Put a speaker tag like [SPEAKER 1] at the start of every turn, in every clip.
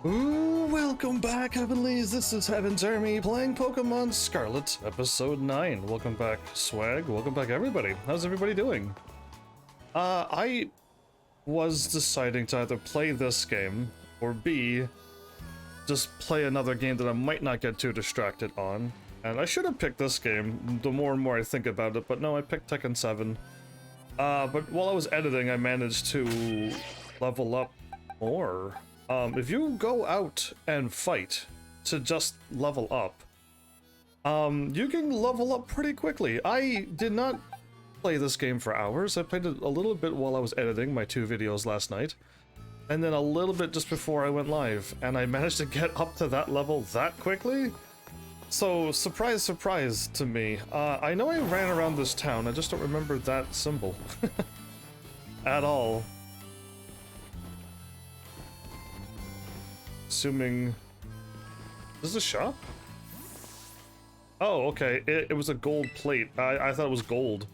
[SPEAKER 1] Ooh, welcome back, Heavenlies. This is Heaven's Army playing Pokemon Scarlet, Episode 9. Welcome back, Swag. Welcome back, everybody. How's everybody doing? I was deciding to either play this game, or B, just play another game that I might not get too distracted on. And I should have picked this game, the more and more I think about it, but no, I picked Tekken 7. But while I was editing, I managed to level up more. If you go out and fight to just level up, you can level up pretty quickly. I did not play this game for hours. I played it a little bit while I was editing my 2 videos last night, and then a little bit just before I went live, and I managed to get up to that level that quickly. So, surprise, surprise to me. I know I ran around this town, I just don't remember that symbol at all. Assuming... Is this a shop? Oh, okay. It was a gold plate. I thought it was gold.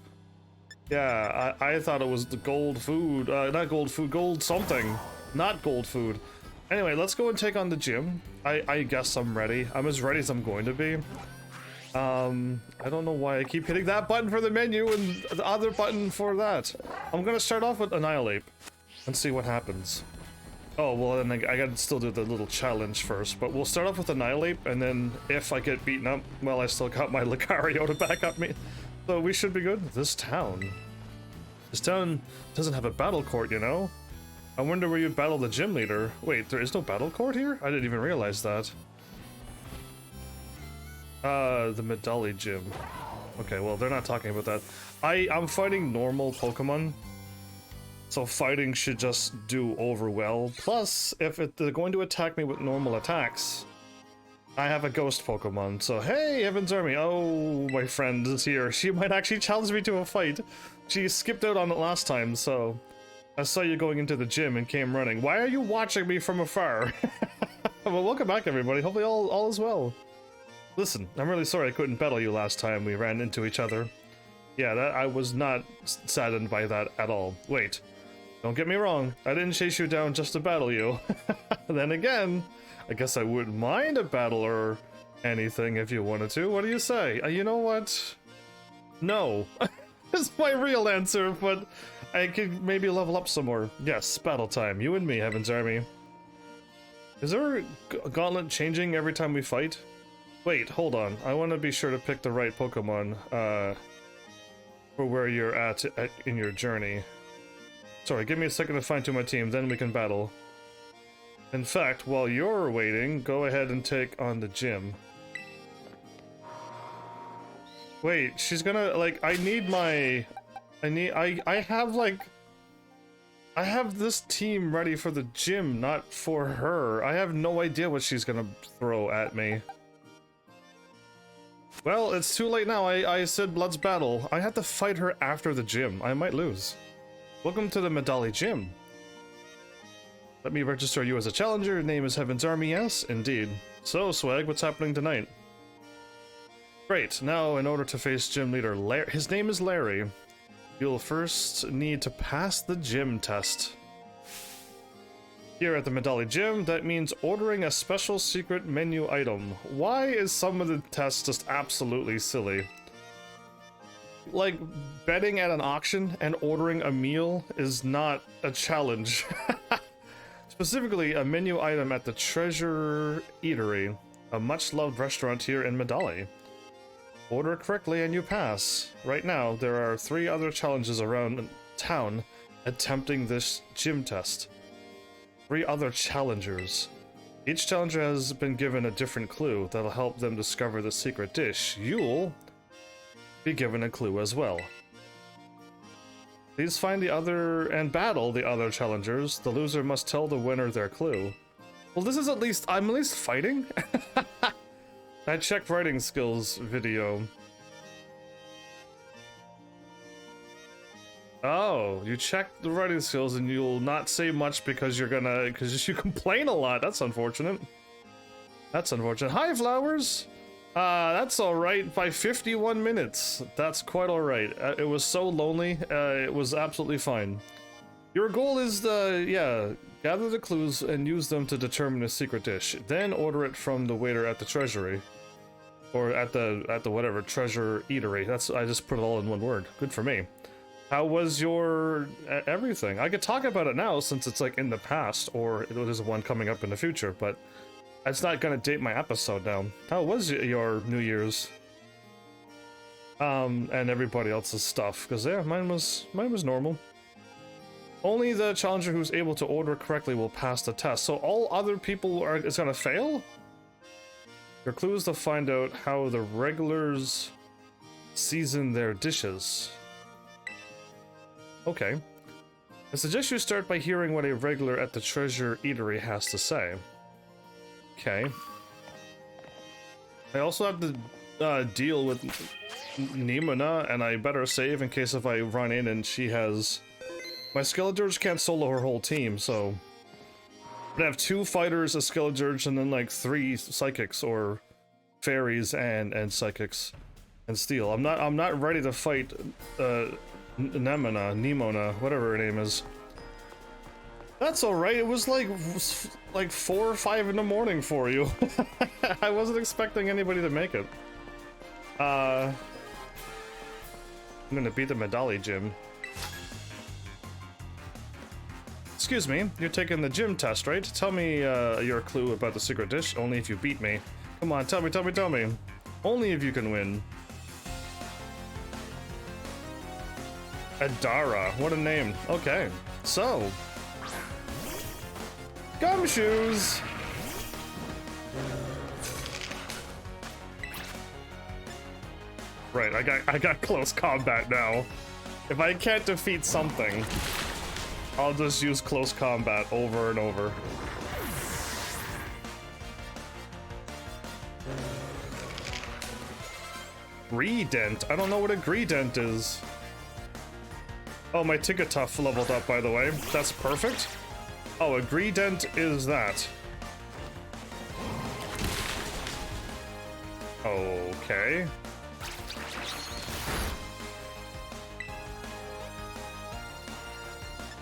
[SPEAKER 1] Yeah, I thought it was the gold food. Not gold food, gold something. Not gold food. Anyway, let's go and take on the gym. I guess I'm ready. I'm as ready as I'm going to be. I don't know why I keep hitting that button for the menu and the other button for that. I'm gonna start off with Annihilate and see what happens. Oh, well, then I gotta still do the little challenge first, but we'll start off with Annihilate, and then if I get beaten up, well, I still got my Lucario to back up me. So we should be good. This town doesn't have a battle court, you know? I wonder where you battle the gym leader. Wait, there is no battle court here? I didn't even realize that. The Medali gym. Okay, well, they're not talking about that. I'm fighting normal Pokemon. So fighting should just do over well. Plus, if they're going to attack me with normal attacks, I have a ghost Pokemon. So hey, Heaven's Army. Oh, my friend is here. She might actually challenge me to a fight. She skipped out on it last time, so I saw you going into the gym and came running. Why are you watching me from afar? Well, welcome back, everybody. Hopefully all is well. Listen, I'm really sorry I couldn't battle you last time we ran into each other. Yeah, I was not saddened by that at all. Wait. Don't get me wrong, I didn't chase you down just to battle you. Then again, I guess I wouldn't mind a battle or anything if you wanted to. What do you say? You know what? No. Is my real answer, but I could maybe level up some more. Yes, battle time. You and me, Heaven's Army. Is there a gauntlet changing every time we fight? Wait, hold on. I want to be sure to pick the right Pokemon for where you're at in your journey. Sorry, give me a second to fine-tune my team, then we can battle. In fact, while you're waiting, go ahead and take on the gym. Wait, she's gonna, like, I have this team ready for the gym, not for her. I have no idea what she's gonna throw at me. Well, it's too late now. I said let's battle. I have to fight her after the gym. I might lose. Welcome to the Medali Gym. Let me register you as a challenger. Your name is Heaven's Army, yes? Indeed. So, Swag, what's happening tonight? Great, now in order to face Gym Leader Larry, his name is Larry, you'll first need to pass the gym test. Here at the Medali Gym, that means ordering a special secret menu item. Why is some of the tests just absolutely silly? Like, betting at an auction and ordering a meal is not a challenge. Specifically, a menu item at the Treasure Eatery, a much-loved restaurant here in Medali. Order correctly and you pass. Right now, there are 3 other challenges around town attempting this gym test. 3 other challengers. Each challenger has been given a different clue that'll help them discover the secret dish. You'll be given a clue as well. Please find the other and battle the other challengers. The loser must tell the winner their clue. Well, this is I'm at least fighting? I checked writing skills video. Oh, you checked the writing skills and you'll not say much because you complain a lot. That's unfortunate. That's unfortunate. Hi, Flowers! That's alright by 51 minutes. That's quite alright. It was so lonely, it was absolutely fine. Your goal is gather the clues and use them to determine a secret dish. Then order it from the waiter at the treasury. Or at the whatever, treasure eatery. I just put it all in one word. Good for me. How was your everything? I could talk about it now since it's like in the past, or it is one coming up in the future, but it's not gonna date my episode now. How was your New Year's? And everybody else's stuff, because yeah, mine was normal. Only the challenger who's able to order correctly will pass the test. So all other people is gonna fail? Your clue is to find out how the regulars season their dishes. Okay. I suggest you start by hearing what a regular at the treasure eatery has to say. Okay. I also have to deal with Nimona, and I better save in case if I run in and she has... My Skeledirge can't solo her whole team, so... I'm gonna have 2 fighters, a Skeledirge, and then like 3 psychics, or fairies and psychics, and steel. I'm not ready to fight Nimona, whatever her name is. That's alright, it was like 4 or 5 in the morning for you. I wasn't expecting anybody to make it. I'm gonna beat the Medali gym. Excuse me, you're taking the gym test, right? Tell me your clue about the secret dish, only if you beat me. Come on, tell me. Only if you can win. Adara, what a name. Okay, so... Gumshoes! Right, I got close combat now. If I can't defeat something, I'll just use close combat over and over. Greedent? I don't know what a Greedent is. Oh, my Tickatuff leveled up, by the way. That's perfect. Oh, a Greedent is that. Okay.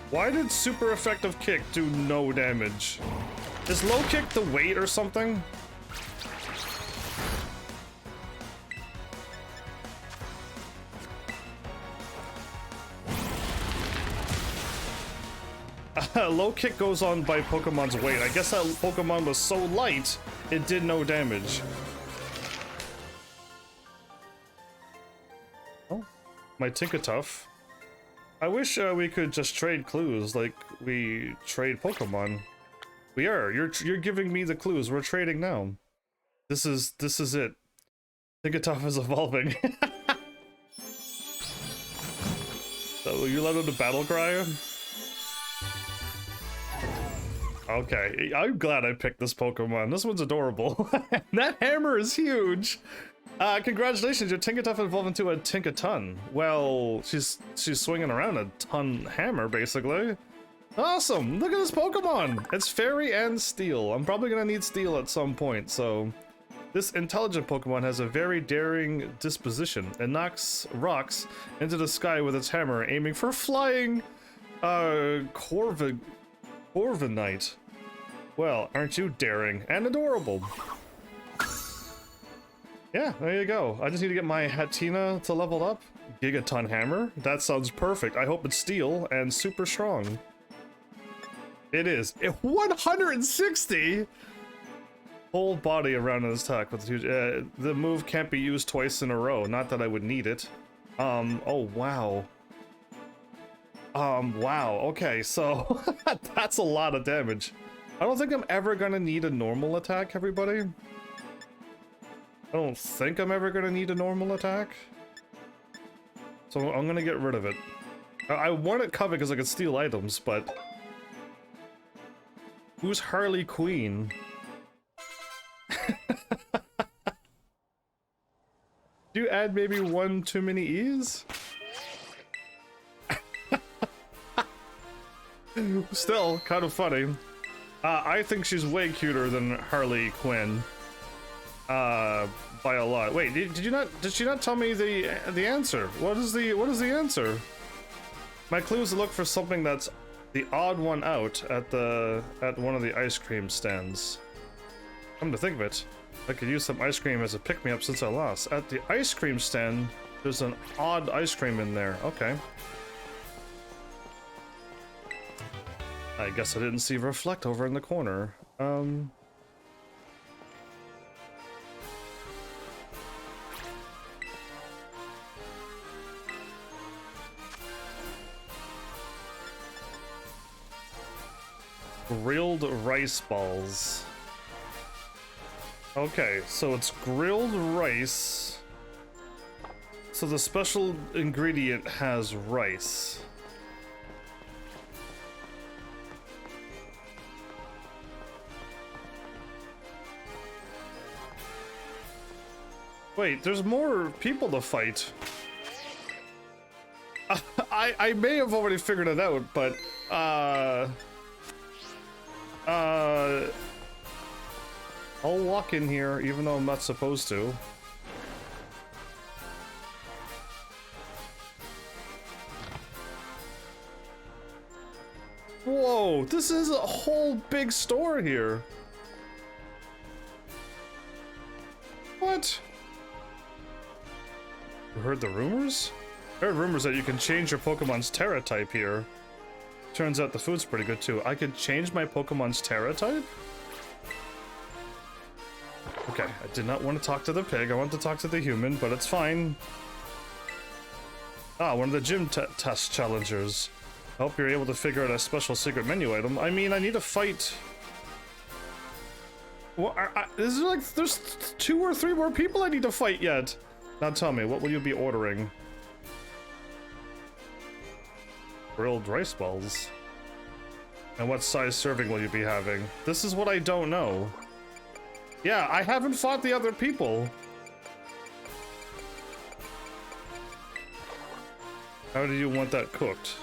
[SPEAKER 1] Why did super effective kick do no damage? Is low kick the weight or something? Low kick goes on by Pokemon's weight. I guess that Pokemon was so light, it did no damage. Oh, my Tinkatuff. I wish we could just trade clues like we trade Pokemon. We are. You're giving me the clues. We're trading now. This is it. Tinkatuff is evolving. So you let him to battle cry? Okay, I'm glad I picked this Pokemon. This one's adorable. That hammer is huge. Congratulations, your Tinkatuff evolved into a Tinkaton. Well, she's swinging around a ton hammer, basically. Awesome, look at this Pokemon. It's Fairy and Steel. I'm probably gonna need Steel at some point, so... This intelligent Pokemon has a very daring disposition. It knocks rocks into the sky with its hammer, aiming for flying, Corviknight. Well, aren't you daring and adorable? Yeah, there you go. I just need to get my Hatina to level up. Gigaton Hammer? That sounds perfect. I hope it's steel and super strong. It is. 160? Whole body around an attack with huge... the move can't be used twice in a row. Not that I would need it. Oh, wow. Wow, okay, so that's a lot of damage. I don't think I'm ever gonna need a normal attack, everybody. I don't think I'm ever gonna need a normal attack. So I'm gonna get rid of it. I want it covered because I could steal items, but... Who's Harley Quinn? Do you add maybe 1 too many E's? Still, kind of funny. I think she's way cuter than Harley Quinn. By a lot. Wait, did she not tell me the answer? What is the answer? My clue is to look for something that's the odd one out at one of the ice cream stands. Come to think of it, I could use some ice cream as a pick-me-up since I lost. At the ice cream stand, there's an odd ice cream in there. Okay. I guess I didn't see Reflect over in the corner. Grilled rice balls. Okay, so it's grilled rice. So the special ingredient has rice. Wait, there's more people to fight. I may have already figured it out, but I'll walk in here even though I'm not supposed to. Whoa, this is a whole big store here. What? You heard the rumors? I heard rumors that you can change your Pokemon's Terra type here. Turns out the food's pretty good too. I can change my Pokemon's Terra type? Okay, I did not want to talk to the pig. I wanted to talk to the human, but it's fine. Ah, one of the gym test challengers. I hope you're able to figure out a special secret menu item. I mean, I need to fight. What? Is there like there's 2 or 3 more people I need to fight yet? Now tell me, what will you be ordering? Grilled rice balls. And what size serving will you be having? This is what I don't know. Yeah, I haven't fought the other people. How do you want that cooked?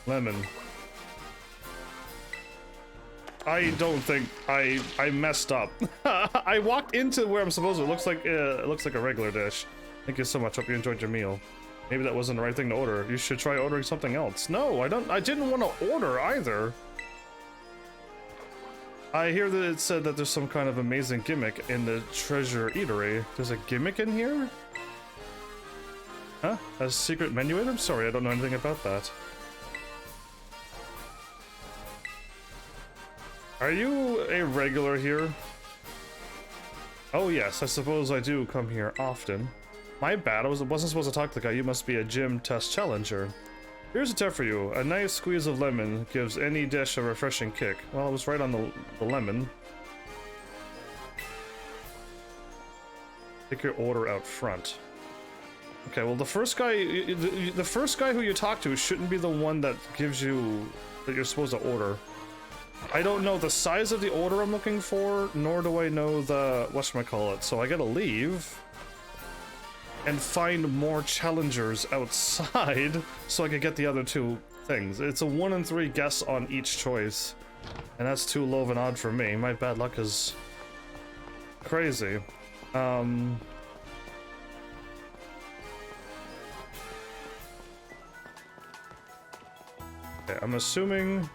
[SPEAKER 1] Lemon. I don't think I messed up. I walked into where I'm supposed to. It looks like a regular dish. Thank you so much. Hope you enjoyed your meal. Maybe that wasn't the right thing to order. You should try ordering something else. No, I didn't want to order either. I hear that it said that there's some kind of amazing gimmick in the treasure eatery. There's a gimmick in here? Huh? A secret menu item? Sorry, I don't know anything about that. Are you a regular here? Oh yes, I suppose I do come here often. My bad, I wasn't supposed to talk to the guy. You must be a gym test challenger. Here's a tip for you. A nice squeeze of lemon gives any dish a refreshing kick. Well, I was right on the lemon. Take your order out front. Okay, well the first guy who you talk to shouldn't be the one that gives you that you're supposed to order. I don't know the size of the order I'm looking for, nor do I know the whatchamacallit, so I gotta leave and find more challengers outside so I can get the other 2 things. It's a 1 in 3 guess on each choice, and that's too low of an odd for me. My bad luck is crazy. Okay, I'm assuming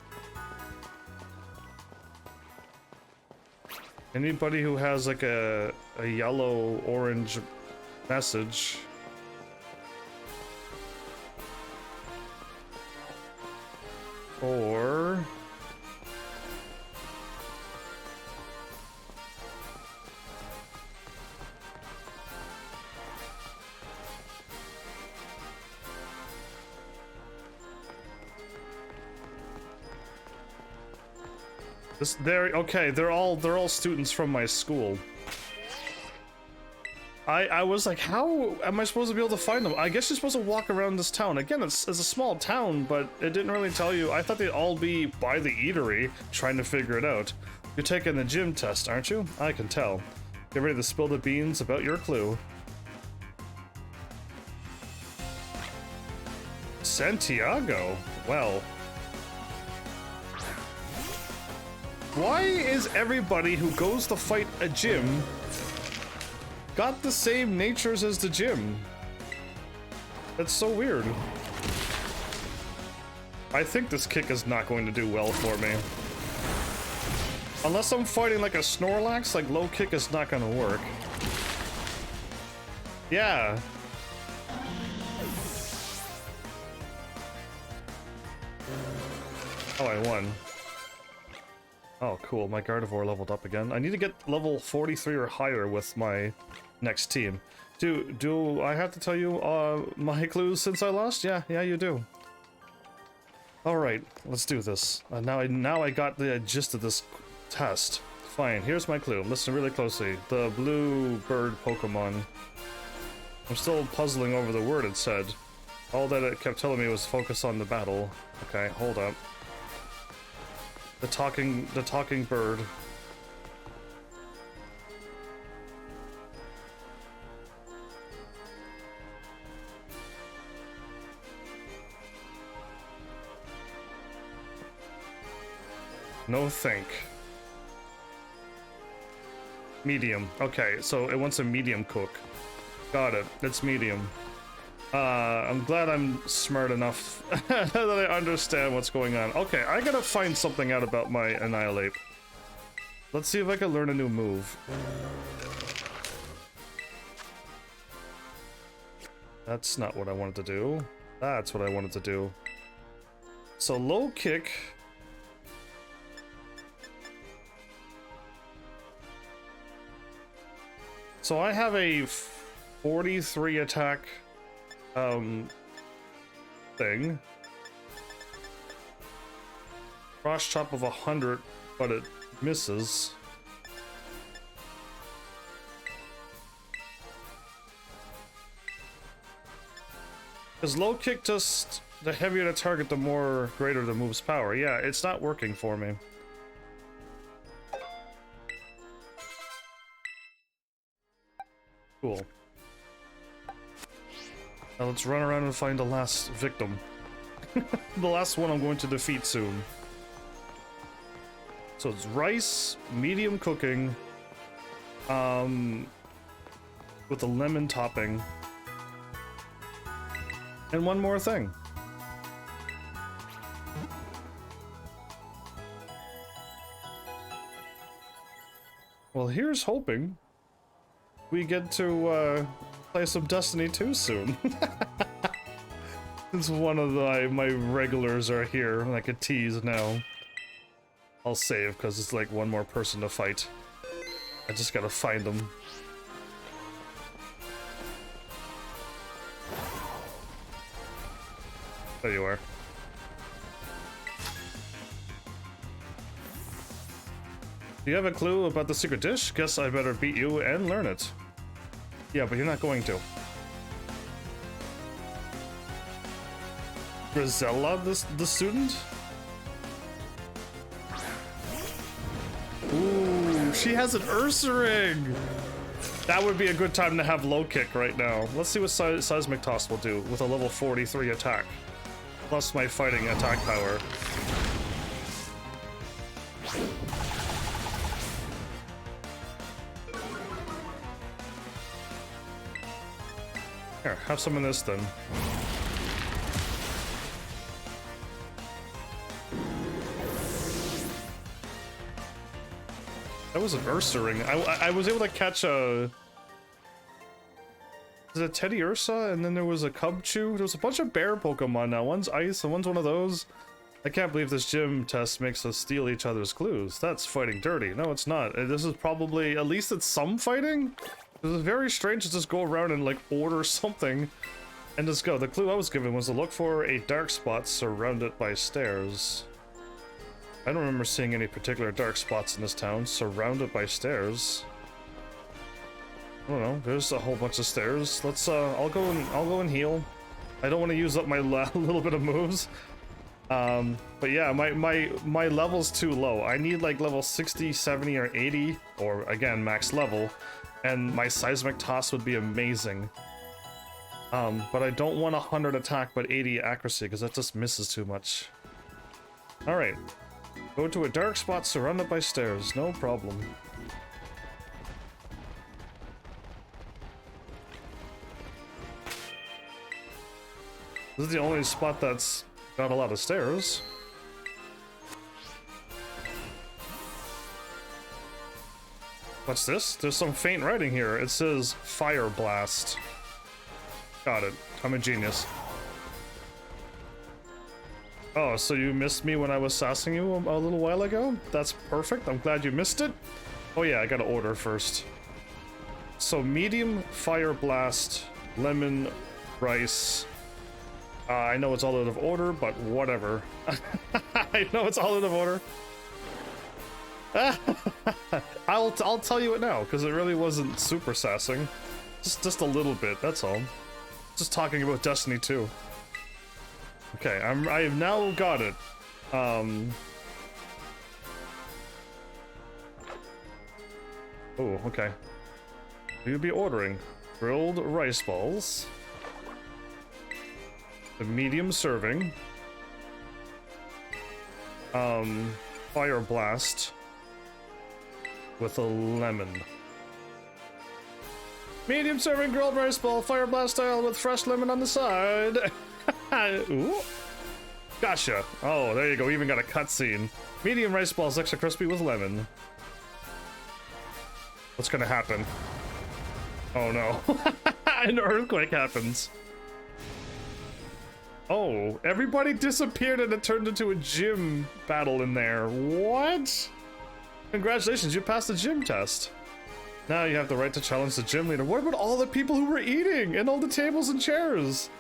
[SPEAKER 1] anybody who has like a yellow orange message. Or okay, they're all students from my school. I was like, how am I supposed to be able to find them? I guess you're supposed to walk around this town. Again, it's a small town, but it didn't really tell you. I thought they'd all be by the eatery trying to figure it out. You're taking the gym test, aren't you? I can tell. Get ready to spill the beans about your clue. Santiago? Well. Why is everybody who goes to fight a gym got the same natures as the gym. That's so weird. I think this kick is not going to do well for me. Unless I'm fighting like a Snorlax, like low kick is not gonna work. Yeah. Oh, I won. Oh, cool. My Gardevoir leveled up again. I need to get level 43 or higher with my next team. Do I have to tell you my clues since I lost? Yeah, you do. All right, let's do this. Now I got the gist of this test. Fine, here's my clue. Listen really closely. The blue bird Pokemon. I'm still puzzling over the word it said. All that it kept telling me was focus on the battle. Okay, hold up. The talking bird. No think. Medium. Okay, so it wants a medium cook. Got it. It's medium. I'm glad I'm smart enough that I understand what's going on. Okay, I gotta find something out about my Annihilate. Let's see if I can learn a new move. That's not what I wanted to do. That's what I wanted to do. So low kick. So I have a 43 attack thing. Cross chop of 100, but it misses. Because low kick just, the heavier the target, the more greater the move's power. Yeah, it's not working for me. Cool. Now let's run around and find the last victim. The last one I'm going to defeat soon. So it's rice, medium cooking, with a lemon topping. And one more thing. Well, here's hoping we get to play some Destiny 2 soon. Since one of my regulars are here, like a tease now. I'll save because it's like one more person to fight. I just gotta find them. There you are. Do you have a clue about the secret dish? Guess I better beat you and learn it. Yeah, but you're not going to. Grisella, the student? Ooh, she has an Ursaring! That would be a good time to have low kick right now. Let's see what Seismic Toss will do with a level 43 attack. Plus my fighting attack power. Here, have some of this then. That was an Ursaring. I was able to catch a... Was it a Teddy Ursa? And then there was a Cubchoo? There was a bunch of bear Pokemon now. One's ice and one's one of those. I can't believe this gym test makes us steal each other's clues. That's fighting dirty. No, it's not. This is probably... At least it's some fighting? It's very strange to just go around and like order something and just go. The clue I was given was to look for a dark spot surrounded by stairs. I don't remember seeing any particular dark spots in this town. Surrounded by stairs. I don't know. There's a whole bunch of stairs. Let's I'll go and heal. I don't want to use up my little bit of moves. But yeah, my level's too low. I need like level 60, 70, or 80, or again max level, and my Seismic Toss would be amazing. But I don't want 100 attack but 80 accuracy because that just misses too much. All right. Go to a dark spot surrounded by stairs, no problem. This is the only spot that's got a lot of stairs. What's this? There's some faint writing here. It says Fire Blast. Got it. I'm a genius. Oh, so you missed me when I was sassing you a little while ago? That's perfect. I'm glad you missed it. Oh yeah, I gotta order first. So medium Fire Blast, lemon, rice. I know it's all out of order, but whatever. I know it's all out of order. I'll tell you it now, because it really wasn't super sassing. Just a little bit, that's all. Just talking about Destiny 2. Okay, I've now got it. Oh, okay. We'll be ordering grilled rice balls, the medium serving, Fire Blast with a lemon. Medium serving grilled rice ball, Fire Blast style with fresh lemon on the side. Ooh. Gotcha. Oh, there you go. Even got a cutscene. Medium rice balls, extra crispy with lemon. What's gonna happen? Oh no. An earthquake happens. Oh, everybody disappeared and it turned into a gym battle in there. What? Congratulations, you passed the gym test. Now you have the right to challenge the gym leader. What about all the people who were eating and all the tables and chairs?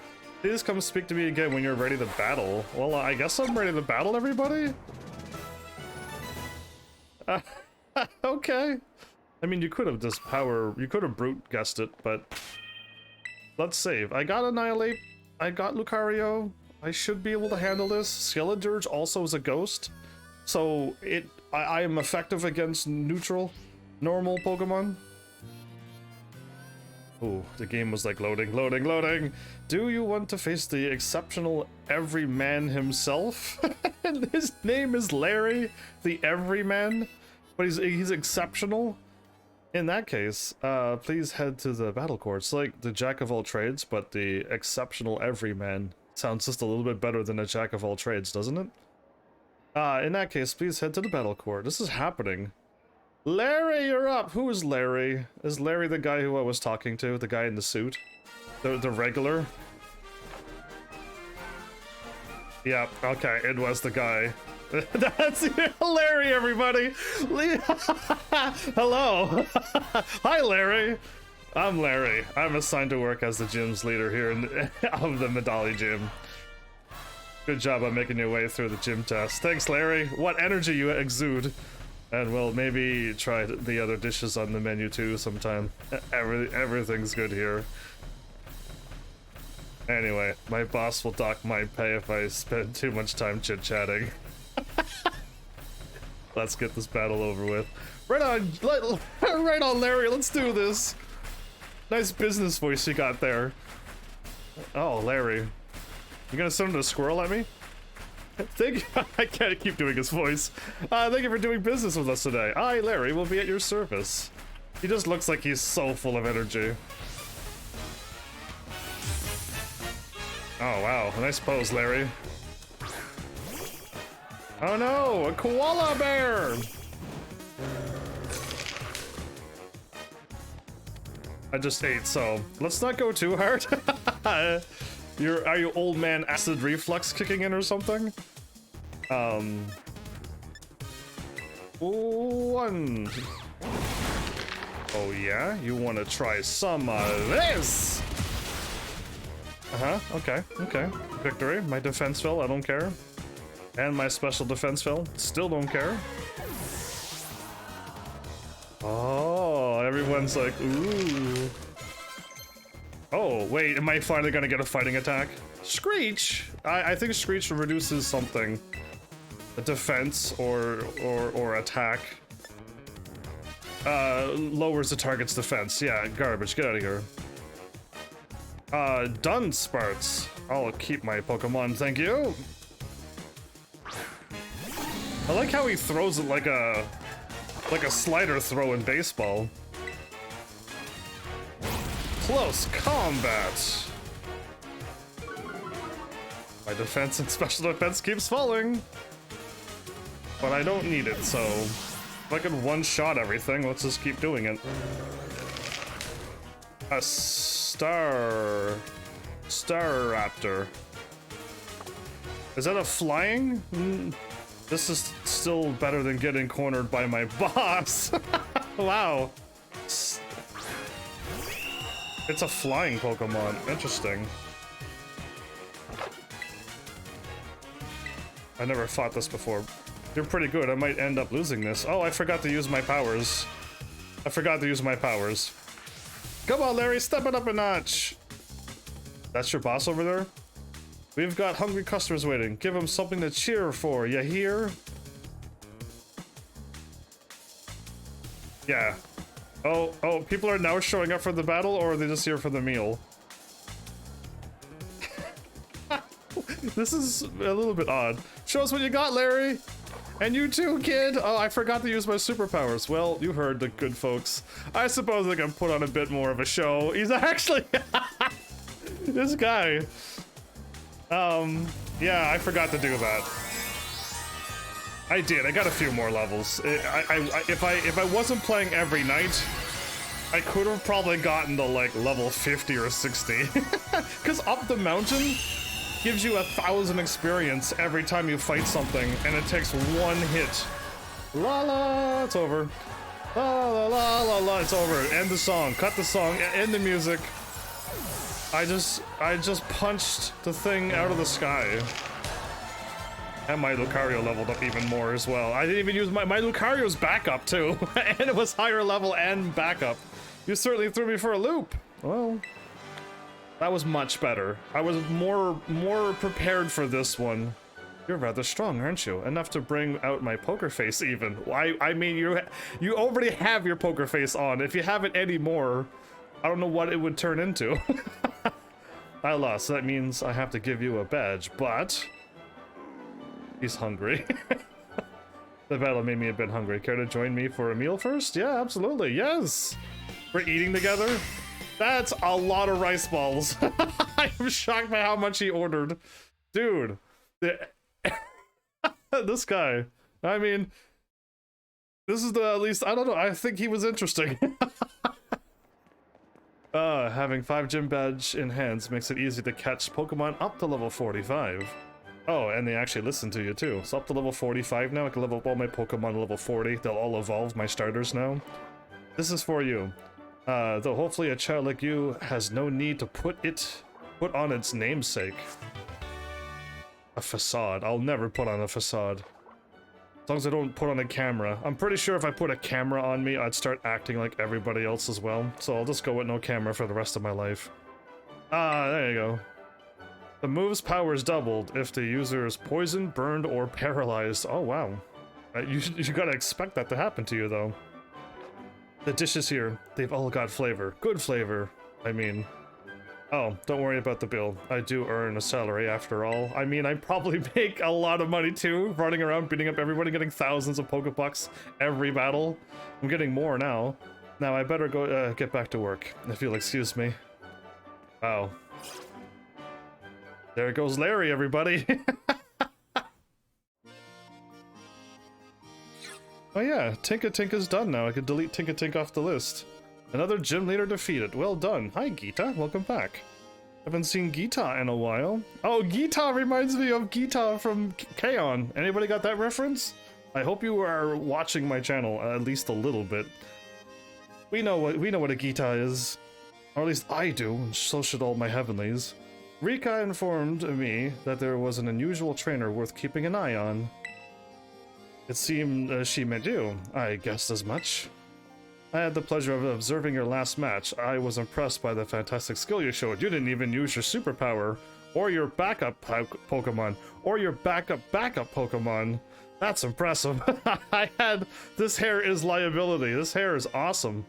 [SPEAKER 1] Please come speak to me again when you're ready to battle. Well, I guess I'm ready to battle everybody. Okay. I mean, you could have just you could have brute guessed it, but let's save. I got Annihilate. I got Lucario. I should be able to handle this. Skeledirge also is a ghost, so I am effective against normal Pokemon. Oh, the game was like loading. Do you want to face the exceptional everyman himself? His name is Larry, the everyman, but he's exceptional. In that case, please head to the battle courts. Like the jack of all trades, but the exceptional everyman sounds just a little bit better than a jack of all trades, doesn't it? In that case, please head to the battle court. This is happening. Larry, you're up. Who is Larry? Is Larry the guy who I was talking to? The guy in the suit? The regular? Yeah, okay, it was the guy. That's Larry, everybody! Hello! Hi, Larry! I'm Larry. I'm assigned to work as the gym's leader here of the Medali Gym. Good job on making your way through the gym test. Thanks, Larry. What energy you exude. And we'll maybe try the other dishes on the menu too sometime. Everything's good here. Anyway, my boss will dock my pay if I spend too much time chit-chatting. Let's get this battle over with. Right on, Larry, let's do this. Nice business voice you got there. Oh, Larry. You gonna send a squirrel at me? Thank you. I can't keep doing his voice. Thank you for doing business with us today. I, Larry, will be at your service. He just looks like he's so full of energy. Oh, wow. Nice pose, Larry. Oh no, a koala bear! I just ate, so let's not go too hard. Are you old man acid reflux kicking in or something? One. Oh yeah, you want to try some of this? Okay. Victory. My defense fell, I don't care. And my special defense fell, still don't care. Oh, everyone's like, ooh. Oh, wait, am I finally gonna get a fighting attack? Screech! I think Screech reduces something. A defense or attack. Lowers the target's defense. Yeah, garbage, get out of here. Dunsparce. I'll keep my Pokemon, thank you. I like how he throws it like a slider throw in baseball. Close combat. My defense and special defense keeps falling. But I don't need it, so if I can one-shot everything, let's just keep doing it. A Star Raptor. Is that a flying? This is still better than getting cornered by my boss. Wow. It's a flying Pokemon. Interesting. I never fought this before. You're pretty good. I might end up losing this. Oh, I forgot to use my powers. Come on, Larry, step it up a notch. That's your boss over there? We've got hungry customers waiting. Give them something to cheer for. You hear? Yeah. Oh, people are now showing up for the battle, or are they just here for the meal? This is a little bit odd. Show us what you got, Larry! And you too, kid! Oh, I forgot to use my superpowers. Well, you heard the good folks. I suppose I can put on a bit more of a show. He's actually... This guy. Yeah, I forgot to do that. I did. I got a few more levels. If I wasn't playing every night, I could have probably gotten to like level 50 or 60. Because up the mountain gives you 1,000 experience every time you fight something, and it takes one hit. La la, it's over. La la la la la, it's over. End the song. Cut the song. End the music. I just punched the thing out of the sky. And my Lucario leveled up even more as well. I didn't even use my Lucario's backup too. And it was higher level and backup. You certainly threw me for a loop. Well, that was much better. I was more prepared for this one. You're rather strong, aren't you? Enough to bring out my poker face even. I mean, you already have your poker face on. If you have it anymore, I don't know what it would turn into. I lost, so that means I have to give you a badge, but he's hungry. The battle made me a bit hungry. Care to join me for a meal first? Yeah, absolutely, yes! We're eating together? That's a lot of rice balls. I'm shocked by how much he ordered. Dude. This guy. I mean, this is the, at least, I don't know, I think he was interesting. Having 5 gym badge in hands makes it easy to catch Pokemon up to level 45. Oh, and they actually listen to you too. So up to level 45 now, I can level up all my Pokemon to level 40. They'll all evolve, my starters now. This is for you. Though hopefully a child like you has no need to put on its namesake. A facade. I'll never put on a facade. As long as I don't put on a camera. I'm pretty sure if I put a camera on me, I'd start acting like everybody else as well. So I'll just go with no camera for the rest of my life. There you go. The move's power is doubled if the user is poisoned, burned, or paralyzed. Oh, wow. You gotta expect that to happen to you, though. The dishes here, they've all got flavor. Good flavor, I mean. Oh, don't worry about the bill. I do earn a salary after all. I mean, I probably make a lot of money too, running around beating up everybody, getting thousands of Pokebucks every battle. I'm getting more now. Now I better go get back to work, if you'll excuse me. Wow. There goes Larry, everybody. Oh yeah, Tinka's done now. I can delete Tinkatink off the list. Another gym leader defeated. Well done. Hi, Geeta. Welcome back. Haven't seen Geeta in a while. Oh, Geeta reminds me of Geeta from K-On! Anybody got that reference? I hope you are watching my channel at least a little bit. We know what a Geeta is. Or at least I do, and so should all my heavenlies. Rika informed me that there was an unusual trainer worth keeping an eye on. It seemed she meant you. I guessed as much. I had the pleasure of observing your last match. I was impressed by the fantastic skill you showed. You didn't even use your superpower, or your backup Pokemon, or your backup Pokemon. That's impressive. This hair is liability. This hair is awesome.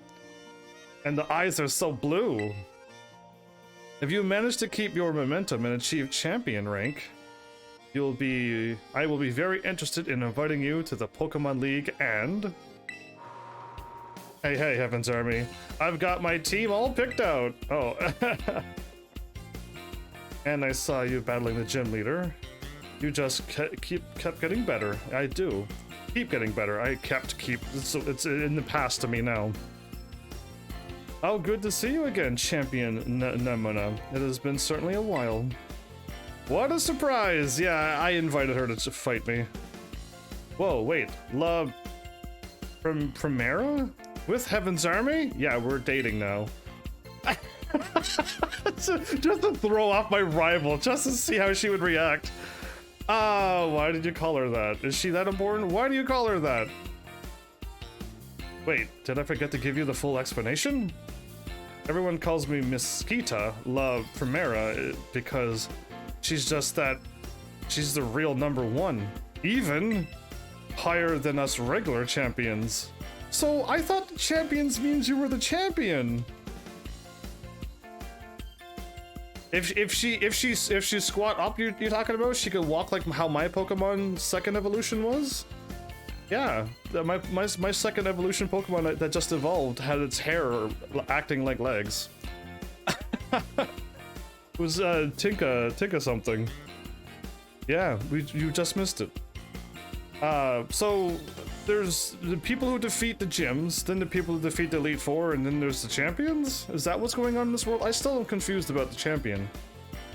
[SPEAKER 1] And the eyes are so blue. If you manage to keep your momentum and achieve champion rank, I will be very interested in inviting you to the Pokemon League and... Hey, Heaven's Army. I've got my team all picked out. Oh. And I saw you battling the gym leader. You just kept getting better. I do. Keep getting better. It's in the past to me now. Oh, good to see you again, Champion Nemona. It has been certainly a while. What a surprise! Yeah, I invited her to fight me. Whoa, wait. Primera? With Heaven's Army? Yeah, we're dating now. Just to throw off my rival, just to see how she would react. Why did you call her that? Is she that important? Why do you call her that? Wait, did I forget to give you the full explanation? Everyone calls me Mesquita La Primera because she's just that. She's the real #1. Even higher than us regular champions. So I thought champions means you were the champion. If she squat up, you're talking about, she could walk like how my Pokemon second evolution was. Yeah, my second evolution Pokemon that just evolved had its hair acting like legs. It was Tinka something. Yeah, you just missed it. So there's the people who defeat the gyms, then the people who defeat the Elite Four, and then there's the champions? Is that what's going on in this world? I still am confused about the champion.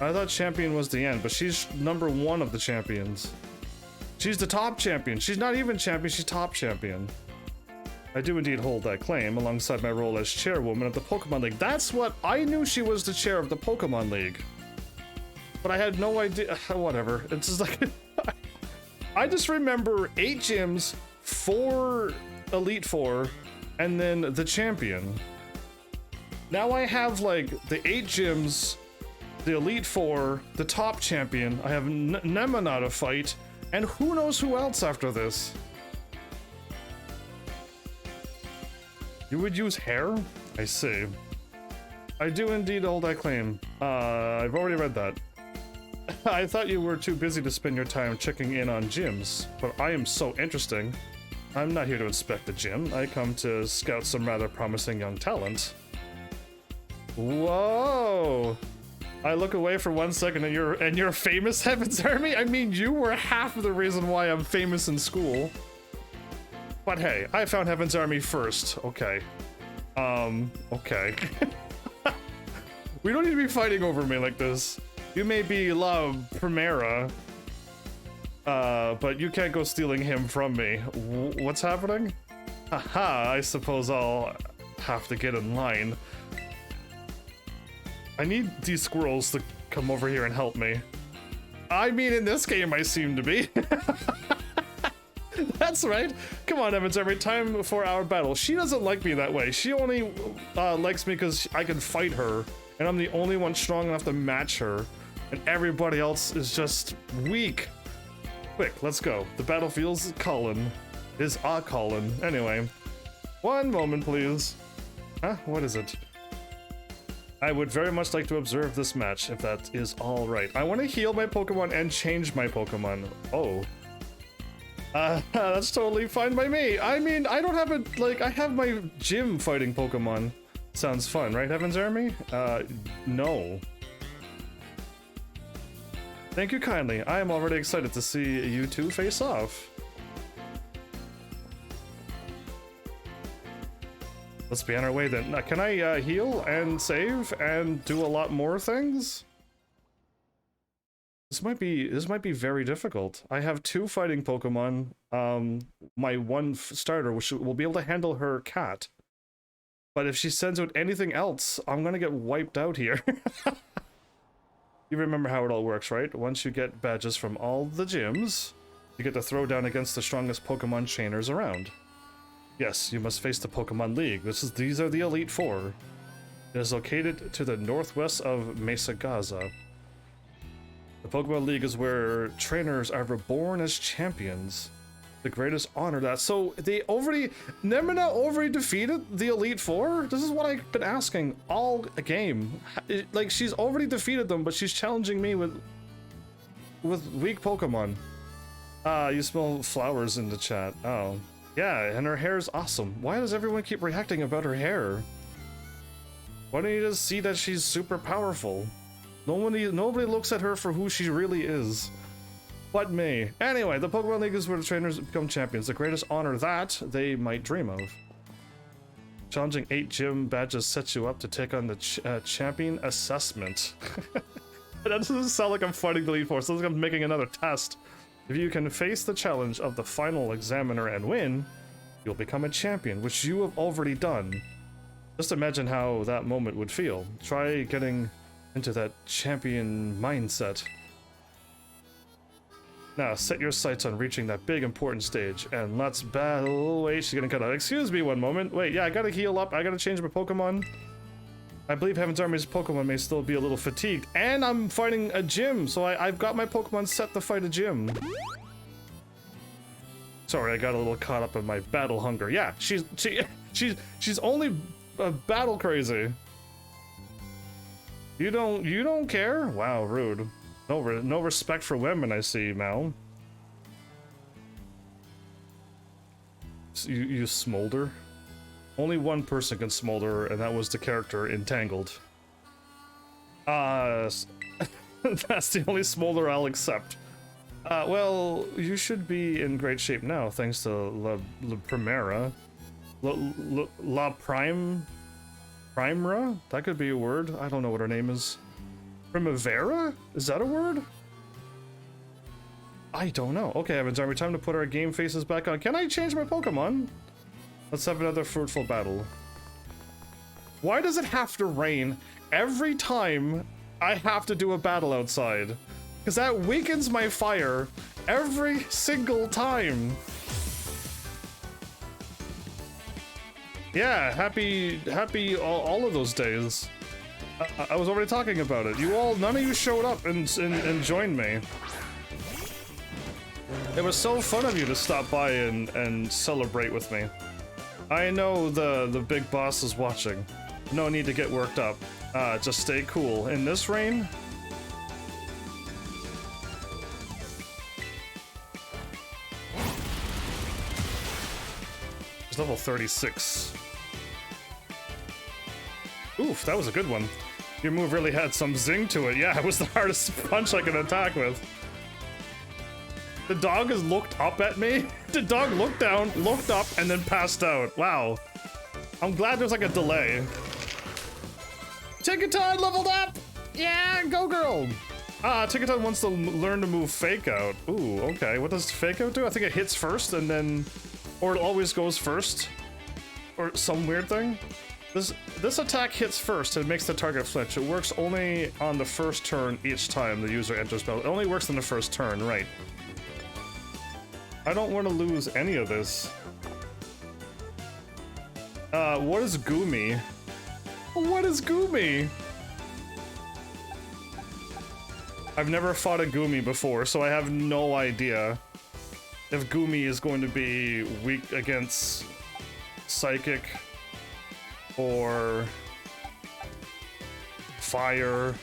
[SPEAKER 1] I thought champion was the end, but she's #1 of the champions. She's the top champion. She's not even champion, she's top champion. I do indeed hold that claim alongside my role as chairwoman of the Pokemon League. That's what I knew, she was the chair of the Pokemon League. But I had no idea. Whatever. It's just like I just remember 8 gyms, 4 Elite Four, and then the champion. Now I have like the 8 gyms, the Elite Four, the top champion. I have Nemona to fight, and who knows who else after this. You would use hair? I see. I do indeed hold that claim. I've already read that. I thought you were too busy to spend your time checking in on gyms, but I am so interesting. I'm not here to inspect the gym. I come to scout some rather promising young talent. Whoa! I look away for 1 second and you're famous, Heaven's Army? I mean, you were half of the reason why I'm famous in school. But hey, I found Heaven's Army first. Okay. Okay. We don't need to be fighting over me like this. You may be La Primera, but you can't go stealing him from me. What's happening? Haha, I suppose I'll have to get in line. I need these squirrels to come over here and help me. I mean, in this game, I seem to be. That's right. Come on, Evans, every time for our battle. She doesn't like me that way. She only likes me because I can fight her, and I'm the only one strong enough to match her. And everybody else is just weak. Quick, let's go. The battlefield's calling. Is a calling. Anyway, one moment, please. Huh? What is it? I would very much like to observe this match, if that is all right. I want to heal my Pokemon and change my Pokemon. Oh. That's totally fine by me. I mean, I don't have it, like, I have my gym fighting Pokemon. Sounds fun, right, Heaven's Army? No. Thank you kindly. I am already excited to see you two face off. Let's be on our way then. Can I heal and save and do a lot more things? This might be very difficult. I have 2 fighting Pokemon. My one starter, which will be able to handle her cat. But if she sends out anything else, I'm gonna get wiped out here. You remember how it all works, right? Once you get badges from all the gyms, you get to throw down against the strongest Pokemon trainers around. Yes, you must face the Pokemon League. These are the Elite Four. It is located to the northwest of Mesa Gaza. The Pokemon League is where trainers are reborn as champions. The greatest honor that. So Nemona already defeated the Elite Four? This is what I've been asking all game. Like, she's already defeated them, but she's challenging me with weak Pokemon. You smell flowers in the chat. Oh. Yeah, and her hair is awesome. Why does everyone keep reacting about her hair? Why don't you just see that she's super powerful? Nobody looks at her for who she really is. But me. Anyway, the Pokemon League is where the trainers become champions. The greatest honor that they might dream of. Challenging 8 gym badges sets you up to take on the champion assessment. That doesn't sound like I'm fighting the Elite Four. It sounds like I'm making another test. If you can face the challenge of the final examiner and win, you'll become a champion, which you have already done. Just imagine how that moment would feel. Try getting into that champion mindset. Now, set your sights on reaching that big important stage, and let's battle. Wait, she's gonna cut out. Excuse me one moment. Wait, yeah, I gotta heal up. I gotta change my Pokemon. I believe Heaven's Army's Pokemon may still be a little fatigued, and I'm fighting a gym, so I've got my Pokemon set to fight a gym. Sorry, I got a little caught up in my battle hunger. Yeah, she's only battle crazy. You don't care? Wow, rude. No respect for women, I see, Mal. You smolder? Only one person can smolder, and that was the character Entangled. That's the only smolder I'll accept. Well, you should be in great shape now, thanks to La Primera. La Primera? That could be a word. I don't know what her name is. Primavera? Is that a word? I don't know. Okay, Heaven's Army, time to put our game faces back on. Can I change my Pokemon? Let's have another fruitful battle. Why does it have to rain every time I have to do a battle outside? Because that weakens my fire every single time. Yeah, happy all of those days. I was already talking about it. None of you showed up and joined me. It was so fun of you to stop by and celebrate with me. I know the big boss is watching. No need to get worked up. Just stay cool. In this rain? It's level 36. Oof, that was a good one. Your move really had some zing to it. Yeah, it was the hardest punch I could attack with. The dog has looked up at me. The dog looked down, looked up, and then passed out. Wow. I'm glad there's like a delay. Ticketon leveled up! Yeah, go girl! Ticketon wants to learn to move Fake Out. Ooh, okay. What does Fake Out do? I think it hits first and then... Or it always goes first. Or some weird thing. This attack hits first and makes the target flinch. It works only on the first turn each time the user enters battle. It only works on the first turn, right. I don't want to lose any of this. What is Goomy? What is Goomy? I've never fought a Goomy before, so I have no idea if Goomy is going to be weak against Psychic or Fire.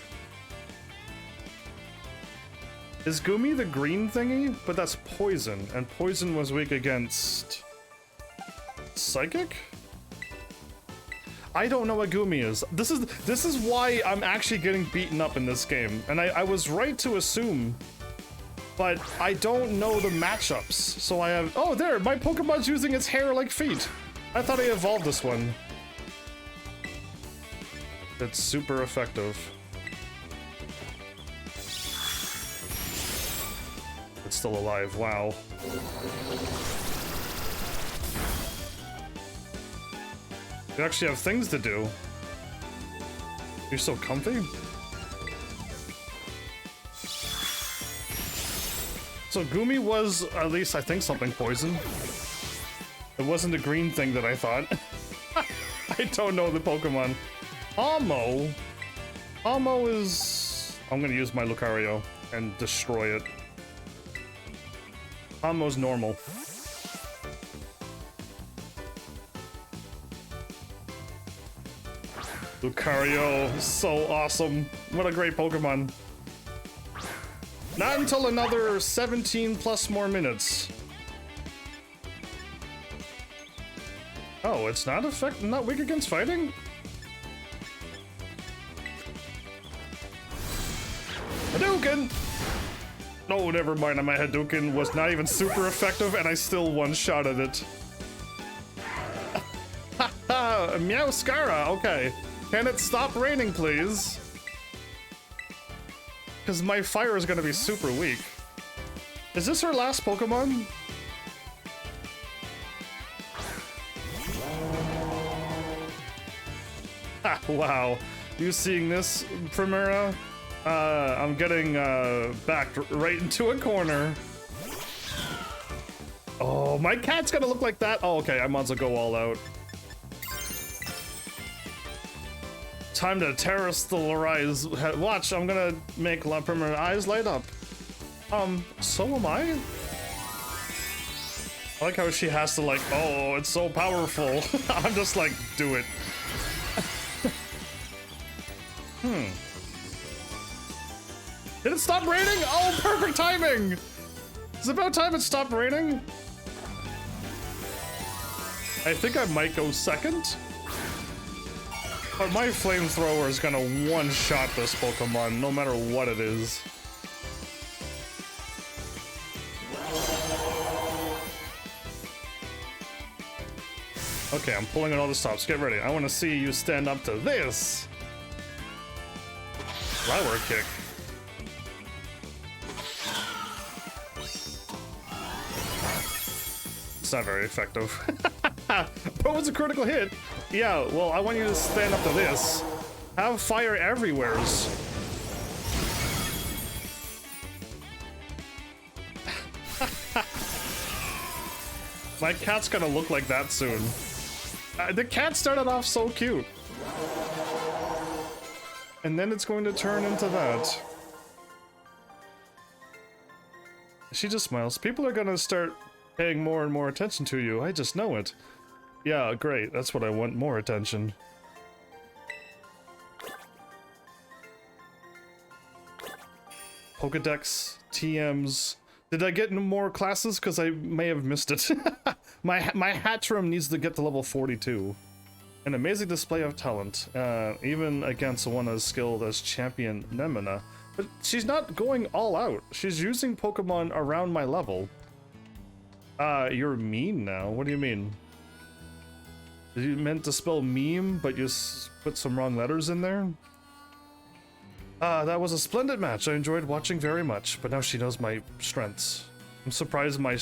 [SPEAKER 1] Is Goomy the green thingy? But that's Poison, and Poison was weak against Psychic? I don't know what Goomy is. This is why I'm actually getting beaten up in this game, and I was right to assume, but I don't know the matchups. So I have, oh there, my Pokemon's using its hair like feet. I thought I evolved this one. It's super effective. It's still alive, wow. You actually have things to do. You're so comfy. So Goomy was, at least I think, something poison. It wasn't the green thing that I thought. I don't know the Pokemon. Amo. Amo is... I'm gonna use my Lucario and destroy it. Amo's normal. Lucario, so awesome. What a great Pokemon. Not until another 17 plus more minutes. Oh, it's not not weak against fighting? Hadouken! No, never mind. My Hadouken was not even super effective, and I still one-shotted it. Haha! Meowscara! Okay. Can it stop raining, please? Because my fire is going to be super weak. Is this her last Pokemon? Ha, wow. You seeing this, Primera? I'm getting backed right into a corner. Oh, my cat's gonna look like that? Oh, okay, I might as well go all out. Time to terrestrialize. Watch, I'm gonna make La Primera eyes light up. So am I? I like how she has to like, oh, it's so powerful. I'm just like, do it. Did it stop raining? Oh, perfect timing! It's about time it stopped raining. I think I might go second. But my flamethrower is gonna one-shot this Pokemon, no matter what it is. Okay, I'm pulling out all the stops. Get ready. I want to see you stand up to this. Flower kick. It's not very effective. But it was a critical hit. Yeah, well, I want you to stand up to this. Have fire everywheres. My cat's gonna look like that soon. The cat started off so cute. And then it's going to turn into that. She just smiles. People are gonna start paying more and more attention to you. I just know it. Yeah, great. That's what I want, more attention. Pokedex, TMs. Did I get more classes? Because I may have missed it. My Hatchram needs to get to level 42. An amazing display of talent, even against one as skilled as Champion Nemina. But she's not going all out. She's using Pokemon around my level. You're mean now. What do you mean? You meant to spell meme, but you put some wrong letters in there? That was a splendid match. I enjoyed watching very much, but now she knows my strengths. I'm surprised my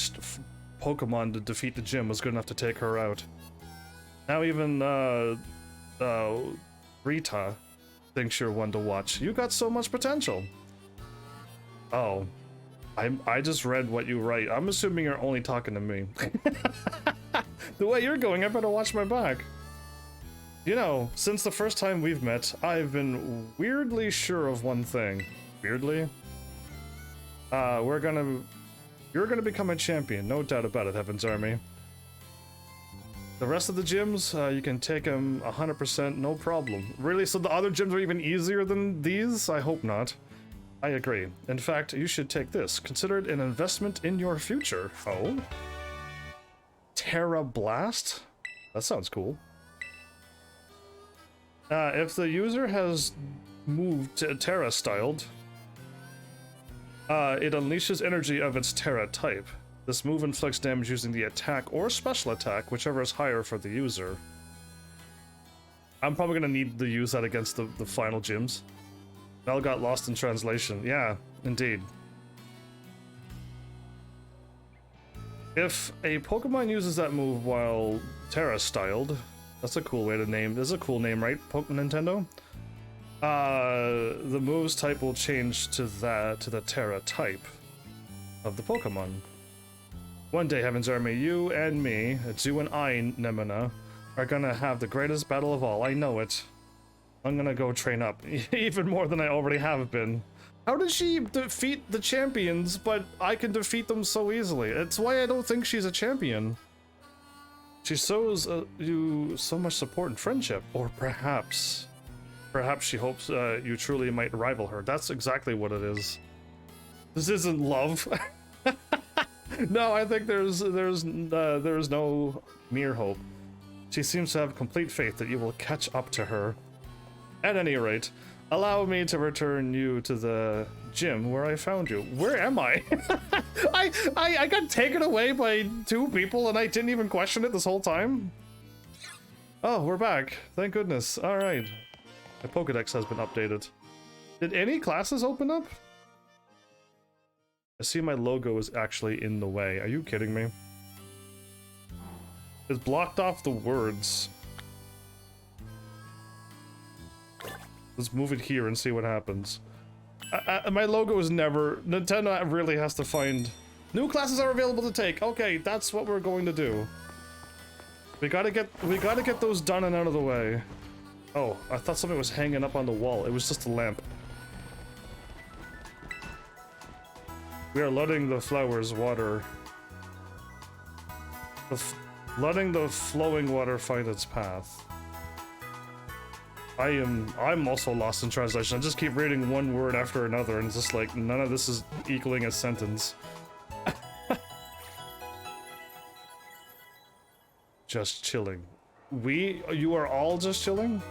[SPEAKER 1] Pokemon to defeat the gym was good enough to take her out. Now even, Rita thinks you're one to watch. You got so much potential. Oh. I just read what you write. I'm assuming you're only talking to me. The way you're going, I better watch my back. You know, since the first time we've met, I've been weirdly sure of one thing. Weirdly? You're gonna become a champion, no doubt about it, Heaven's Army. The rest of the gyms, you can take them 100%, no problem. Really? So the other gyms are even easier than these? I hope not. I agree. In fact, you should take this. Consider it an investment in your future. Oh? Terra Blast? That sounds cool. If the user has moved to Terra-styled, it unleashes energy of its Terra type. This move inflicts damage using the attack or special attack, whichever is higher for the user. I'm probably going to need to use that against the final gyms. Mel got lost in translation. Yeah, indeed. If a Pokemon uses that move while Terra-styled, that's a cool way to name. This is a cool name, right, Nintendo? The move's type will change to the Terra type of the Pokemon. One day, Heaven's Army, you and me, it's you and I, Nemina, are gonna have the greatest battle of all. I know it. I'm gonna go train up, even more than I already have been. How does she defeat the champions, but I can defeat them so easily? It's why I don't think she's a champion. She shows you so much support and friendship, or perhaps she hopes you truly might rival her. That's exactly what it is. This isn't love. No, I think there's no mere hope. She seems to have complete faith that you will catch up to her. At any rate, Allow me to return you to the gym where I found you. Where am I? I got taken away by 2 people and I didn't even question it this whole time. Oh, we're back. Thank goodness. All right. My Pokedex has been updated. Did any classes open up? I see my logo is actually in the way. Are you kidding me? It's blocked off the words. Let's move it here and see what happens. My logo is never... Nintendo really has to find... New classes are available to take. Okay, that's what we're going to do. We gotta get those done and out of the way. Oh, I thought something was hanging up on the wall. It was just a lamp. We are letting the flowers water. Letting the flowing water find its path. I'm also lost in translation. I just keep reading one word after another and it's just like none of this is equaling a sentence. Just chilling. You are all just chilling?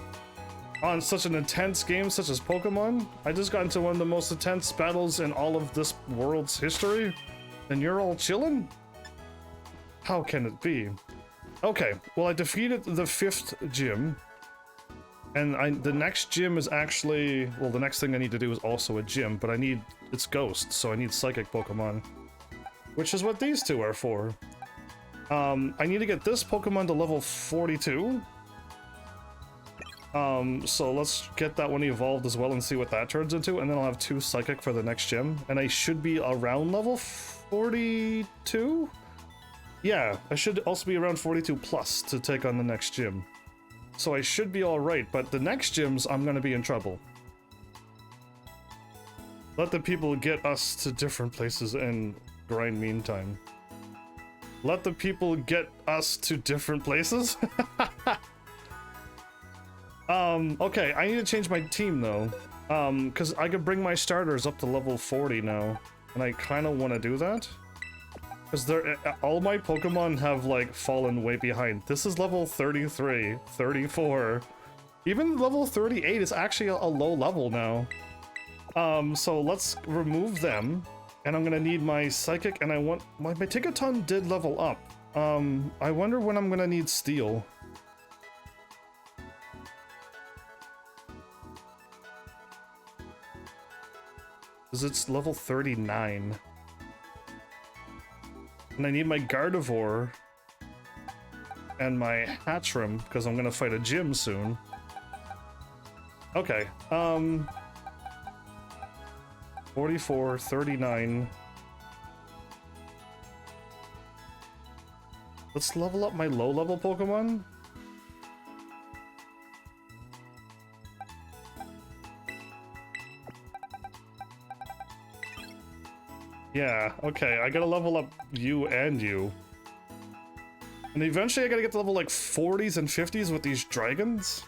[SPEAKER 1] On such an intense game such as Pokemon? I just got into one of the most intense battles in all of this world's history? And you're all chilling? How can it be? Okay, well I defeated the 5th gym. And the next gym is actually... Well, the next thing I need to do is also a gym, but it's Ghost, so I need Psychic Pokemon. Which is what these 2 are for. I need to get this Pokemon to level 42. So let's get that one evolved as well and see what that turns into, and then I'll have 2 Psychic for the next gym. And I should be around level 42? Yeah, I should also be around 42 plus to take on the next gym. So I should be alright, but the next gyms, I'm gonna be in trouble. Let the people get us to different places and grind meantime. Let the people get us to different places? Okay, I need to change my team though. Because I could bring my starters up to level 40 now. And I kind of want to do that. Because all my Pokemon have, like, fallen way behind. This is level 33, 34. Even level 38 is actually a low level now. So let's remove them. And I'm gonna need my Psychic, and I want... My Tickaton did level up. I wonder when I'm gonna need Steel. Because it's level 39. And I need my Gardevoir and my Hatchrim, because I'm gonna fight a gym soon. Okay, 44, 39. Let's level up my low-level Pokemon. Yeah, okay, I gotta level up you and you. And eventually I gotta get to level like 40s and 50s with these dragons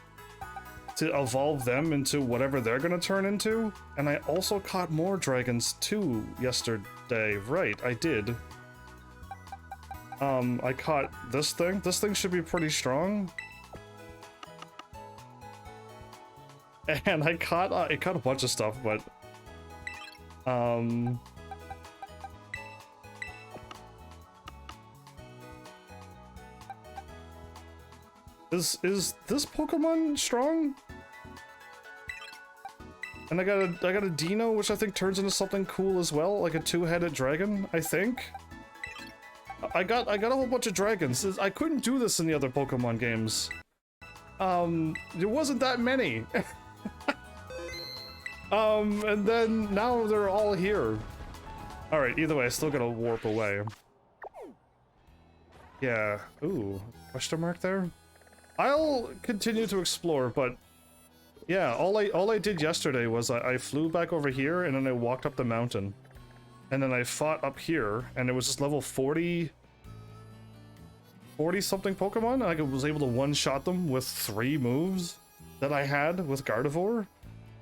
[SPEAKER 1] to evolve them into whatever they're gonna turn into. And I also caught more dragons too yesterday. Right, I did. I caught this thing. This thing should be pretty strong. And I caught a bunch of stuff, but Is this Pokemon strong? And I got a Dino, which I think turns into something cool as well, like a 2-headed dragon, I think. I got a whole bunch of dragons. I couldn't do this in the other Pokemon games. There wasn't that many. And then now they're all here. Alright, either way, I still gotta warp away. Yeah. Ooh, question mark there? I'll continue to explore, but yeah, all I did yesterday was I flew back over here and then I walked up the mountain. And then I fought up here and it was just level 40 something Pokemon. I was able to one-shot them with 3 moves that I had with Gardevoir.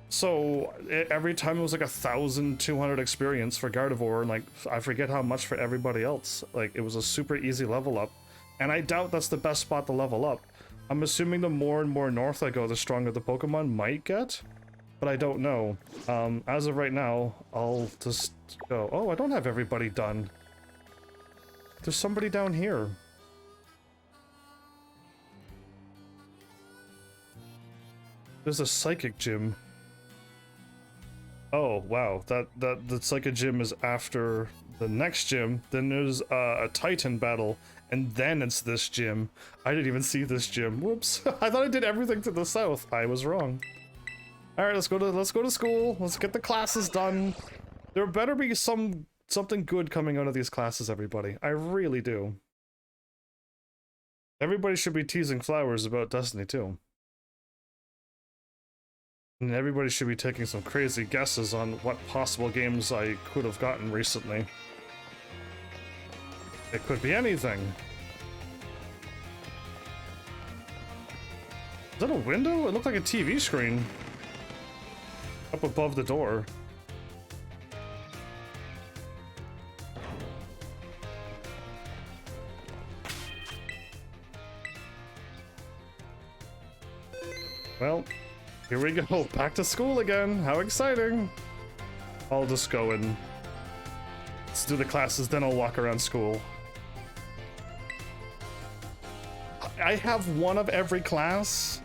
[SPEAKER 1] So every time it was like 1,200 experience for Gardevoir, and like I forget how much for everybody else. Like it was a super easy level up. And I doubt that's the best spot to level up. I'm assuming the more and more north I go, the stronger the Pokemon might get. but I don't know. As of right now, I'll just go. Oh, I don't have everybody done. There's somebody down here. There's a psychic gym. Oh, wow. The psychic gym is after the next gym. Then there's a Titan battle, and then it's this gym. I didn't even see this gym. Whoops. I thought I did everything to the south. I was wrong. All right, let's go to school. Let's get the classes done. There better be something good coming out of these classes, everybody. I really do. Everybody should be teasing Flowers about Destiny 2. And everybody should be taking some crazy guesses on what possible games I could have gotten recently. It could be anything. Is that a window? It looked like a TV screen. Up above the door. Well, here we go. Back to school again. How exciting. I'll just go and let's do the classes, then I'll walk around school. I have one of every class.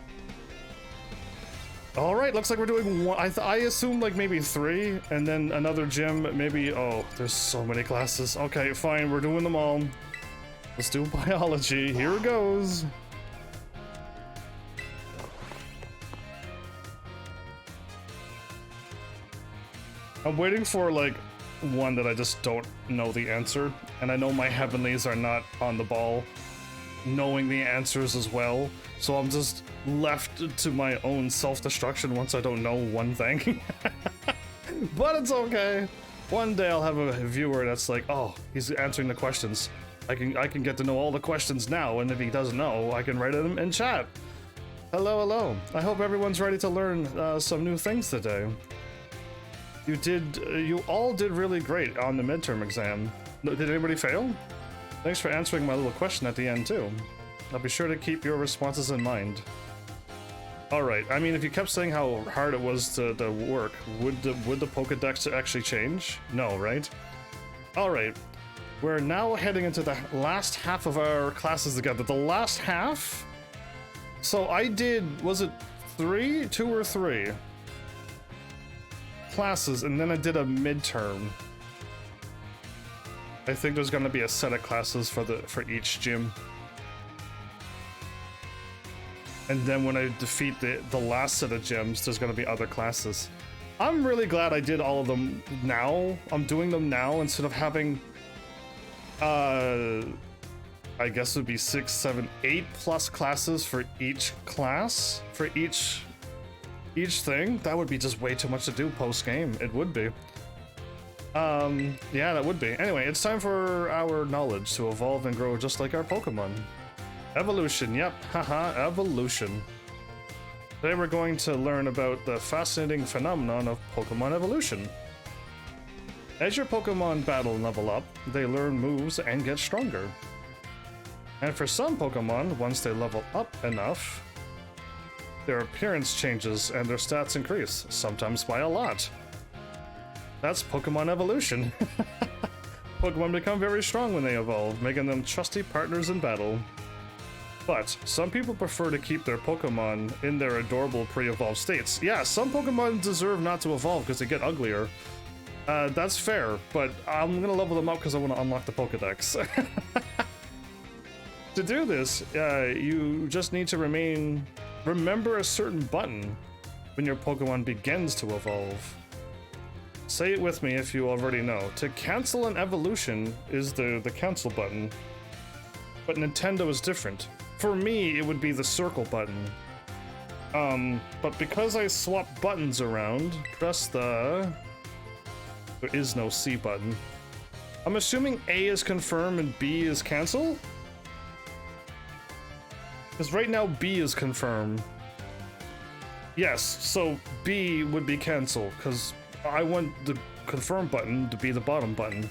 [SPEAKER 1] All right, looks like we're doing one. I assumed like maybe 3, and then another gym, maybe. Oh, there's so many classes. Okay, fine, we're doing them all. Let's do biology. Here it goes. I'm waiting for like one that I just don't know the answer, and I know my heavenlies are not on the ball knowing the answers as well, so I'm just left to my own self-destruction once I don't know one thing. But it's okay. One day I'll have a viewer that's like, oh, he's answering the questions. I can get to know all the questions now, and if he doesn't know, I can write them in chat. Hello, hello. I hope everyone's ready to learn some new things today. You all did really great on the midterm exam. Did anybody fail? Thanks for answering my little question at the end too. I'll be sure to keep your responses in mind. Alright, I mean, if you kept saying how hard it was to work, would the Pokedex actually change? No, right? Alright, we're now heading into the last half of our classes together. The last half? So I did, was it 2 or 3? Classes, and then I did a midterm. I think there's gonna be a set of classes for each gym. And then when I defeat the last set of gyms, there's gonna be other classes. I'm really glad I did all of them now. I'm doing them now instead of having I guess it would be 6, 7, 8 plus classes for each class, for each thing. That would be just way too much to do post-game. It would be. Yeah, that would be. Anyway, it's time for our knowledge to evolve and grow just like our Pokemon. Evolution, yep, haha, evolution. Today we're going to learn about the fascinating phenomenon of Pokemon evolution. As your Pokemon battle and level up, they learn moves and get stronger. And for some Pokemon, once they level up enough, their appearance changes and their stats increase, sometimes by a lot. That's Pokemon evolution. Pokemon become very strong when they evolve, making them trusty partners in battle. But some people prefer to keep their Pokemon in their adorable pre-evolved states. Yeah, some Pokemon deserve not to evolve because they get uglier. That's fair, but I'm gonna level them up because I want to unlock the Pokedex. To do this, you just need to remember a certain button when your Pokemon begins to evolve. Say it with me if you already know. To cancel an evolution is the cancel button, but Nintendo is different. For me, it would be the circle button. But because I swap buttons around, press the... There is no C button. I'm assuming A is confirm and B is cancel? Because right now B is confirm. Yes, so B would be cancel, because I want the confirm button to be the bottom button.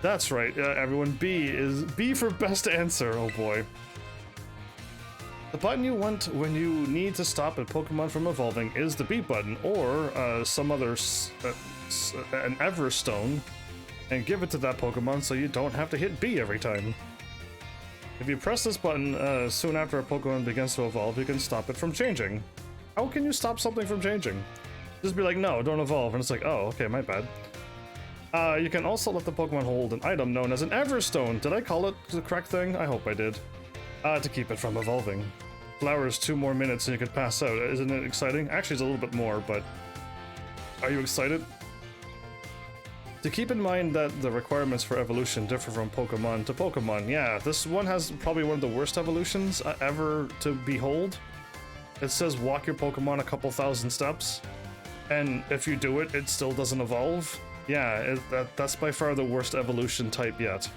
[SPEAKER 1] That's right, everyone. B is B for best answer. Oh boy. The button you want when you need to stop a Pokemon from evolving is the B button, or some other an Everstone, and give it to that Pokemon so you don't have to hit B every time. If you press this button soon after a Pokemon begins to evolve, you can stop it from changing. How can you stop something from changing? Just be like, no, don't evolve, and it's like, oh, okay, my bad. You can also let the Pokemon hold an item known as an Everstone. Did I call it the correct thing? I hope I did. To keep it from evolving. Flowers 2 more minutes and you could pass out. Isn't it exciting? Actually, it's a little bit more, but are you excited? To keep in mind that the requirements for evolution differ from Pokemon to Pokemon. Yeah, this one has probably one of the worst evolutions ever to behold. It says walk your Pokemon a couple thousand steps, and if you do it, it still doesn't evolve. Yeah, that's by far the worst evolution type yet.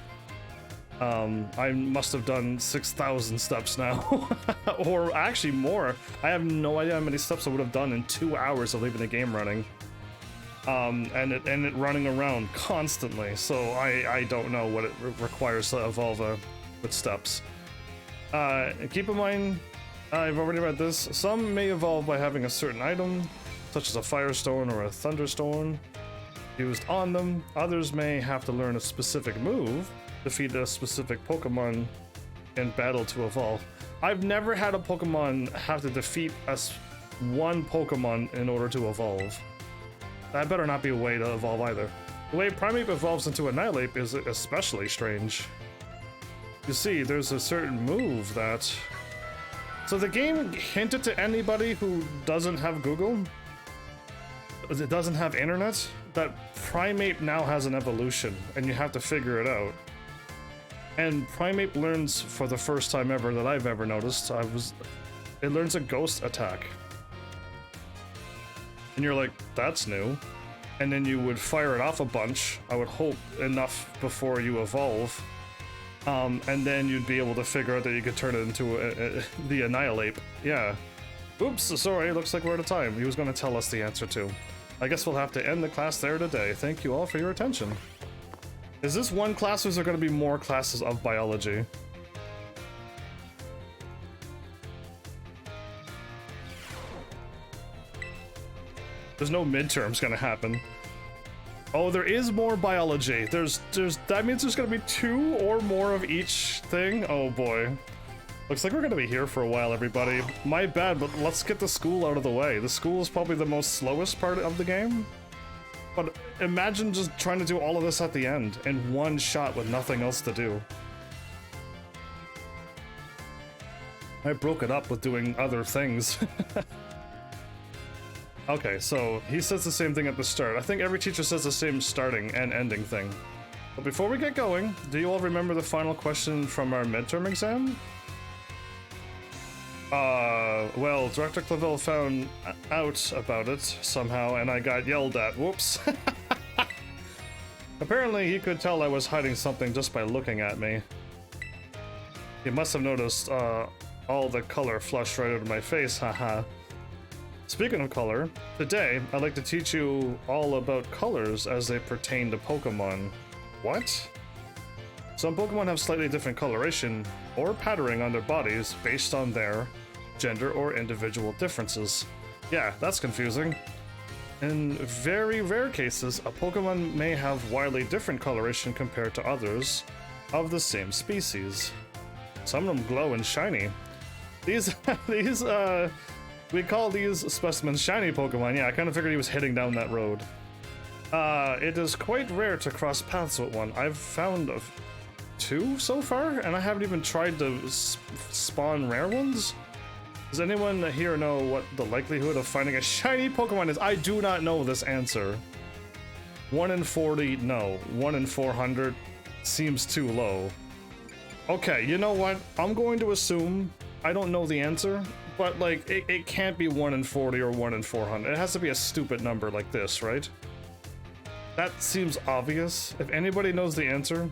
[SPEAKER 1] I must have done 6,000 steps now, or actually more. I have no idea how many steps I would have done in 2 hours of leaving the game running. And it running around constantly, so I don't know what it requires to evolve with steps. Keep in mind, I've already read this, some may evolve by having a certain item, such as a Firestone or a Thunderstone, used on them. Others may have to learn a specific move, defeat a specific Pokemon in battle to evolve. I've never had a Pokemon have to defeat one Pokemon in order to evolve. That better not be a way to evolve either. The way Primeape evolves into Annihilate is especially strange. You see, there's a certain move that... So the game hinted to anybody who doesn't have Google, it doesn't have internet, that Primeape now has an evolution, and you have to figure it out. And Primeape learns, for the first time ever that I've ever noticed, it learns a Ghost attack. And you're like, that's new. And then you would fire it off a bunch, I would hope enough before you evolve. And then you'd be able to figure out that you could turn it into the Annihilate. Yeah. Oops, sorry, looks like we're out of time. He was going to tell us the answer too. I guess we'll have to end the class there today. Thank you all for your attention. Is this one class or is there going to be more classes of biology? There's no midterms gonna happen. Oh, there is more biology. That means there's gonna be 2 or more of each thing. Oh boy. Looks like we're gonna be here for a while, everybody. My bad, but let's get the school out of the way. The school is probably the most slowest part of the game. But imagine just trying to do all of this at the end in one shot with nothing else to do. I broke it up with doing other things. Okay, so he says the same thing at the start. I think every teacher says the same starting and ending thing. But before we get going, do you all remember the final question from our midterm exam? Well, Director Clavel found out about it somehow, and I got yelled at. Whoops. Apparently, he could tell I was hiding something just by looking at me. He must have noticed all the color flushed right out of my face, haha. Speaking of color, today I'd like to teach you all about colors as they pertain to Pokemon. What? Some Pokemon have slightly different coloration or patterning on their bodies based on their gender or individual differences. Yeah, that's confusing. In very rare cases, a Pokemon may have wildly different coloration compared to others of the same species. Some of them glow and shiny. We call these specimens shiny Pokemon. Yeah, I kind of figured he was heading down that road. It is quite rare to cross paths with one. I've found 2 so far, and I haven't even tried to spawn rare ones. Does anyone here know what the likelihood of finding a shiny Pokemon is? I do not know this answer. 1 in 40, no. 1 in 400 seems too low. Okay, you know what? I'm going to assume I don't know the answer. But, like, it can't be 1 in 40 or 1 in 400. It has to be a stupid number like this, right? That seems obvious. If anybody knows the answer,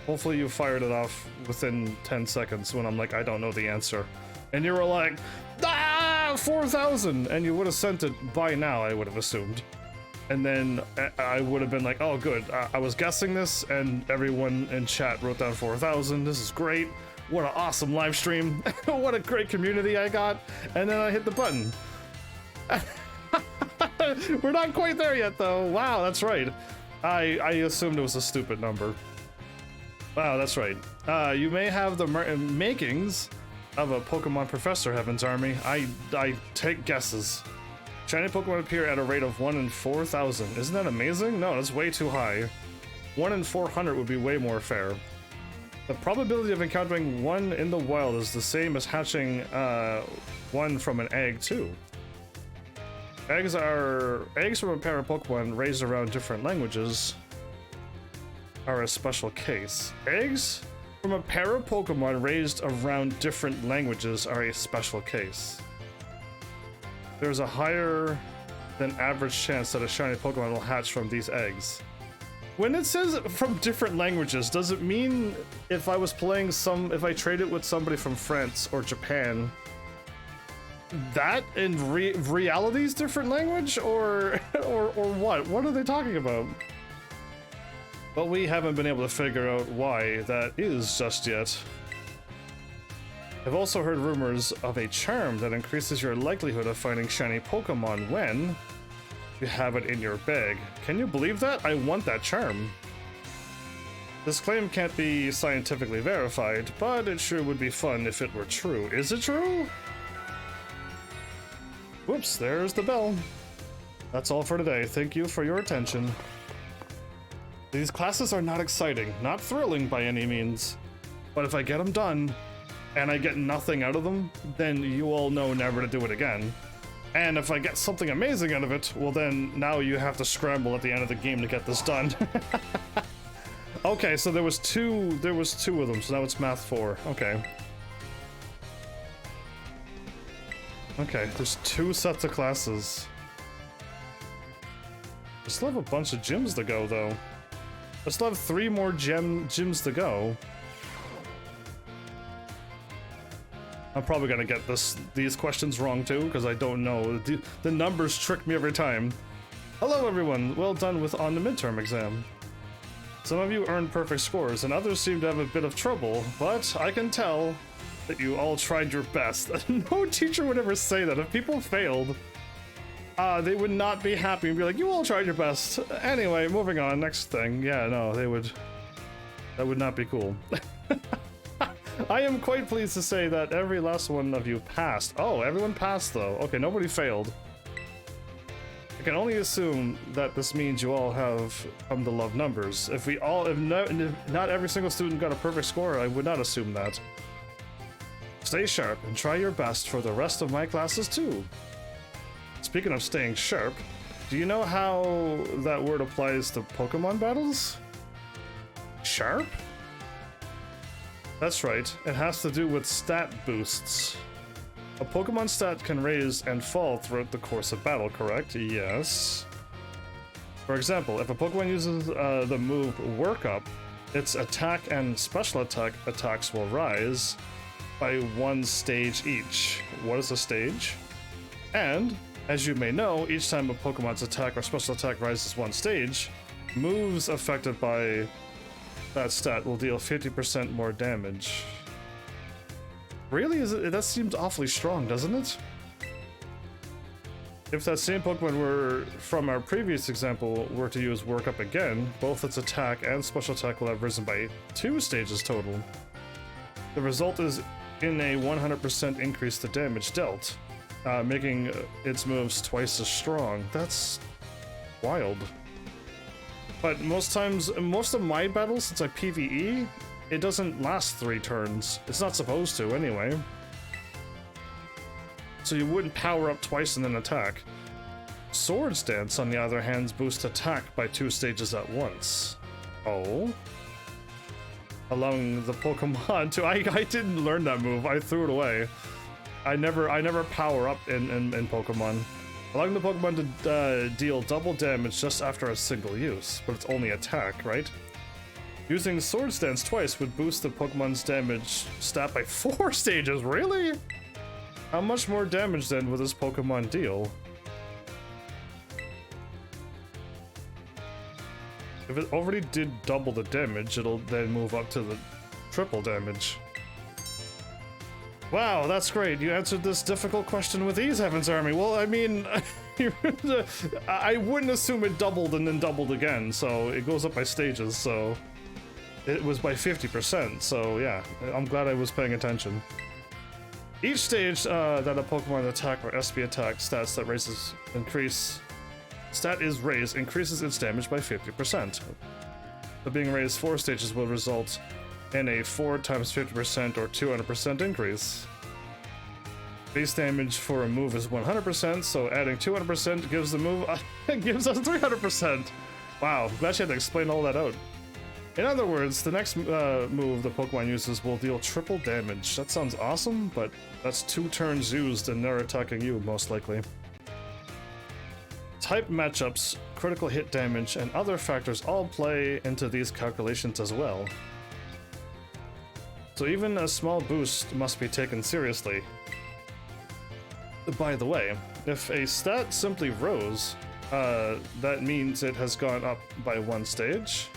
[SPEAKER 1] hopefully you fired it off within 10 seconds when I'm like, I don't know the answer. And you were like, 4,000! And you would have sent it by now, I would have assumed. And then I would have been like, oh, good. I was guessing this, and everyone in chat wrote down 4,000. This is great. What an awesome live stream. What a great community I got. And then I hit the button. We're not quite there yet, though. Wow, that's right. I assumed it was a stupid number. Wow, that's right. You may have the makings of a Pokemon professor, Heaven's Army. I take guesses. Shiny Pokemon appear at a rate of 1 in 4,000. Isn't that amazing? No, that's way too high. 1 in 400 would be way more fair. The probability of encountering one in the wild is the same as hatching one from an egg, too. Eggs from a pair of Pokemon raised around different languages are a special case. Eggs from a pair of Pokemon raised around different languages are a special case. There's a higher than average chance that a shiny Pokemon will hatch from these eggs. When it says from different languages, does it mean if I was playing if I traded with somebody from France or Japan, that in reality's different language, or what? What are they talking about? But we haven't been able to figure out why that is just yet. I've also heard rumors of a charm that increases your likelihood of finding shiny Pokemon when you have it in your bag. Can you believe that? I want that charm. This claim can't be scientifically verified, but it sure would be fun if it were true. Is it true? Whoops, there's the bell. That's all for today. Thank you for your attention. These classes are not exciting, not thrilling by any means, but if I get them done and I get nothing out of them, then you all know never to do it again. And if I get something amazing out of it, well then now you have to scramble at the end of the game to get this done. Okay, so there was two of them, so now it's Math 4. Okay. Okay, there's 2 sets of classes. I still have a bunch of gyms to go, though. I still have 3 more gyms to go. I'm probably gonna get these questions wrong, too, because I don't know. The numbers trick me every time. Hello, everyone. Well done on the midterm exam. Some of you earned perfect scores, and others seem to have a bit of trouble, but I can tell that you all tried your best. No teacher would ever say that. If people failed, they would not be happy and be like, you all tried your best. Anyway, moving on, next thing. Yeah, no, that would not be cool. I am quite pleased to say that every last one of you passed. Oh, everyone passed though. Okay, nobody failed. I can only assume that this means you all have come to love numbers. If not every single student got a perfect score, I would not assume that. Stay sharp and try your best for the rest of my classes too. Speaking of staying sharp, do you know how that word applies to Pokemon battles? Sharp? That's right, it has to do with stat boosts. A Pokemon stat can raise and fall throughout the course of battle, correct? Yes. For example, if a Pokemon uses the move Work Up, its attack and special attacks will rise by 1 stage each. What is a stage? And, as you may know, each time a Pokemon's attack or special attack rises 1 stage, moves affected by that stat will deal 50% more damage. Really? That seems awfully strong, doesn't it? If that same Pokemon were from our previous example were to use Work Up again, both its attack and special attack will have risen by 2 stages total. The result is in a 100% increase to damage dealt, making its moves twice as strong. That's wild. But most of my battles, since I PvE, it doesn't last 3 turns. It's not supposed to, anyway. So you wouldn't power up twice and then attack. Swords Dance, on the other hand, boosts attack by 2 stages at once. Oh? Allowing the Pokemon to... I didn't learn that move. I threw it away. I never power up in Pokemon. Allowing the Pokemon to deal double damage just after a single use, but it's only attack, right? Using Swords Dance twice would boost the Pokemon's damage stat by 4 stages, really? How much more damage then will this Pokemon deal? If it already did double the damage, it'll then move up to the triple damage. Wow, that's great. You answered this difficult question with ease, Heaven's Army. Well, I mean, I wouldn't assume it doubled and then doubled again, so it goes up by stages, so it was by 50%, so yeah, I'm glad I was paying attention. Each stage that a Pokemon attack or SP attack stats that is raised increases its damage by 50%. So being raised 4 stages will result in a 4 times 50% or 200% increase. Base damage for a move is 100%, so adding 200% gives the move gives us 300%. Wow, glad you had to explain all that out. In other words, the next move the Pokemon uses will deal triple damage. That sounds awesome, but that's 2 turns used and they're attacking you, most likely. Type matchups, critical hit damage, and other factors all play into these calculations as well. So even a small boost must be taken seriously. By the way, if a stat simply rose, that means it has gone up by 1 stage.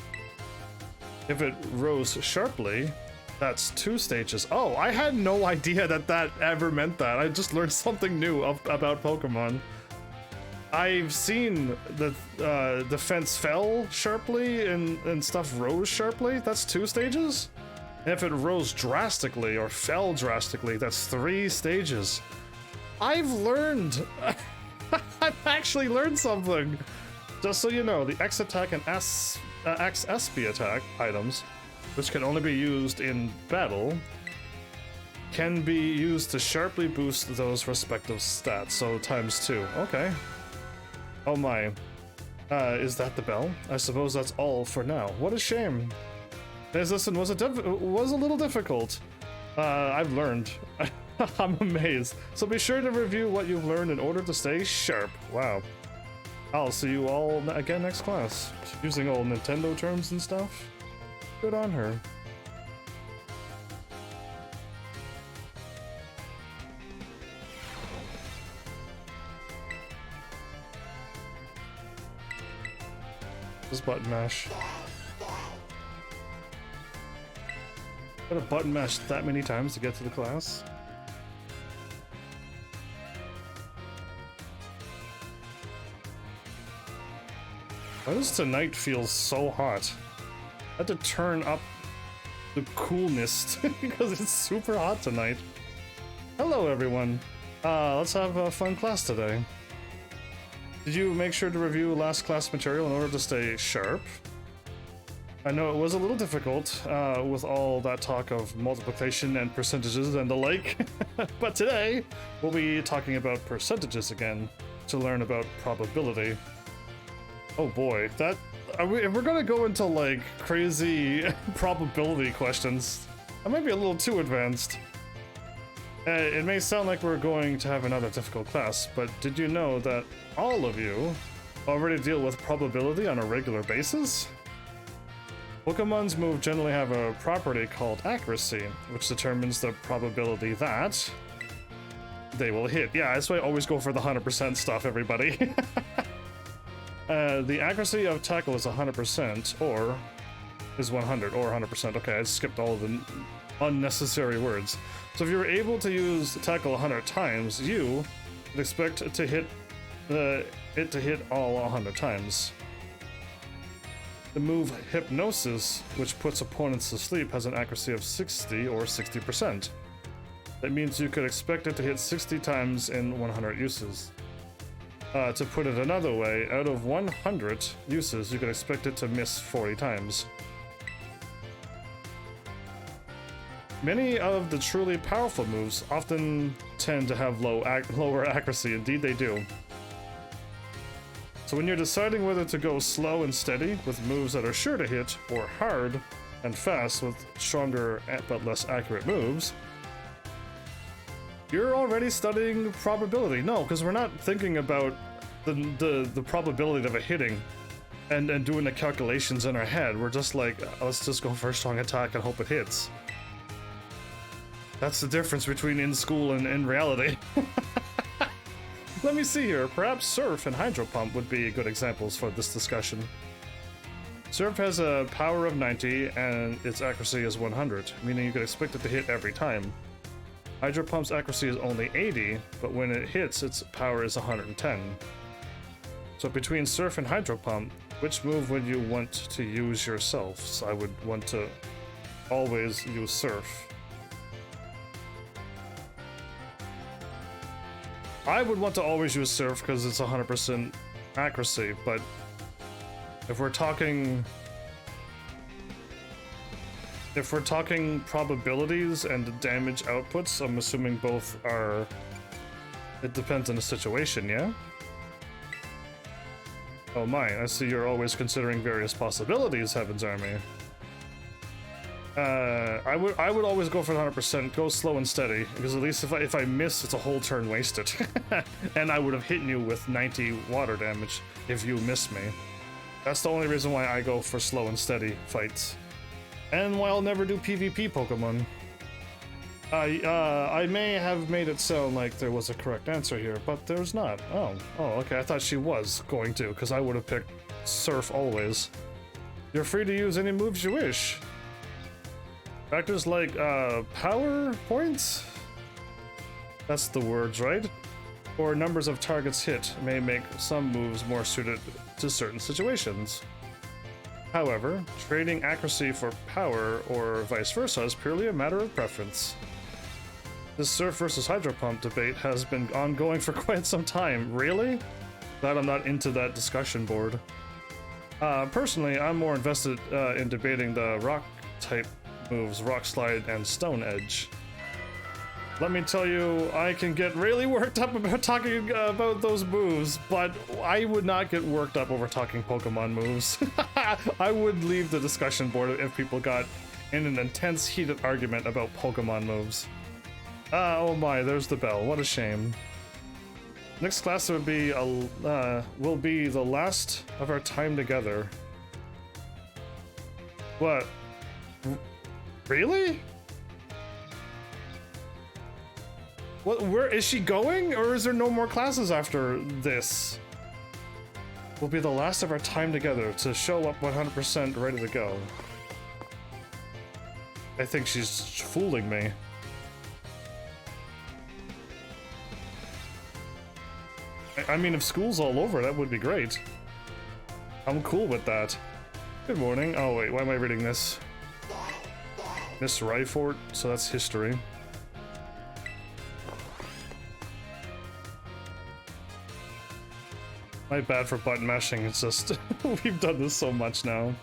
[SPEAKER 1] If it rose sharply, that's 2 stages. Oh, I had no idea that ever meant that. I just learned something new about Pokemon. I've seen the defense fell sharply and stuff rose sharply. That's 2 stages? And if it rose drastically or fell drastically, that's 3 stages. I've learned! I've actually learned something! Just so you know, the X attack and X SP attack items, which can only be used in battle, can be used to sharply boost those respective stats, so times 2. Okay. Oh my. Is that the bell? I suppose that's all for now. What a shame. Listen, was a little difficult. I've learned. I'm amazed. So be sure to review what you've learned in order to stay sharp. Wow. I'll see you all again next class. Using old Nintendo terms and stuff. Good on her. Just button mash. Gotta button mash that many times to get to the class. Why does tonight feel so hot? I had to turn up the coolness because it's super hot tonight. Hello everyone. Let's have a fun class today. Did you make sure to review last class material in order to stay sharp? I know it was a little difficult with all that talk of multiplication and percentages and the like, but today we'll be talking about percentages again to learn about probability. Oh boy, if we're gonna go into like crazy probability questions, that might be a little too advanced. It may sound like we're going to have another difficult class, but did you know that all of you already deal with probability on a regular basis? Pokemon's move generally have a property called accuracy, which determines the probability that they will hit. Yeah, that's why I always go for the 100% stuff, everybody. The accuracy of tackle is 100%, or is 100, or 100%. Okay, I skipped all of the unnecessary words. So if you're able to use tackle 100 times, you would expect to hit it to hit all 100 times. The move Hypnosis, which puts opponents to sleep, has an accuracy of 60 or 60%. That means you could expect it to hit 60 times in 100 uses. To put it another way, out of 100 uses, you could expect it to miss 40 times. Many of the truly powerful moves often tend to have lower accuracy. Indeed, they do. So when you're deciding whether to go slow and steady with moves that are sure to hit, or hard and fast with stronger but less accurate moves, you're already studying probability. No, because we're not thinking about the probability of it hitting and doing the calculations in our head. We're just like, let's just go for a strong attack and hope it hits. That's the difference between in school and in reality. Let me see here. Perhaps Surf and Hydro Pump would be good examples for this discussion. Surf has a power of 90 and its accuracy is 100, meaning you could expect it to hit every time. Hydro Pump's accuracy is only 80, but when it hits, its power is 110. So between Surf and Hydro Pump, which move would you want to use yourself? So I would want to always use Surf. I would want to always use Surf because it's 100% accuracy, but if we're talking probabilities and damage outputs, I'm assuming both are... It depends on the situation, yeah? Oh my, I see you're always considering various possibilities, Heaven's Army. I would always go for 100%, go slow and steady, because at least if I miss, it's a whole turn wasted. And I would have hit you with 90 water damage if you miss me. That's the only reason why I go for slow and steady fights. And why I'll never do PvP Pokemon. I may have made it sound like there was a correct answer here, but there's not. Oh, okay, I thought she was going to, because I would have picked Surf always. You're free to use any moves you wish. Factors like, power points? That's the words, right? Or numbers of targets hit may make some moves more suited to certain situations. However, trading accuracy for power or vice versa is purely a matter of preference. This Surf versus Hydro Pump debate has been ongoing for quite some time. Really? Glad I'm not into that discussion board. Personally, I'm more invested in debating the rock type moves, Rock Slide and Stone Edge. Let me tell you, I can get really worked up about talking about those moves, but I would not get worked up over talking Pokemon moves. I would leave the discussion board if people got in an intense, heated argument about Pokemon moves. Oh my, there's the bell. What a shame. Next class will be the last of our time together. What? Really? What? Where is she going? Or is there no more classes after this? Will be the last of our time together to show up 100% ready to go. I think she's fooling me. I mean, if school's all over, that would be great. I'm cool with that. Good morning. Oh wait, why am I reading this? Miss Ryfort, so that's history. My bad for button mashing, it's just, we've done this so much now.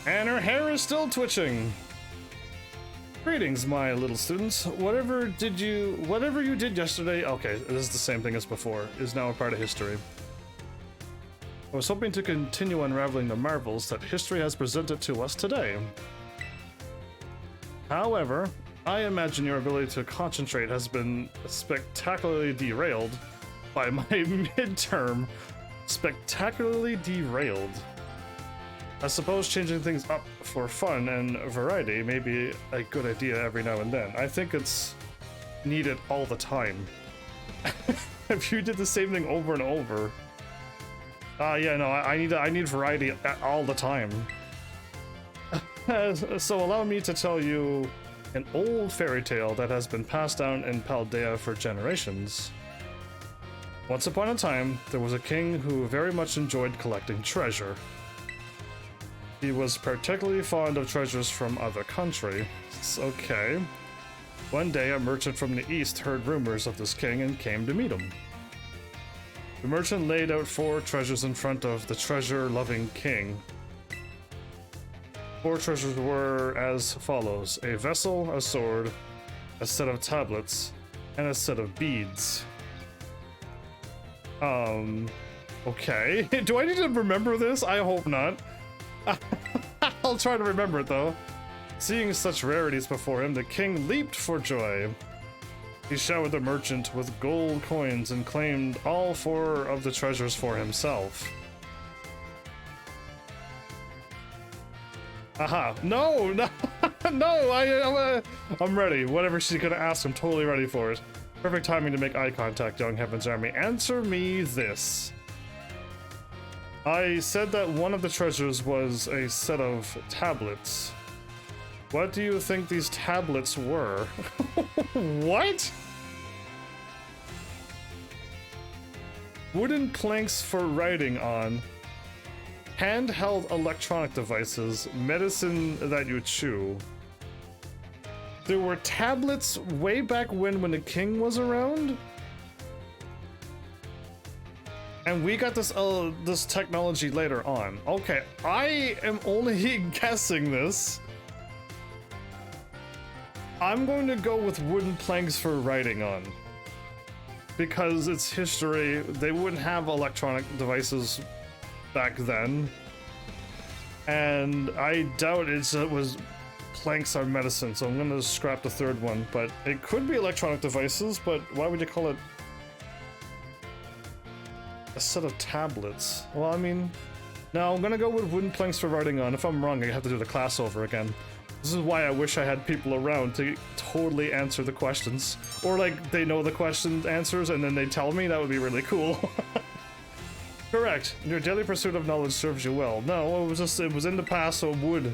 [SPEAKER 1] And her hair is still twitching. Greetings, my little students. Whatever you did yesterday, okay, this is the same thing as before, is now a part of history. I was hoping to continue unraveling the marvels that history has presented to us today. However, I imagine your ability to concentrate has been spectacularly derailed by my midterm. Spectacularly derailed. I suppose changing things up for fun and variety may be a good idea every now and then. I think it's needed all the time. If you did the same thing over and over. Yeah, no, I need variety all the time. So allow me to tell you an old fairy tale that has been passed down in Paldea for generations. Once upon a time, there was a king who very much enjoyed collecting treasure. He was particularly fond of treasures from other countries. Okay. One day, a merchant from the east heard rumors of this king and came to meet him. The merchant laid out 4 treasures in front of the treasure-loving king. 4 treasures were as follows: a vessel, a sword, a set of tablets, and a set of beads. Okay. Do I need to remember this? I hope not. I'll try to remember it though. Seeing such rarities before him, the king leaped for joy. He showered the merchant with gold coins and claimed all 4 of the treasures for himself. Aha. No, no, no, I'm ready. Whatever she's gonna ask, I'm totally ready for it. Perfect timing to make eye contact, young Heaven's Army. Answer me this. I said that one of the treasures was a set of tablets. What do you think these tablets were? What? Wooden planks for writing on. Handheld electronic devices. Medicine that you chew. There were tablets way back when the king was around? And we got this this technology later on. Okay, I am only guessing this. I'm going to go with wooden planks for writing on. Because it's history, they wouldn't have electronic devices back then. And I doubt it was planks on medicine, so I'm going to scrap the third one. But it could be electronic devices, but why would you call it a set of tablets? Well, I mean, no, I'm going to go with wooden planks for writing on. If I'm wrong, I have to do the class over again. This is why I wish I had people around to totally answer the questions. Or like, they know the question answers and then they tell me. That would be really cool. Correct. Your daily pursuit of knowledge serves you well. No, it was in the past, so wood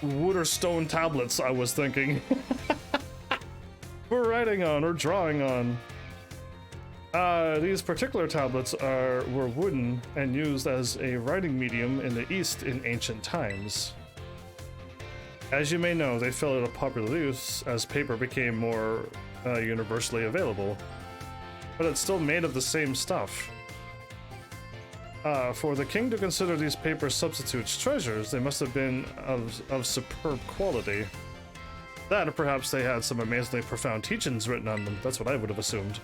[SPEAKER 1] or stone tablets, I was thinking. For writing on or drawing on. These particular tablets were wooden and used as a writing medium in the East in ancient times. As you may know, they fell out of popular use as paper became more universally available. But it's still made of the same stuff. For the king to consider these paper substitutes treasures, they must have been of superb quality. That, or perhaps they had some amazingly profound teachings written on them. That's what I would have assumed.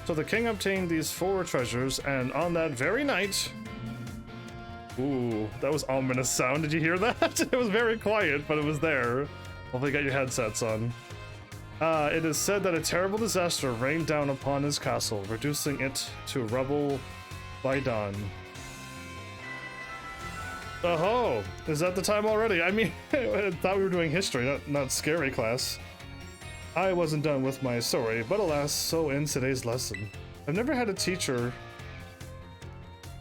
[SPEAKER 1] So the king obtained these 4 treasures, and on that very night... Ooh, that was ominous sound. Did you hear that? It was very quiet, but it was there. Hopefully you got your headsets on. It is said that a terrible disaster rained down upon his castle, reducing it to rubble by dawn. Oh, is that the time already? I mean, I thought we were doing history, not scary class. I wasn't done with my story, but alas, so ends today's lesson. I've never had a teacher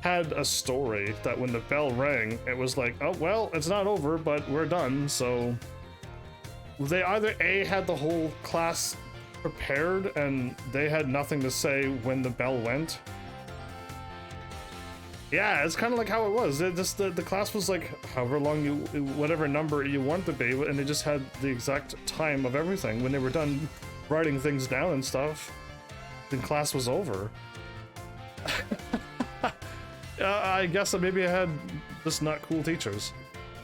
[SPEAKER 1] had a story that when the bell rang, it was like, oh, well, it's not over, but we're done, so... They either A, had the whole class prepared, and they had nothing to say when the bell went. Yeah, it's kind of like how it was. It just the class was like, however long whatever number you want to be, and they just had the exact time of everything. When they were done writing things down and stuff, then class was over. I guess that maybe I had just not cool teachers.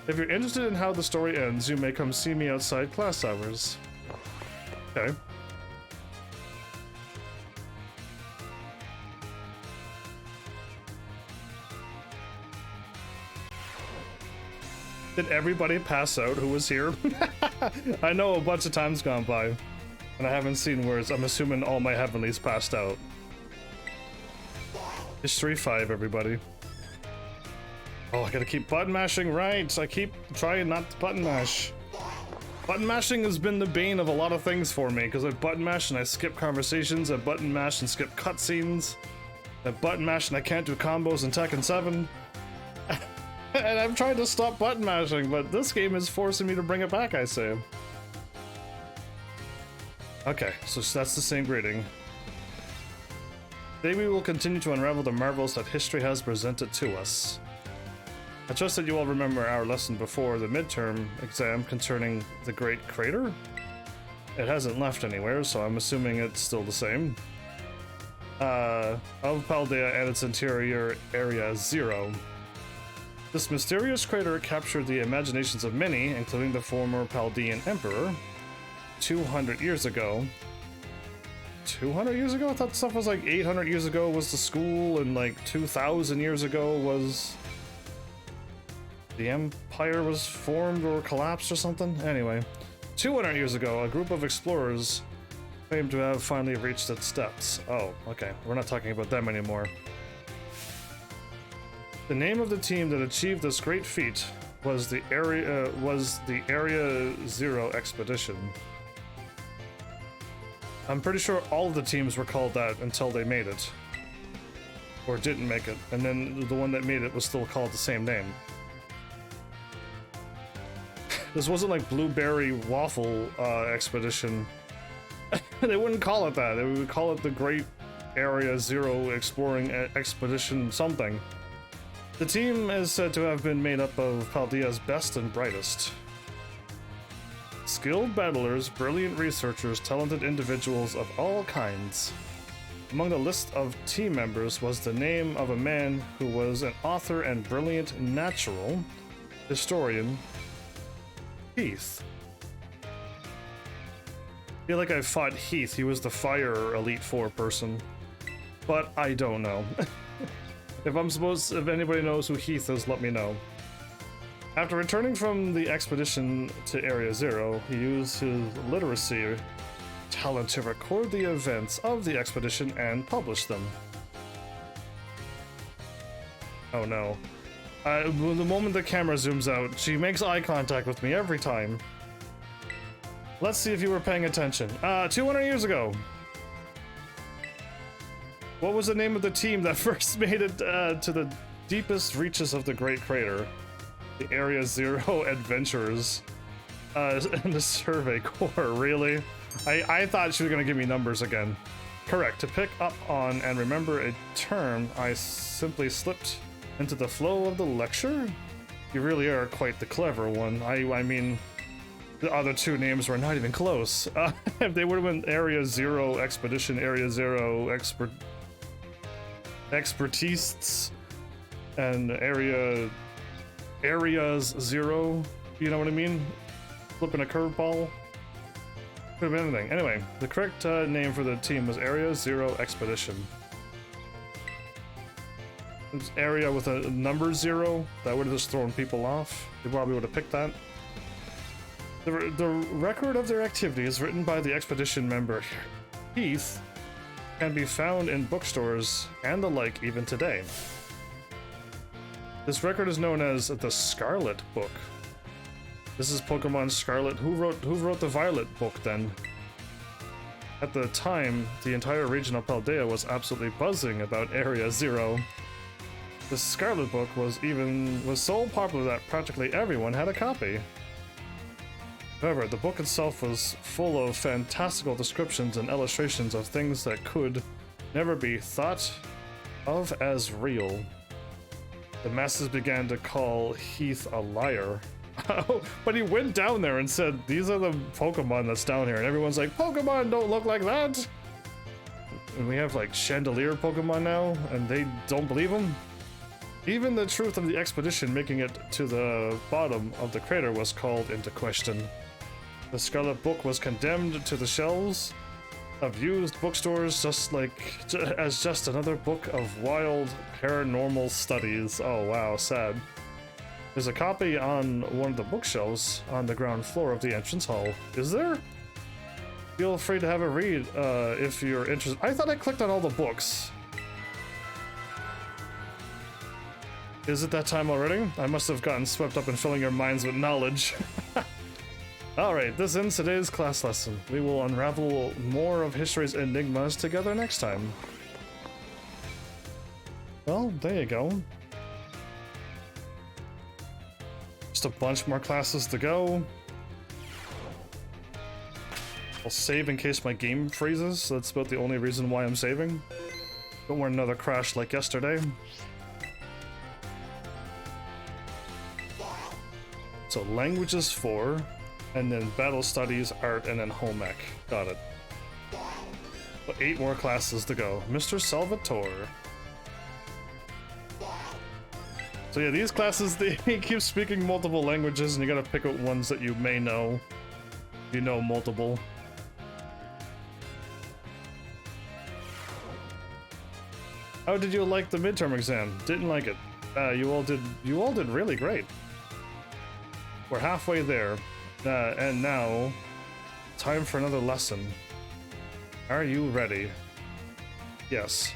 [SPEAKER 1] If you're interested in how the story ends, you may come see me outside class hours. Okay. Did everybody pass out who was here? I know a bunch of time's gone by, and I haven't seen words. I'm assuming all my heavenlies passed out. History 5, everybody. Oh, I gotta keep button mashing, right? I keep trying not to button mash. Button mashing has been the bane of a lot of things for me, because I button mash and I skip conversations, I button mash and skip cutscenes, I button mash and I can't do combos in Tekken 7. And I'm trying to stop button mashing, but this game is forcing me to bring it back, I say. Okay, so that's the same greeting. Today we will continue to unravel the marvels that history has presented to us. I trust that you all remember our lesson before the midterm exam concerning the Great Crater. It hasn't left anywhere, so I'm assuming it's still the same. Of Paldea and its interior area 0. This mysterious crater captured the imaginations of many, including the former Paldean emperor, 200 years ago. 200 years ago? I thought stuff was like 800 years ago was the school, and like 2,000 years ago was... the empire was formed or collapsed or something? Anyway, 200 years ago, a group of explorers claimed to have finally reached its depths. Oh, okay. We're not talking about them anymore. The name of the team that achieved this great feat was the Area 0 expedition. I'm pretty sure all of the teams were called that until they made it. Or didn't make it. And then the one that made it was still called the same name. This wasn't like Blueberry Waffle Expedition. They wouldn't call it that. They would call it the Great Area Zero Exploring Expedition something. The team is said to have been made up of Paldea's best and brightest. Skilled battlers, brilliant researchers, talented individuals of all kinds. Among the list of team members was the name of a man who was an author and brilliant natural historian, Heath. I feel like I fought Heath. He was the Fire Elite Four person, but I don't know. If anybody knows who Heath is, let me know. After returning from the expedition to Area Zero, he used his literacy talent to record the events of the expedition and publish them. Oh no. The moment the camera zooms out, she makes eye contact with me every time. Let's see if you were paying attention. 200 years ago. What was the name of the team that first made it to the deepest reaches of the Great Crater? The Area Zero Adventurers. And the Survey Corps, really? I thought she was gonna give me numbers again. Correct. To pick up on and remember a term, I simply slipped into the flow of the lecture? You really are quite the clever one. I mean, the other two names were not even close. If they would have been Area Zero Expedition, Area Zero Expertise, and Areas Zero, you know what I mean? Flipping a curveball. Could have been anything. Anyway, the correct name for the team was Area Zero Expedition. It's area with a number 0. That would have just thrown people off. They probably would have picked that. The record of their activities written by the expedition member Heath can be found in bookstores and the like even today. This record is known as the Scarlet book. This is Pokemon Scarlet. Who wrote the Violet book then? At the time, the entire region of Paldea was absolutely buzzing about Area Zero. The Scarlet book was so popular that practically everyone had a copy. However, the book itself was full of fantastical descriptions and illustrations of things that could never be thought of as real. The masses began to call Heath a liar. But he went down there and said, these are the Pokemon that's down here. And everyone's like, Pokemon don't look like that! And we have like Chandelier Pokemon now, and they don't believe him? Even the truth of the expedition making it to the bottom of the crater was called into question. The Scarlet book was condemned to the shelves of used bookstores as just another book of wild paranormal studies. Oh wow, sad. There's a copy on one of the bookshelves on the ground floor of the entrance hall. Is there? Feel free to have a read if you're interested. I thought I clicked on all the books. Is it that time already? I must have gotten swept up in filling your minds with knowledge. Alright, this ends today's class lesson. We will unravel more of history's enigmas together next time. Well, there you go. Just a bunch more classes to go. I'll save in case my game freezes. That's about the only reason why I'm saving. Don't want another crash like yesterday. So languages 4, and then battle studies, art, and then home ec. Got it. But 8 more classes to go. Mr. Salvatore. So yeah, these classes, they keep speaking multiple languages, and you gotta pick out ones that you may know. You know multiple. How did you like the midterm exam? Didn't like it. You all did really great. We're halfway there, and now, time for another lesson. Are you ready? Yes.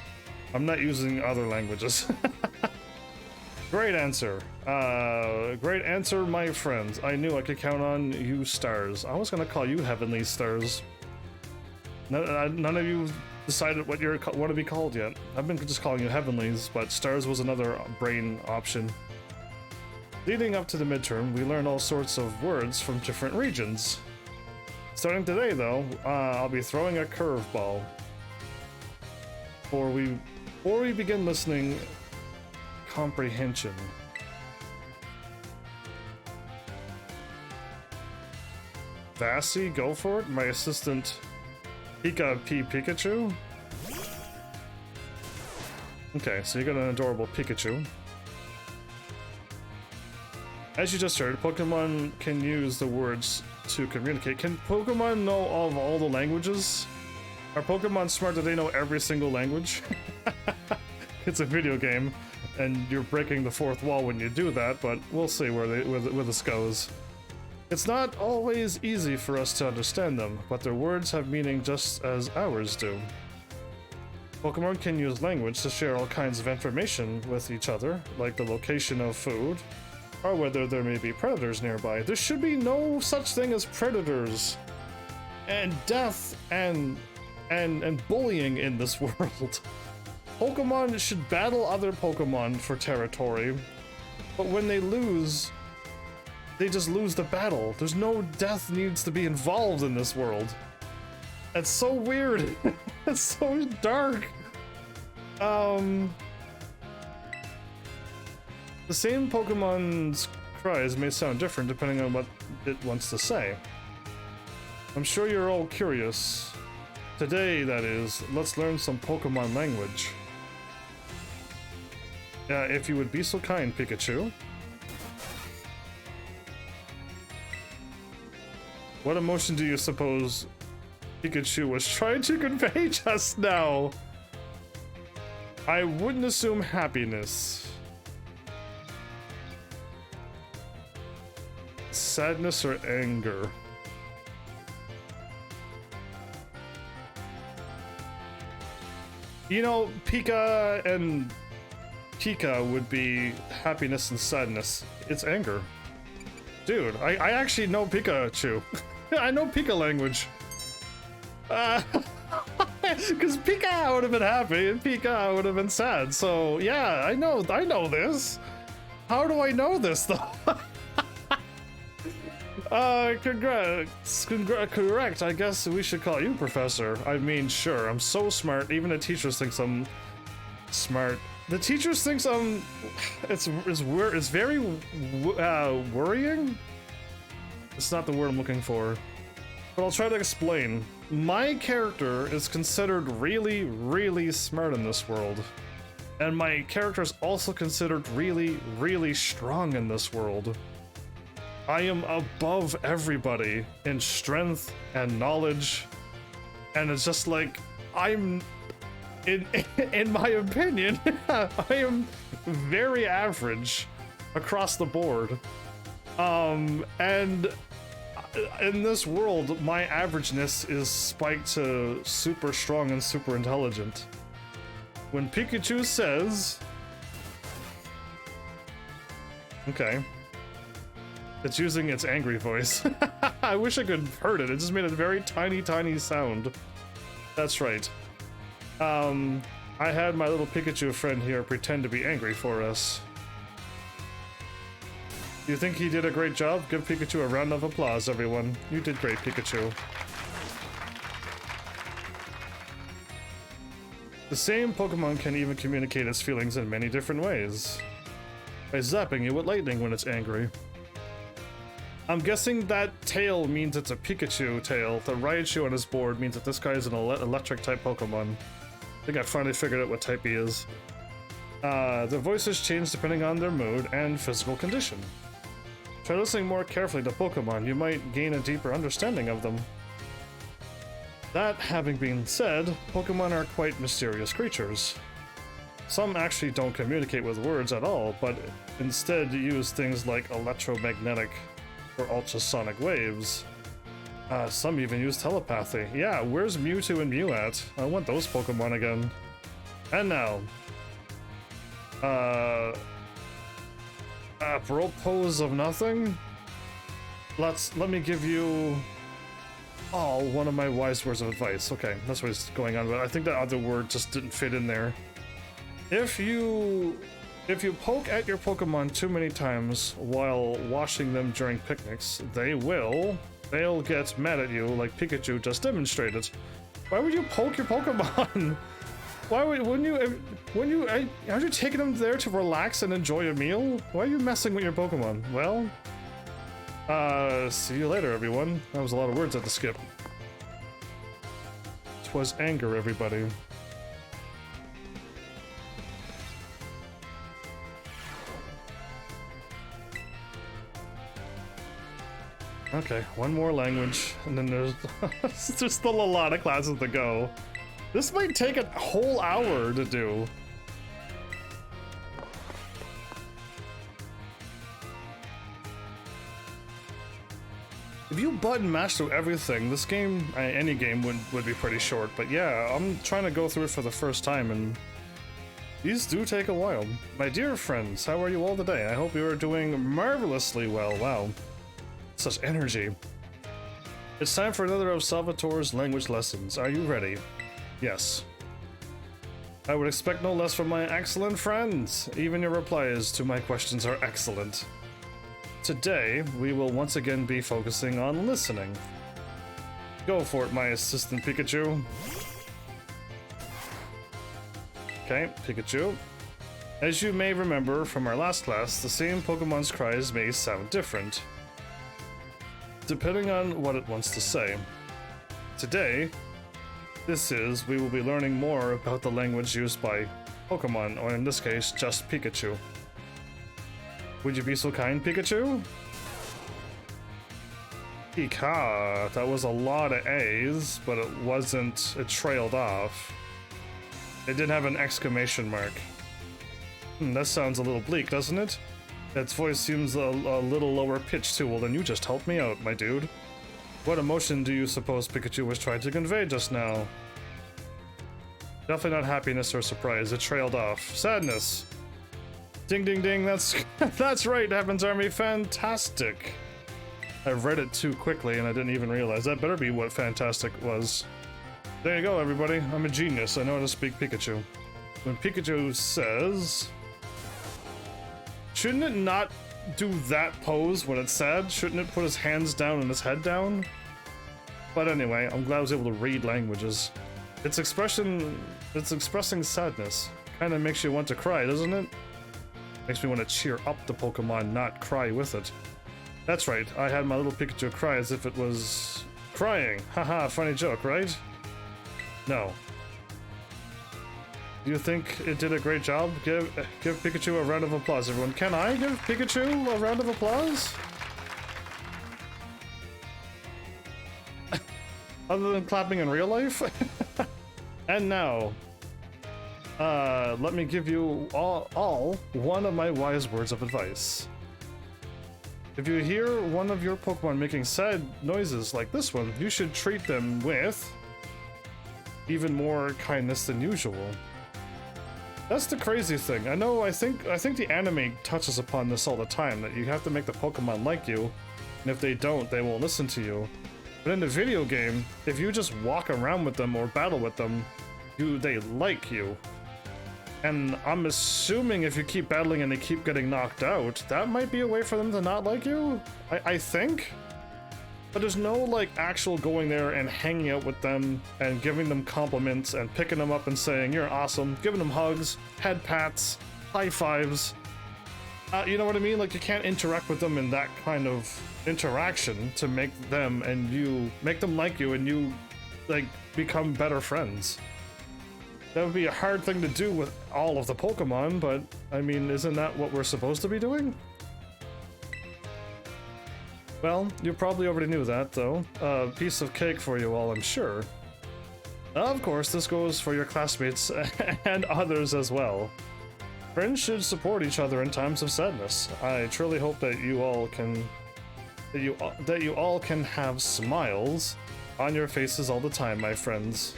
[SPEAKER 1] I'm not using other languages. Great answer. Great answer, my friends. I knew I could count on you stars. I was gonna call you Heavenly Stars. None of you decided what you want to be called yet. I've been just calling you Heavenlies, but Stars was another brain option. Leading up to the midterm, we learn all sorts of words from different regions. Starting today, though, I'll be throwing a curveball. Before we begin listening, comprehension. Vassy, go for it. My assistant, Pikachu. Okay, so you got an adorable Pikachu. As you just heard, Pokemon can use the words to communicate. Can Pokemon know of all the languages? Are Pokemon smart that they know every single language? It's a video game, and you're breaking the fourth wall when you do that, but we'll see where this goes. It's not always easy for us to understand them, but their words have meaning just as ours do. Pokemon can use language to share all kinds of information with each other, like the location of food, or whether there may be predators nearby. There should be no such thing as predators and death and bullying in this world. Pokemon should battle other Pokemon for territory, but when they lose, they just lose the battle. There's no death needs to be involved in this world. That's so weird. It's so dark. The same Pokemon's cries may sound different depending on what it wants to say. I'm sure you're all curious. Today, that is, let's learn some Pokemon language. If you would be so kind, Pikachu. What emotion do you suppose Pikachu was trying to convey just now? I wouldn't assume happiness. Sadness or anger? You know, Pika and Pika would be happiness and sadness. It's anger. Dude, I actually know Pikachu. I know Pika language. Because Pika would have been happy and Pika would have been sad. So yeah, I know this. How do I know this though? Correct. I guess we should call you Professor. I mean, sure, I'm so smart. Even the teachers think I'm smart. The teachers think it's very worrying. It's not the word I'm looking for, but I'll try to explain. My character is considered really, really smart in this world, and my character is also considered really, really strong in this world. I am above everybody in strength and knowledge, and it's just like in my opinion, I am very average across the board. And in this world, my averageness is spiked to super strong and super intelligent. When Pikachu says, okay, it's using its angry voice. I wish I could have heard it. It just made a very tiny, tiny sound. That's right. I had my little Pikachu friend here pretend to be angry for us. You think he did a great job? Give Pikachu a round of applause, everyone. You did great, Pikachu. The same Pokemon can even communicate its feelings in many different ways. By zapping you with lightning when it's angry. I'm guessing that tail means it's a Pikachu tail. The Raichu on his board means that this guy is an electric type Pokemon. I think I finally figured out what type he is. Their voices change depending on their mood and physical condition. Try listening more carefully to Pokemon, you might gain a deeper understanding of them. That having been said, Pokemon are quite mysterious creatures. Some actually don't communicate with words at all, but instead use things like electromagnetic or ultrasonic waves. Some even use telepathy. Yeah, where's Mewtwo and Mew at? I want those Pokemon again. And now, apropos of nothing, let me give you one of my wise words of advice. Okay, that's what he's going on about. I think that other word just didn't fit in there. If If you poke at your Pokemon too many times while washing them during picnics, they'll get mad at you like Pikachu just demonstrated. Why would you poke your Pokemon? Wouldn't you, aren't you taking them there to relax and enjoy a meal? Why are you messing with your Pokemon? Well, see you later, everyone. That was a lot of words at the skip. 'Twas anger, everybody. Okay, one more language, and then there's still a lot of classes to go. This might take a whole hour to do. If you button mash through everything, this game, any game would be pretty short, but yeah, I'm trying to go through it for the first time, and these do take a while. My dear friends, how are you all today? I hope you are doing marvelously well. Wow. Such energy. It's time for another of Salvatore's language lessons. Are you ready? Yes. I would expect no less from my excellent friends. Even your replies to my questions are excellent. Today, we will once again be focusing on listening. Go for it, my assistant Pikachu. Okay, Pikachu. As you may remember from our last class, the same Pokemon's cries may sound different, depending on what it wants to say. Today, we will be learning more about the language used by Pokemon, or in this case, just Pikachu. Would you be so kind, Pikachu? Pika, that was a lot of A's, but it trailed off. It did have an exclamation mark. That sounds a little bleak, doesn't it? Its voice seems a little lower pitched too. Well, then you just helped me out, my dude. What emotion do you suppose Pikachu was trying to convey just now? Definitely not happiness or surprise. It trailed off. Sadness. Ding ding ding, that's right, HEAVENSARMY, fantastic. I read it too quickly and I didn't even realize. That better be what fantastic was. There you go, everybody. I'm a genius. I know how to speak Pikachu. When Pikachu says... Shouldn't it not do that pose when it's sad? Shouldn't it put his hands down and his head down? But anyway, I'm glad I was able to read languages. It's expressing sadness. Kinda makes you want to cry, doesn't it? Makes me want to cheer up the Pokemon, not cry with it. That's right, I had my little Pikachu cry as if it was crying. Haha, funny joke, right? No. Do you think it did a great job? Give Pikachu a round of applause, everyone. Can I give Pikachu a round of applause? Other than clapping in real life? And now, let me give you all one of my wise words of advice. If you hear one of your Pokemon making sad noises like this one, you should treat them with even more kindness than usual. That's the crazy thing. I know, I think the anime touches upon this all the time, that you have to make the Pokemon like you, and if they don't, they won't listen to you. But in the video game, if you just walk around with them or battle with them, they like you. And I'm assuming if you keep battling and they keep getting knocked out, that might be a way for them to not like you? I think? But there's no, like, actual going there and hanging out with them and giving them compliments and picking them up and saying, you're awesome, giving them hugs, head pats, high fives. You know what I mean? Like, you can't interact with them in that kind of interaction to make them like you and you, like, become better friends. That would be a hard thing to do with all of the Pokemon, but, I mean, isn't that what we're supposed to be doing? Well, you probably already knew that, though. A piece of cake for you all, I'm sure. Of course, this goes for your classmates and others as well. Friends should support each other in times of sadness. I truly hope that you all can have smiles on your faces all the time, my friends.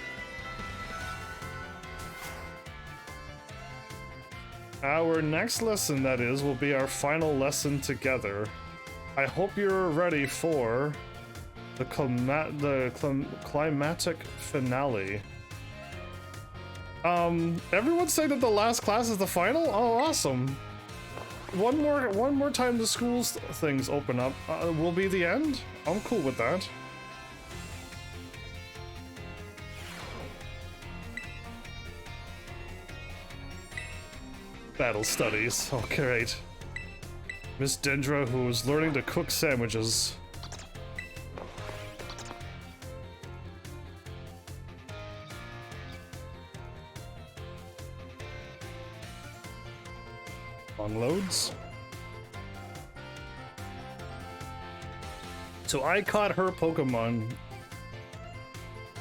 [SPEAKER 1] Our next lesson, that is, will be our final lesson together. I hope you're ready for the climatic finale. Everyone's saying that the last class is the final? Oh, awesome. One more time the school's things open up will be the end? I'm cool with that. Battle studies. Oh, great. Miss Dendra, who is learning to cook sandwiches. Long loads. So I caught her Pokemon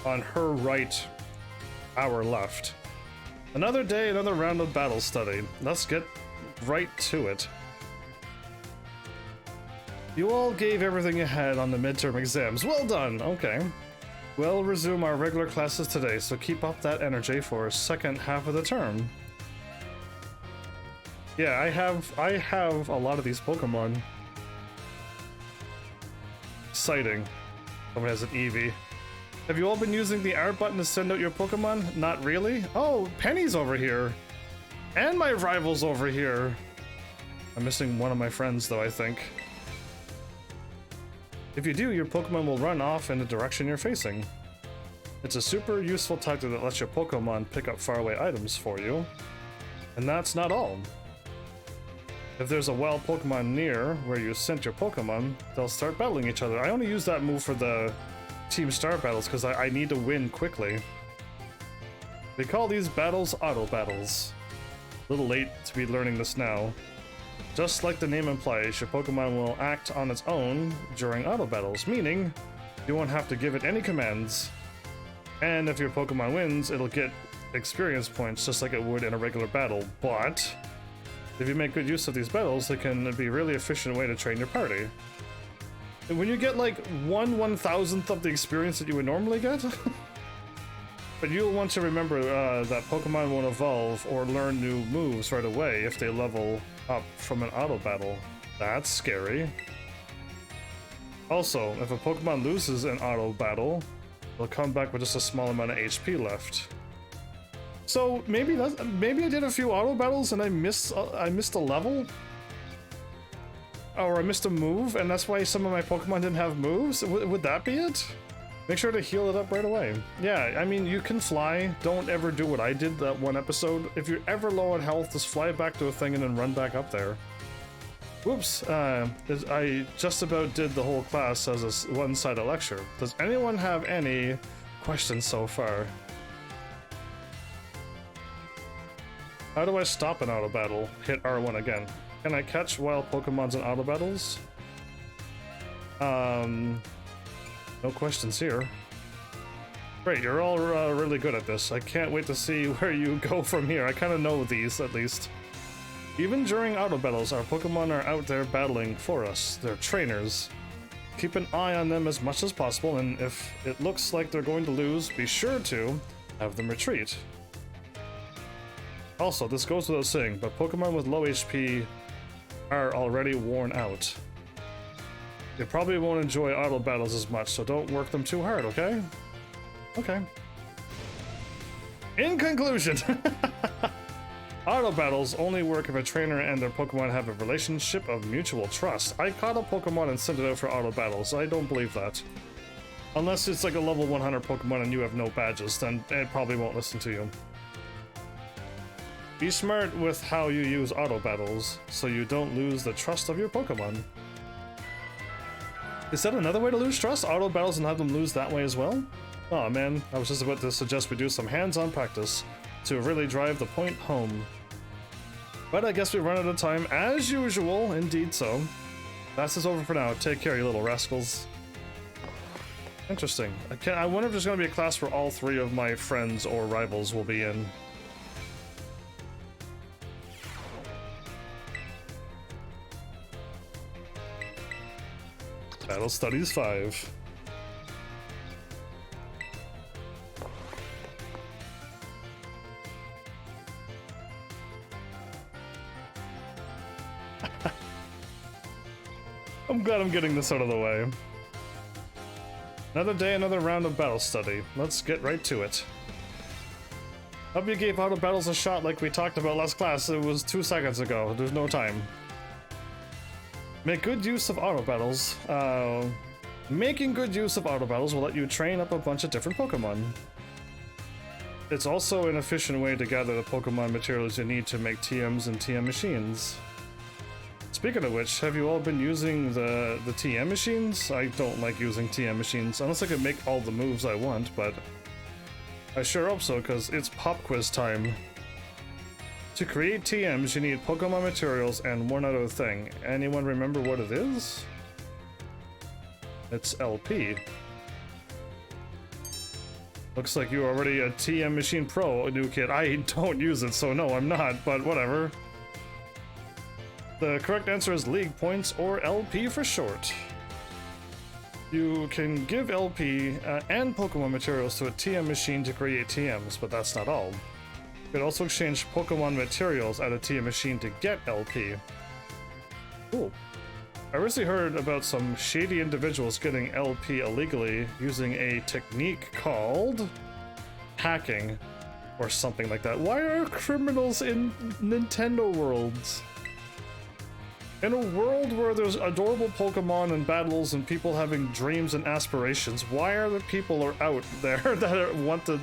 [SPEAKER 1] on her right, our left. Another day, another round of battle study. Let's get right to it. You all gave everything you had on the midterm exams. Well done. Okay. We'll resume our regular classes today, so keep up that energy for the second half of the term. Yeah, I have a lot of these Pokemon. Exciting. Someone has an Eevee. Have you all been using the R button to send out your Pokemon? Not really? Oh, Penny's over here. And my rival's over here. I'm missing one of my friends though, I think. If you do, your Pokemon will run off in the direction you're facing. It's a super useful tactic that lets your Pokemon pick up faraway items for you. And that's not all. If there's a wild Pokemon near where you sent your Pokemon, they'll start battling each other. I only use that move for the Team Star battles because I need to win quickly. They call these battles auto battles. A little late to be learning this now. Just like the name implies, your Pokemon will act on its own during auto battles, meaning you won't have to give it any commands. And if your Pokemon wins, it'll get experience points just like it would in a regular battle. But if you make good use of these battles, they can be a really efficient way to train your party. And when you get like 1/1000th of the experience that you would normally get, but you'll want to remember that Pokemon won't evolve or learn new moves right away if they level up from an auto battle. That's scary. Also, if a Pokemon loses an auto battle, they'll come back with just a small amount of HP left. So maybe I did a few auto battles and I missed a level, or I missed a move, and that's why some of my Pokemon didn't have moves. Would that be it? Make sure to heal it up right away. Yeah, I mean, you can fly. Don't ever do what I did that one episode. If you're ever low on health, just fly back to a thing and then run back up there. Whoops, I just about did the whole class as a one-sided lecture. Does anyone have any questions so far? How do I stop an auto battle? Hit R1 again. Can I catch wild Pokemons in auto battles? No questions here. Great, you're all really good at this. I can't wait to see where you go from here. I kind of know these, at least. Even during auto battles, our Pokemon are out there battling for us. They're trainers. Keep an eye on them as much as possible, and if it looks like they're going to lose, be sure to have them retreat. Also, this goes without saying, but Pokemon with low HP are already worn out. You probably won't enjoy auto battles as much, so don't work them too hard, okay? Okay. In conclusion, auto battles only work if a trainer and their Pokemon have a relationship of mutual trust. I caught a Pokemon and sent it out for auto battles. I don't believe that. Unless it's like a level 100 Pokemon and you have no badges, then it probably won't listen to you. Be smart with how you use auto battles, so you don't lose the trust of your Pokemon. Is that another way to lose trust? Auto battles and have them lose that way as well? Oh man, I was just about to suggest we do some hands-on practice to really drive the point home. But I guess we run out of time as usual, indeed so. Class is over for now. Take care, you little rascals. Interesting. I wonder if there's going to be a class where all three of my friends or rivals will be in. Battle Studies 5. I'm glad I'm getting this out of the way. Another day, another round of battle study. Let's get right to it. Hope you gave auto battles a shot like we talked about last class. It was 2 seconds ago. There's no time. Make good use of auto battles. Making good use of auto battles will let you train up a bunch of different Pokemon. It's also an efficient way to gather the Pokemon materials you need to make TMs and TM machines. Speaking of which, have you all been using the TM machines? I don't like using TM machines unless I can make all the moves I want, but I sure hope so, because it's pop quiz time. To create TMs, you need Pokemon materials and one other thing. Anyone remember what it is? It's LP. Looks like you're already a TM Machine Pro, new kid. I don't use it, so no, I'm not, but whatever. The correct answer is League Points, or LP for short. You can give LP and Pokemon materials to a TM machine to create TMs, but that's not all. You can also exchange Pokemon materials at a TM machine to get LP. Cool. I recently heard about some shady individuals getting LP illegally using a technique called hacking or something like that. Why are criminals in Nintendo worlds? In a world where there's adorable Pokemon and battles and people having dreams and aspirations, why are the people are out there that want to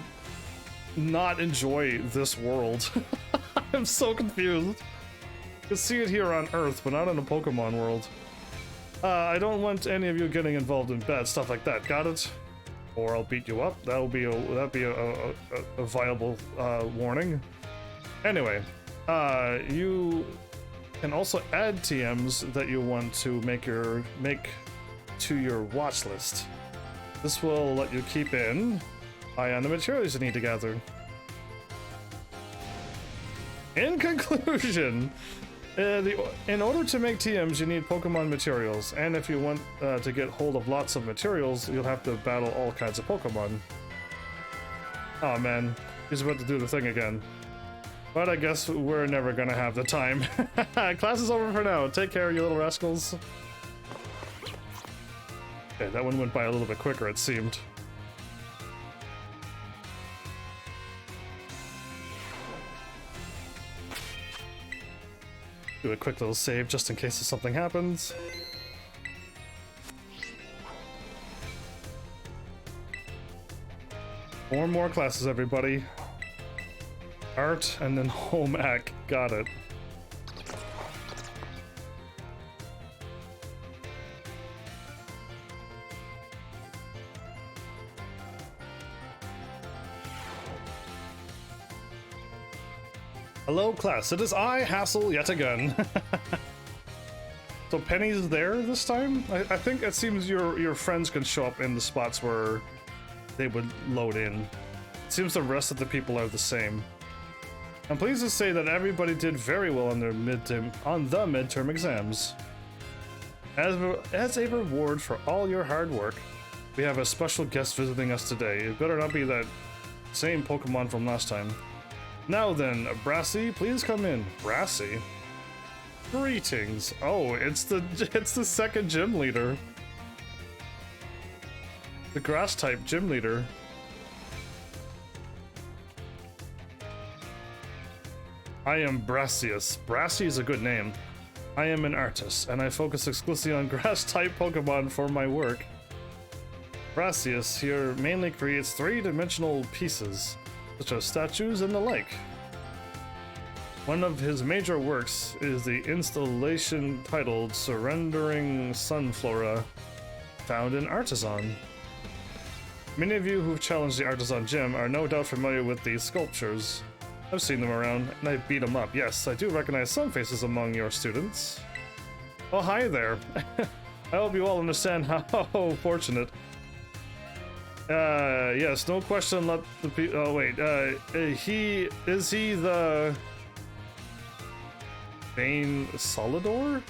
[SPEAKER 1] not enjoy this world? I'm so confused. You can see it here on Earth, but not in a Pokemon world. I don't want any of you getting involved in bad stuff like that. Got it? Or I'll beat you up. That'd be a viable warning. Anyway, you can also add TMs that you want to make to your watch list. This will let you keep an eye on the materials you need to gather. In conclusion, in order to make TMs, you need Pokemon materials, and if you want to get hold of lots of materials, you'll have to battle all kinds of Pokemon. Oh man, he's about to do the thing again. But I guess we're never gonna have the time. Class is over for now. Take care, you little rascals. Okay, that one went by a little bit quicker, it seemed. Do a quick little save just in case something happens. 4 more classes, everybody. Art and then home ec. Got it. Hello, class. It is I, Hassel, yet again. So Penny's there this time? I think it seems your friends can show up in the spots where they would load in. It seems the rest of the people are the same. I'm pleased to say that everybody did very well on their midterm exams. As a reward for all your hard work, we have a special guest visiting us today. It better not be that same Pokemon from last time. Now then, Brassy, please come in. Brassy? Greetings. Oh, it's the second gym leader. The grass type gym leader. I am Brassius. Brassy is a good name. I am an artist, and I focus exclusively on grass type Pokemon for my work. Brassius here mainly creates 3-dimensional pieces, such as statues and the like. One of his major works is the installation titled Surrendering Sunflora, found in Artisan. Many of you who've challenged the Artisan Gym are no doubt familiar with these sculptures. I've seen them around, and I beat them up. Yes, I do recognize some faces among your students. Oh, hi there. I hope you all understand how fortunate. Yes, no question, let the people... Oh, wait, is he the... Bane Solidor?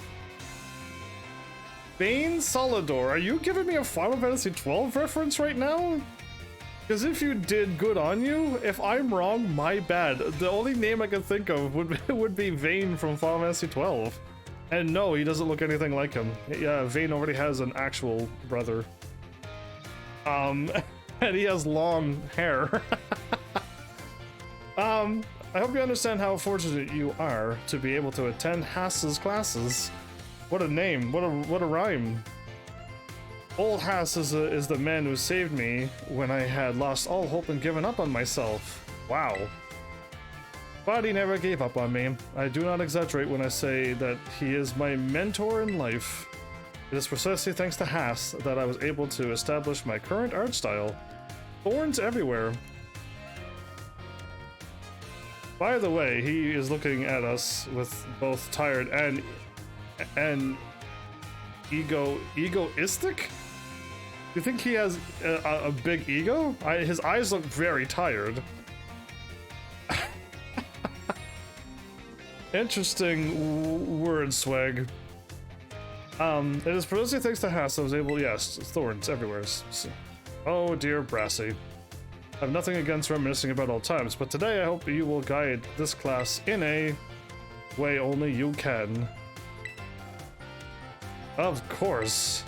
[SPEAKER 1] Bane Solidor, are you giving me a Final Fantasy XII reference right now? Because if you did, good on you. If I'm wrong, my bad. The only name I can think of would be Vayne from Final Fantasy XII. And no, he doesn't look anything like him. Yeah, Vayne already has an actual brother. And he has long hair. I hope you understand how fortunate you are to be able to attend Hass's classes. What a name, what a rhyme. Old Hass is the man who saved me when I had lost all hope and given up on myself. Wow. But he never gave up on me. I do not exaggerate when I say that he is my mentor in life. It is precisely thanks to Hass that I was able to establish my current art style. Thorns everywhere. By the way, he is looking at us with both tired and egoistic? You think he has a big ego? His eyes look very tired. Interesting word swag. It is precisely thanks to Hass I was able, yes, thorns everywhere. Oh dear Brassy. I have nothing against reminiscing about old times, but today I hope you will guide this class in a way only you can. Of course.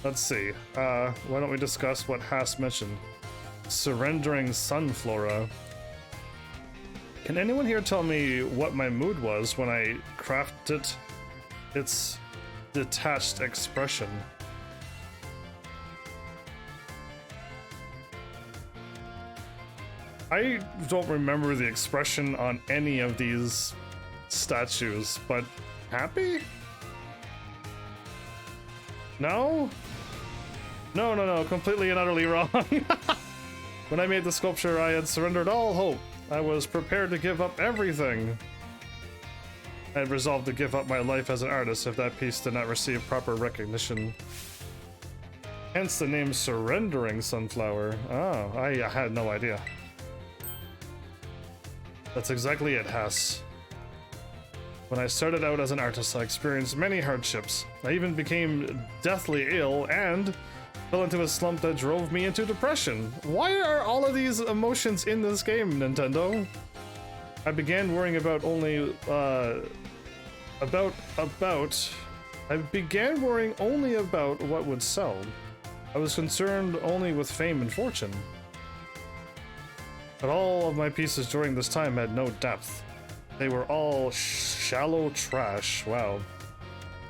[SPEAKER 1] Let's see. Why don't we discuss what Hass mentioned? Surrendering Sunflora. Can anyone here tell me what my mood was when I crafted its detached expression? I don't remember the expression on any of these statues, but happy? No? No, completely and utterly wrong. When I made the sculpture, I had surrendered all hope. I was prepared to give up everything. I had resolved to give up my life as an artist if that piece did not receive proper recognition. Hence the name Surrendering Sunflower. Oh, I had no idea. That's exactly it, Hass. When I started out as an artist, I experienced many hardships. I even became deathly ill and fell into a slump that drove me into depression. Why are all of these emotions in this game, Nintendo? I began worrying about only, I began worrying only about what would sell. I was concerned only with fame and fortune. But all of my pieces during this time had no depth. They were all shallow trash. Wow.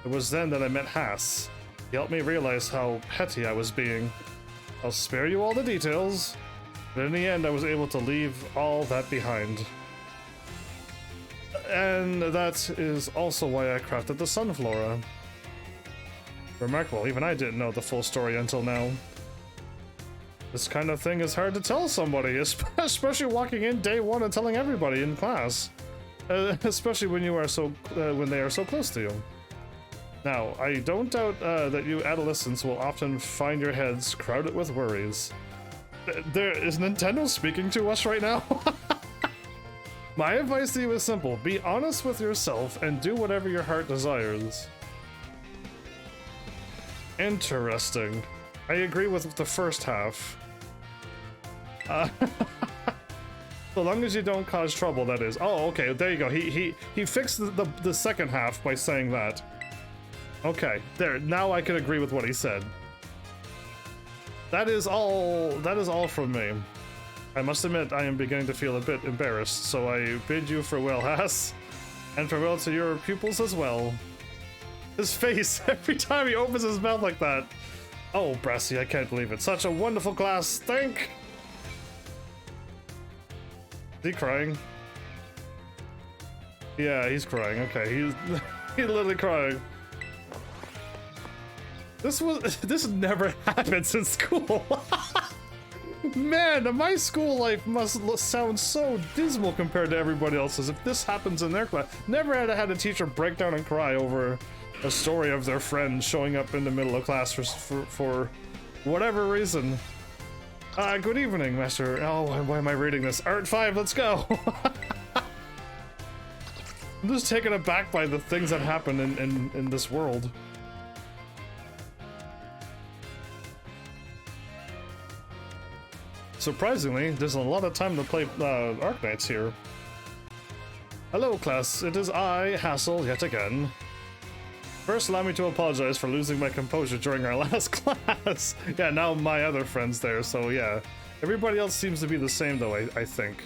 [SPEAKER 1] It was then that I met Hass. He helped me realize how petty I was being. I'll spare you all the details, but in the end I was able to leave all that behind. And that is also why I crafted the Sunflora. Remarkable, even I didn't know the full story until now. This kind of thing is hard to tell somebody, especially walking in day one and telling everybody in class. Especially when you are when they are so close to you. Now, I don't doubt that you adolescents will often find your heads crowded with worries. Is Nintendo speaking to us right now? My advice to you is simple. Be honest with yourself and do whatever your heart desires. Interesting. I agree with the first half. So long as you don't cause trouble, that is. Oh, okay, there you go. He fixed the second half by saying that. Okay, there. Now I can agree with what he said. That is all from me. I must admit, I am beginning to feel a bit embarrassed, so I bid you farewell, Hass. And farewell to your pupils as well. His face, every time he opens his mouth like that. Oh, Brassy, I can't believe it. Such a wonderful class. Thank. Is he crying? Yeah, he's crying. Okay, he's literally crying. This never happens in school. Man, my school life must sound so dismal compared to everybody else's. If this happens in their class, never had a teacher break down and cry over a story of their friend showing up in the middle of class for whatever reason. Good evening, Master. Oh, why am I reading this? Art 5, let's go! I'm just taken aback by the things that happen in this world. Surprisingly, there's a lot of time to play Arknights here. Hello, class. It is I, Hassel, yet again. First, allow me to apologize for losing my composure during our last class. Yeah, now my other friend's there, so yeah. Everybody else seems to be the same, though, I think.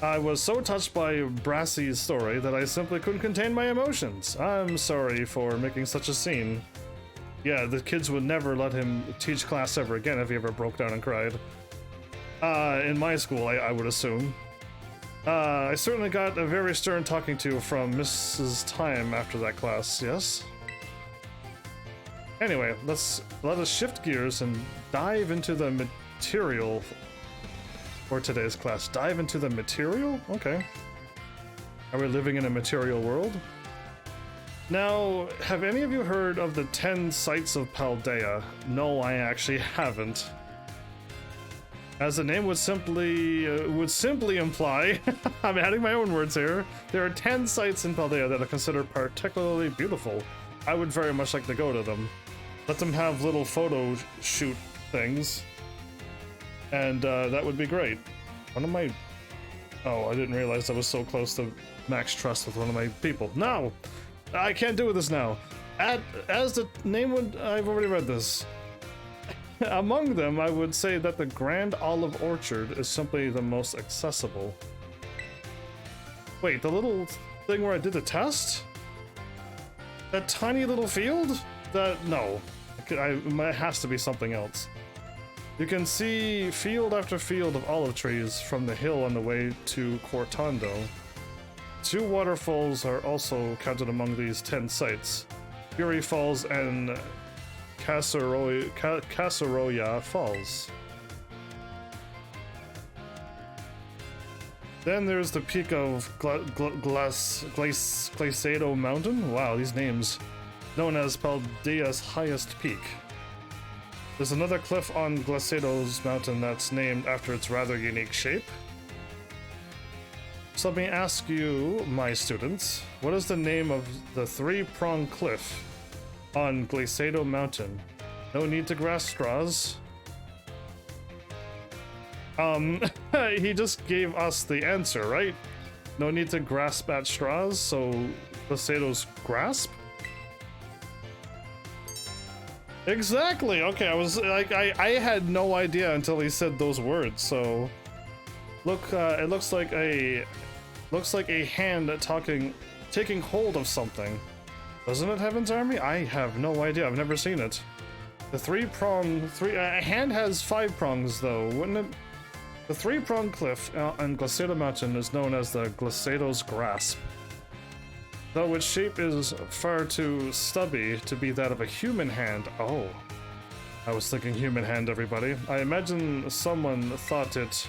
[SPEAKER 1] I was so touched by Brassy's story that I simply couldn't contain my emotions. I'm sorry for making such a scene. Yeah, the kids would never let him teach class ever again if he ever broke down and cried. In my school, I would assume. I certainly got a very stern talking to from Mrs. Time after that class, yes? Anyway, let us shift gears and dive into the material for today's class. Dive into the material? Okay. Are we living in a material world? Now, have any of you heard of the 10 sites of Paldea? No, I actually haven't. As the name would simply imply, I'm adding my own words here, there are 10 sites in Paldea that are considered particularly beautiful. I would very much like to go to them. Let them have little photo shoot things, and that would be great. One of my... Oh, I didn't realize I was so close to max trust with one of my people. No! I can't do this now. As the name would... I've already read this. Among them, I would say that the Grand Olive Orchard is simply the most accessible. Wait, the little thing where I did the test? That tiny little field? No. It has to be something else. You can see field after field of olive trees from the hill on the way to Cortando. 2 waterfalls are also counted among these 10 sites. Fury Falls and Casaroya Falls. Then there's the peak of Glacado Mountain. Wow, these names. Known as Paldea's highest peak. There's another cliff on Glacado's mountain that's named after its rather unique shape. So let me ask you, my students, what is the name of the 3-pronged cliff on Glacado Mountain? No need to grasp straws. He just gave us the answer, right? No need to grasp at straws, so Glacado's grasp? Exactly. Okay, I was like, I had no idea until he said those words. So, look, it looks like a hand taking hold of something. Doesn't it, Heaven's Army? I have no idea. I've never seen it. The a hand has 5 prongs though, wouldn't it? The 3-pronged cliff on Glacado Mountain is known as the Glacado's grasp. Though its shape is far too stubby to be that of a human hand. Oh, I was thinking human hand, everybody. I imagine someone thought it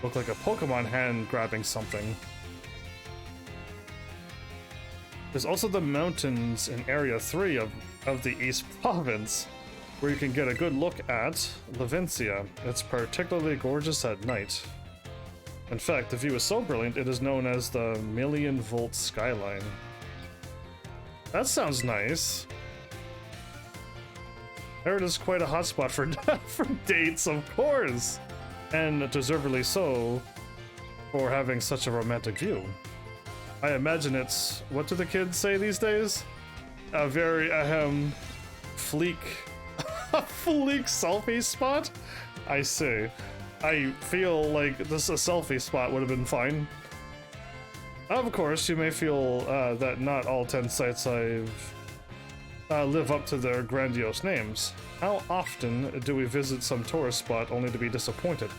[SPEAKER 1] looked like a Pokémon hand grabbing something. There's also the mountains in Area 3 of the East Province, where you can get a good look at Levencia. It's particularly gorgeous at night. In fact, the view is so brilliant, it is known as the Million-Volt Skyline. That sounds nice. There it is, quite a hotspot for dates, of course! And deservedly so, for having such a romantic view. I imagine it's... what do the kids say these days? A very, fleek... a fleek selfie spot? I see. I feel like a selfie spot would have been fine. Of course, you may feel that not all 10 sites live up to their grandiose names. How often do we visit some tourist spot only to be disappointed?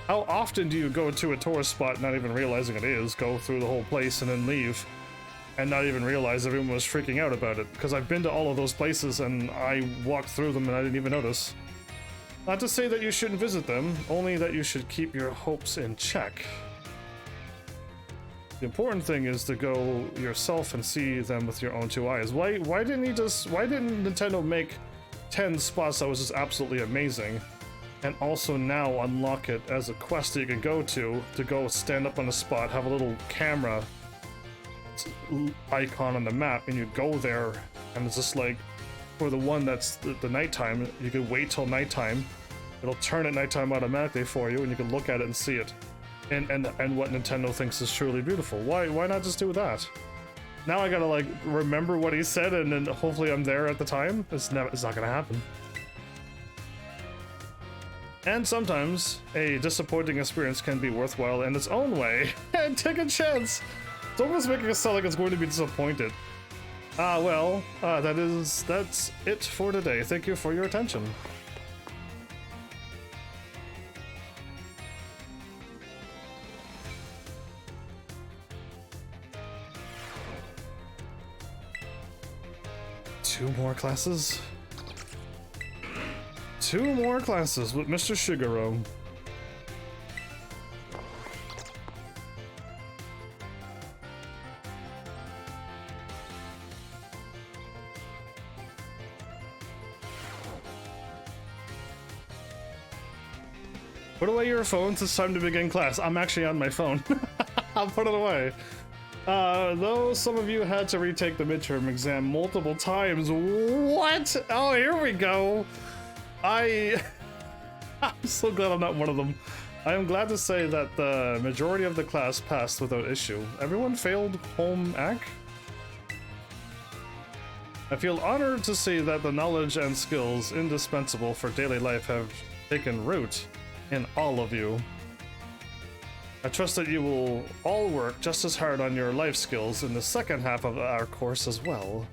[SPEAKER 1] How often do you go to a tourist spot not even realizing it is, go through the whole place and then leave, and not even realize everyone was freaking out about it? Because I've been to all of those places and I walked through them and I didn't even notice. Not to say that you shouldn't visit them, only that you should keep your hopes in check. The important thing is to go yourself and see them with your own 2 eyes. Why didn't Nintendo make 10 spots that was just absolutely amazing, and also now unlock it as a quest that you can go to go stand up on a spot, have a little camera icon on the map, and you go there, and it's just like, for the one that's the nighttime, you can wait till nighttime, it'll turn at nighttime automatically for you, and you can look at it and see it. And what Nintendo thinks is truly beautiful. Why not just do that? Now I gotta like remember what he said, and then hopefully I'm there at the time. It's not gonna happen. And sometimes a disappointing experience can be worthwhile in its own way. And take a chance. It's almost making us sound like it's going to be disappointed. That's it for today. Thank you for your attention. Two more classes? Two more classes with Mr. Shigeru. Put away your phones, it's time to begin class. I'm actually on my phone. I'll put it away. Though some of you had to retake the midterm exam multiple times. What? Oh, here we go. I'm so glad I'm not one of them. I am glad to say that the majority of the class passed without issue. Everyone failed home ec? I feel honored to see that the knowledge and skills indispensable for daily life have taken root in all of you. I trust that you will all work just as hard on your life skills in the second half of our course as well.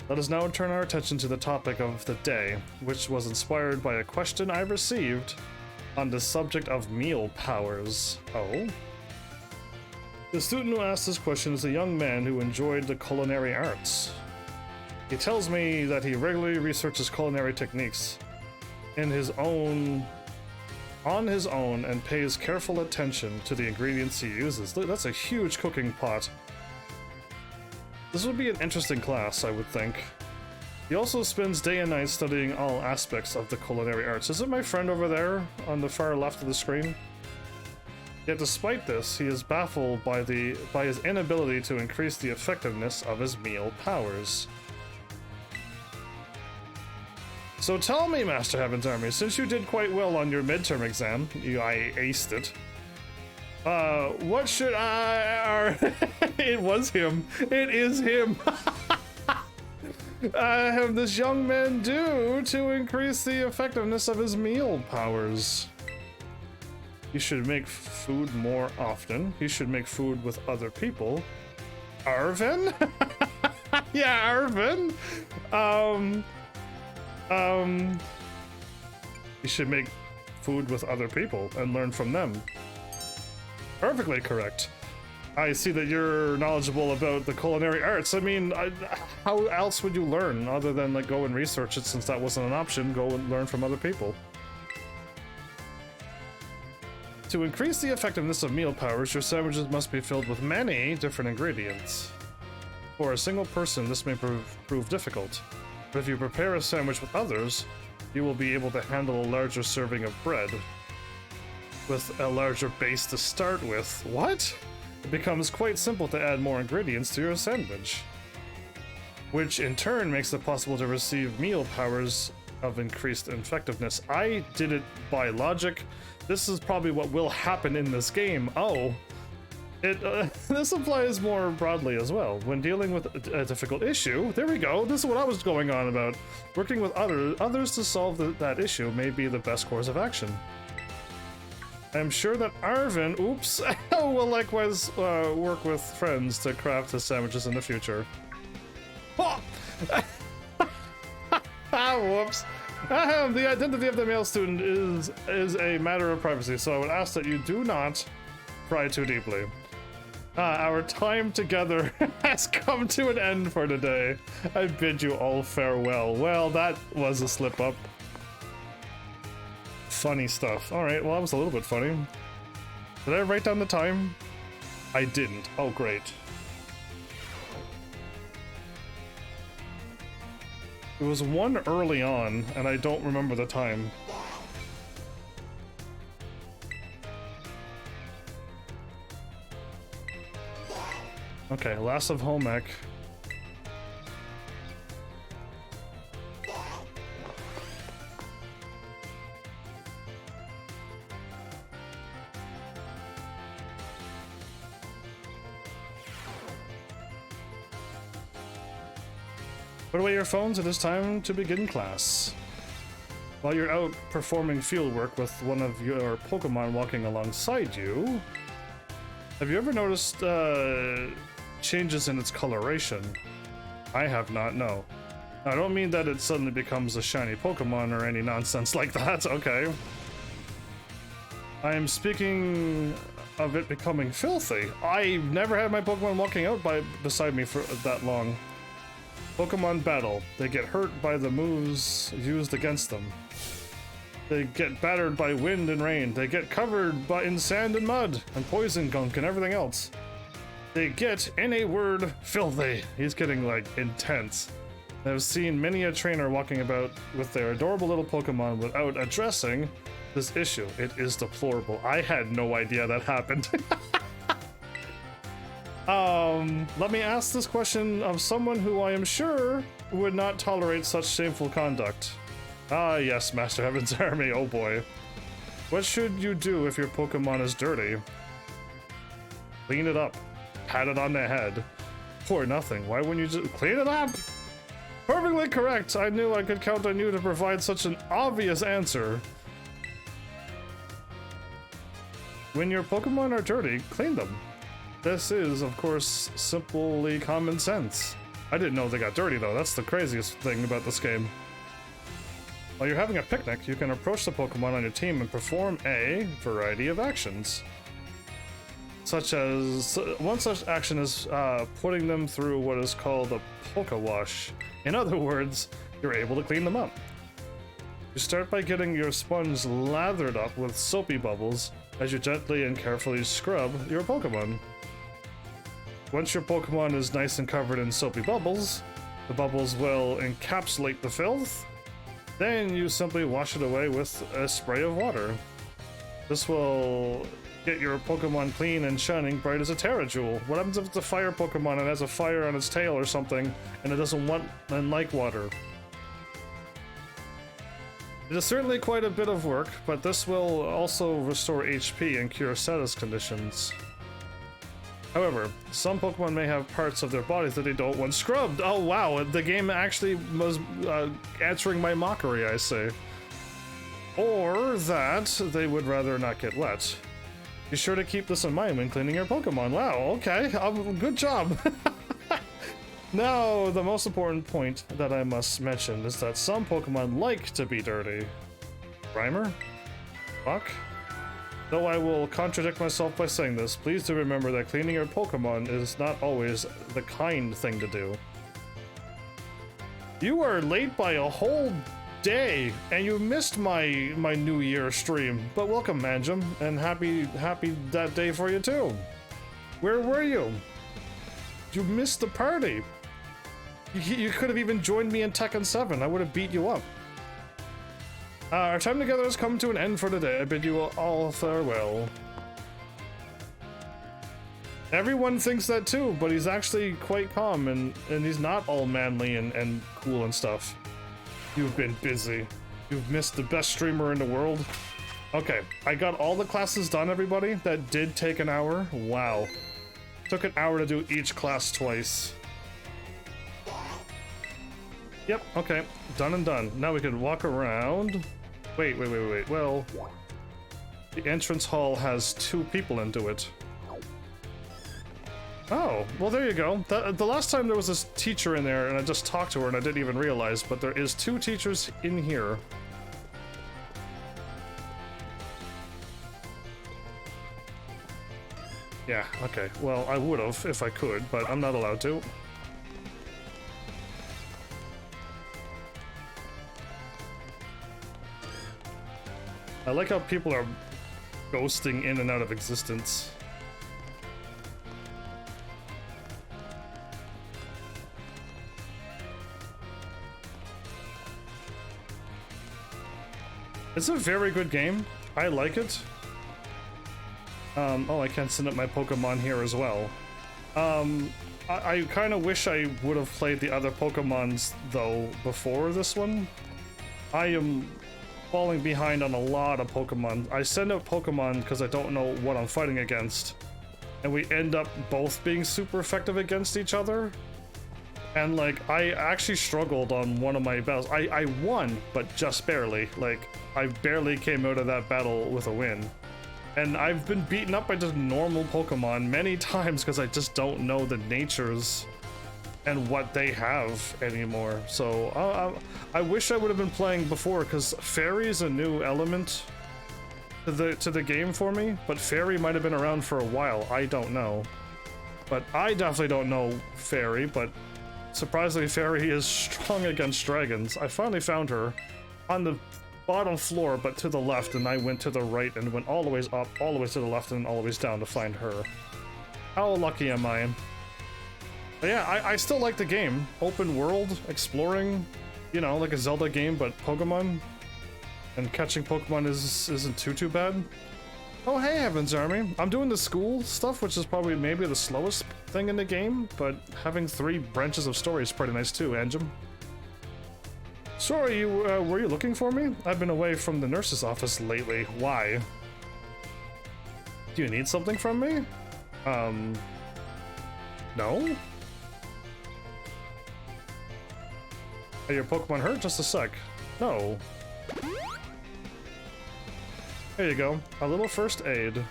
[SPEAKER 1] Let us now turn our attention to the topic of the day, which was inspired by a question I received on the subject of meal powers. Oh? The student who asked this question is a young man who enjoyed the culinary arts. He tells me that he regularly researches culinary techniques on his own and pays careful attention to the ingredients he uses. Look, that's a huge cooking pot. This would be an interesting class, I would think. He also spends day and night studying all aspects of the culinary arts. Is it my friend over there on the far left of the screen? Yet despite this, he is baffled by his inability to increase the effectiveness of his meal powers. So tell me, Master HEAVENSARMY, since you did quite well on your midterm exam, I aced it. What should it was him. It is him. Have this young man do to increase the effectiveness of his meal powers? He should make food more often. He should make food with other people. Arvin? Yeah, Arvin. You should make food with other people and learn from them. Perfectly correct. I see that you're knowledgeable about the culinary arts. I mean, how else would you learn other than like go and research it, since that wasn't an option? Go and learn from other people. To increase the effectiveness of meal powers, your sandwiches must be filled with many different ingredients. For a single person, this may prove difficult. But if you prepare a sandwich with others, you will be able to handle a larger serving of bread with a larger base to start with. What? It becomes quite simple to add more ingredients to your sandwich, which in turn makes it possible to receive meal powers of increased effectiveness. I did it by logic. This is probably what will happen in this game. Oh. This applies more broadly as well. When dealing with a difficult issue, there we go, this is what I was going on about. Working with others to solve that issue may be the best course of action. I'm sure that Arvin, will likewise work with friends to craft his sandwiches in the future. Oh! Whoops. The identity of the male student is a matter of privacy, so I would ask that you do not pry too deeply. Our time together has come to an end for today. I bid you all farewell. Well, that was a slip-up. Funny stuff. Alright, well, that was a little bit funny. Did I write down the time? I didn't. Oh, great. It was one early on, and I don't remember the time. Okay, last of home ec. Put away your phones, it is time to begin class. While you're out performing fieldwork with one of your Pokemon walking alongside you, have you ever noticed changes in its coloration? I have not, no. I don't mean that it suddenly becomes a shiny Pokemon or any nonsense like that, okay. I am speaking of it becoming filthy. I've never had my Pokemon walking out beside me for that long. Pokemon battle. They get hurt by the moves used against them. They get battered by wind and rain. They get covered in sand and mud and poison gunk and everything else. They get, in a word, filthy. He's getting, like, intense. I've seen many a trainer walking about with their adorable little Pokemon without addressing this issue. It is deplorable. I had no idea that happened. Let me ask this question of someone who I am sure would not tolerate such shameful conduct. Ah, yes, Master Heaven's Army, oh boy. What should you do if your Pokemon is dirty? Clean it up. Pat it on the head. For nothing. Why wouldn't you just clean it up? Perfectly correct. I knew I could count on you to provide such an obvious answer. When your Pokemon are dirty, clean them. This is, of course, simply common sense. I didn't know they got dirty, though. That's the craziest thing about this game. While you're having a picnic, you can approach the Pokemon on your team and perform a variety of actions. Such as, one such action is putting them through what is called a Poké Wash. In other words, you're able to clean them up. You start by getting your sponge lathered up with soapy bubbles as you gently and carefully scrub your Pokemon. Once your Pokemon is nice and covered in soapy bubbles, the bubbles will encapsulate the filth. Then you simply wash it away with a spray of water. This will get your Pokemon clean and shining bright as a Terra Jewel. What happens if it's a fire Pokemon and has a fire on its tail or something and it doesn't want and like water? It is certainly quite a bit of work, but this will also restore HP and cure status conditions. However, some Pokemon may have parts of their bodies that they don't want scrubbed. Oh wow, the game actually was answering my mockery, I say. Or that they would rather not get wet. Be sure to keep this in mind when cleaning your Pokemon. Wow, okay, good job. Now, the most important point that I must mention is that some Pokemon like to be dirty. Rhymer? Fuck? Though I will contradict myself by saying this, please do remember that cleaning your Pokemon is not always the kind thing to do. You are late by a whole day, and you missed my New Year stream. But welcome, Manjum, and happy that day for you too. Where were you? You missed the party. You could have even joined me in Tekken 7. I would have beat you up. Our time together has come to an end for today. I bid you all farewell. Everyone thinks that too, but he's actually quite calm and he's not all manly and cool and stuff. You've been busy. You've missed the best streamer in the world. Okay, I got all the classes done, everybody. That did take an hour. Wow. Took an hour to do each class twice. Yep, okay. Done and done. Now we can walk around. Wait. Well, the entrance hall has 2 people into it. Oh, well there you go. The last time there was this teacher in there and I just talked to her and I didn't even realize, but there is 2 teachers in here. Yeah, okay. Well, I would have if I could, but I'm not allowed to. I like how people are ghosting in and out of existence. It's a very good game. I like it. Oh, I can't send up my Pokemon here as well. I kind of wish I would have played the other Pokemons, though, before this one. I am falling behind on a lot of Pokemon. I send out Pokemon because I don't know what I'm fighting against. And we end up both being super effective against each other. And like, I actually struggled on one of my battles. I won, but just barely. Like, I barely came out of that battle with a win. And I've been beaten up by just normal Pokemon many times because I just don't know the natures and what they have anymore. So I wish I would have been playing before, because Fairy is a new element to the game for me, but Fairy might have been around for a while. I don't know. But I definitely don't know Fairy, but surprisingly, Fairy is strong against dragons. I finally found her on the bottom floor, but to the left, and I went to the right and went all the ways up, all the way to the left, and all the ways down to find her. How lucky am I? But yeah, I still like the game. Open world, exploring, you know, like a Zelda game, but Pokemon. And catching Pokemon isn't too bad. Oh hey, Heaven's Army. I'm doing the school stuff, which is probably maybe the slowest thing in the game, but having 3 branches of story is pretty nice too, Anjem. Sorry, were you looking for me? I've been away from the nurse's office lately. Why? Do you need something from me? No? Are your Pokemon hurt? Just a sec. No. There you go. A little first aid.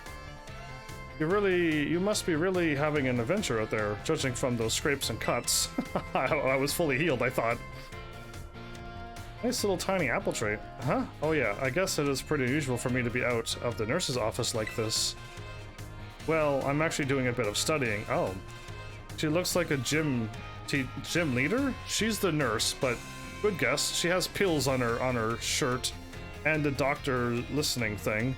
[SPEAKER 1] You must be really having an adventure out there, judging from those scrapes and cuts. I was fully healed, I thought. Nice little tiny apple trait. Huh? Oh yeah, I guess it is pretty unusual for me to be out of the nurse's office like this. Well, I'm actually doing a bit of studying. Oh. She looks like a gym leader? She's the nurse, but good guess. She has pills on her shirt and the doctor listening thing.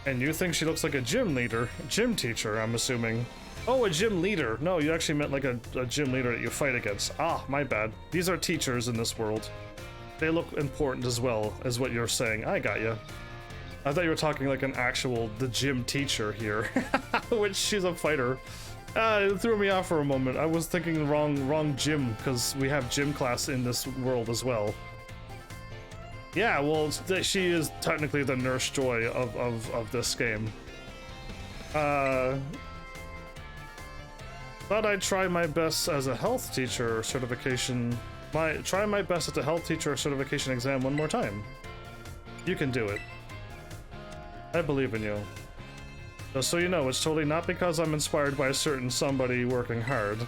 [SPEAKER 1] And you think she looks like a gym leader? Gym teacher, I'm assuming. Oh, a gym leader. No, you actually meant like a gym leader that you fight against. Ah, my bad. These are teachers in this world. They look important as well, as what you're saying. I got you. I thought you were talking like the gym teacher here, which she's a fighter. It threw me off for a moment. I was thinking the wrong gym, because we have gym class in this world as well. Yeah, well, she is technically the Nurse Joy of this game. Thought I'd try my best as a health teacher certification. Try my best at the health teacher certification exam one more time. You can do it. I believe in you. Just so you know, it's totally not because I'm inspired by a certain somebody working hard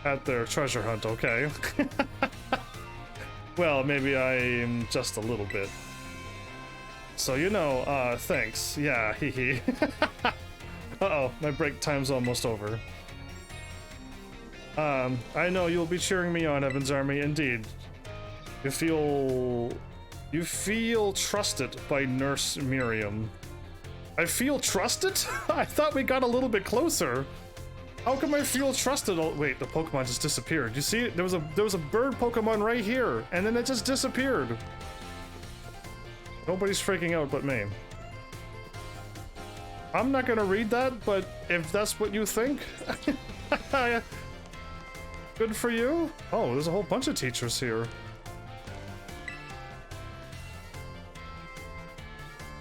[SPEAKER 1] at their treasure hunt, okay? Well, maybe I'm just a little bit. So you know, thanks. Yeah, hee. Uh-oh, my break time's almost over. I know you'll be cheering me on, Heaven's Army, indeed. You feel trusted by Nurse Miriam. I feel trusted? I thought we got a little bit closer. How come I feel trusted? Oh, wait, the Pokemon just disappeared. You see, there was a bird Pokemon right here, and then it just disappeared. Nobody's freaking out but me. I'm not gonna read that, but if that's what you think, good for you. Oh, there's a whole bunch of teachers here.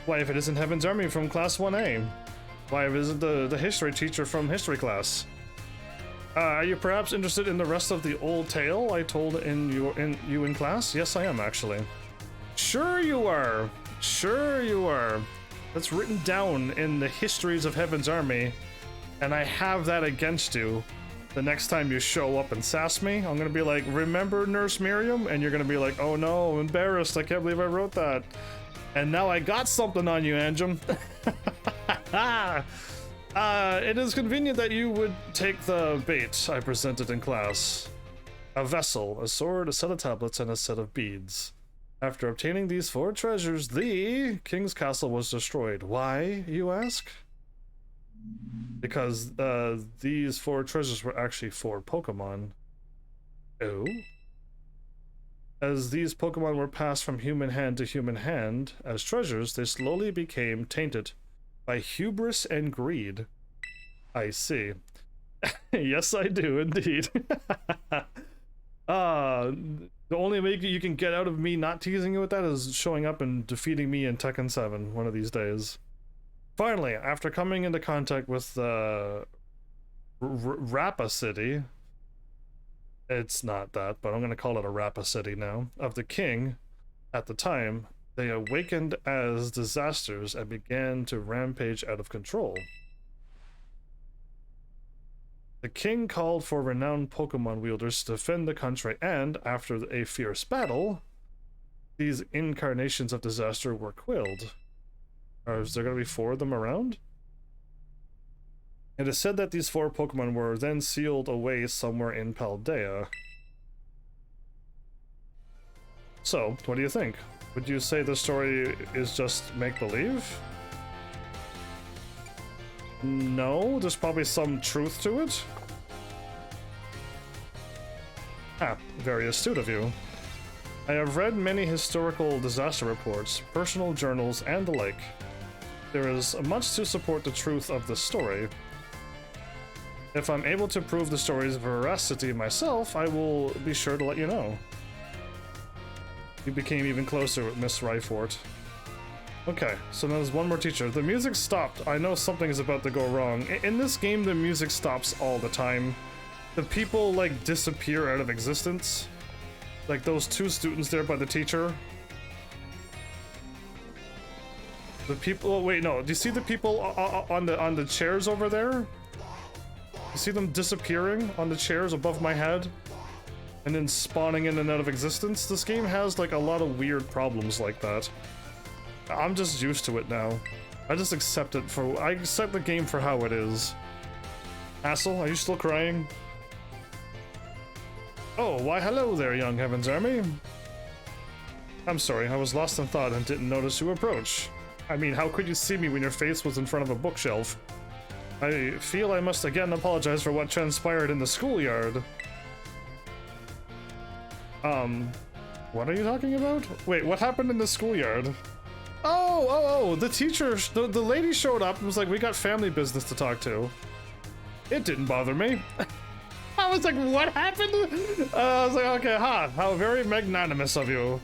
[SPEAKER 1] Why, if it isn't Heaven's Army from Class 1A? Why, if it isn't the history teacher from history class? Are you perhaps interested in the rest of the old tale I told in class? Yes, I am, actually. Sure you are. Sure you are. That's written down in the histories of Heaven's Army, and I have that against you. The next time you show up and sass me, I'm gonna be like, remember Nurse Miriam? And you're gonna be like, oh no, I'm embarrassed, I can't believe I wrote that. And now I got something on you, Anjem. It is convenient that you would take the bait I presented in class. A vessel, a sword, a set of tablets, and a set of beads. After obtaining these 4 treasures, the king's castle was destroyed. Why, you ask? Because these 4 treasures were actually 4 Pokemon. Oh? As these Pokemon were passed from human hand to human hand as treasures, they slowly became tainted by hubris and greed. I see. Yes, I do, indeed. The only way you can get out of me not teasing you with that is showing up and defeating me in Tekken 7 one of these days. Finally, after coming into contact with Rappa City, It's not that, but I'm gonna call it a rapacity now. Of the king, at the time, they awakened as disasters and began to rampage out of control. The king called for renowned Pokemon wielders to defend the country, and after a fierce battle, these incarnations of disaster were quelled. Is there gonna be 4 of them around? It is said that these 4 Pokemon were then sealed away somewhere in Paldea. So, what do you think? Would you say the story is just make-believe? No, there's probably some truth to it. Ah, very astute of you. I have read many historical disaster reports, personal journals, and the like. There is much to support the truth of the story. If I'm able to prove the story's veracity myself, I will be sure to let you know. You became even closer with Miss Ryfort. Okay, so now there's one more teacher. The music stopped. I know something is about to go wrong. In this game, the music stops all the time. The people, like, disappear out of existence. Like those 2 students there by the teacher. The people... Oh, wait, no. Do you see the people on the chairs over there? You see them disappearing on the chairs above my head? And then spawning in and out of existence? This game has, like, a lot of weird problems like that. I'm just used to it now. I just accept it for... I accept the game for how it is. Hassel, are you still crying? Oh, why hello there, young Heaven's Army. I'm sorry, I was lost in thought and didn't notice you approach. I mean, how could you see me when your face was in front of a bookshelf? I feel I must again apologize for what transpired in the schoolyard. What are you talking about? Wait, what happened in the schoolyard? Oh, the teacher, the lady showed up and was like, we got family business to talk to. It didn't bother me. I was like, what happened? I was like, okay, how very magnanimous of you.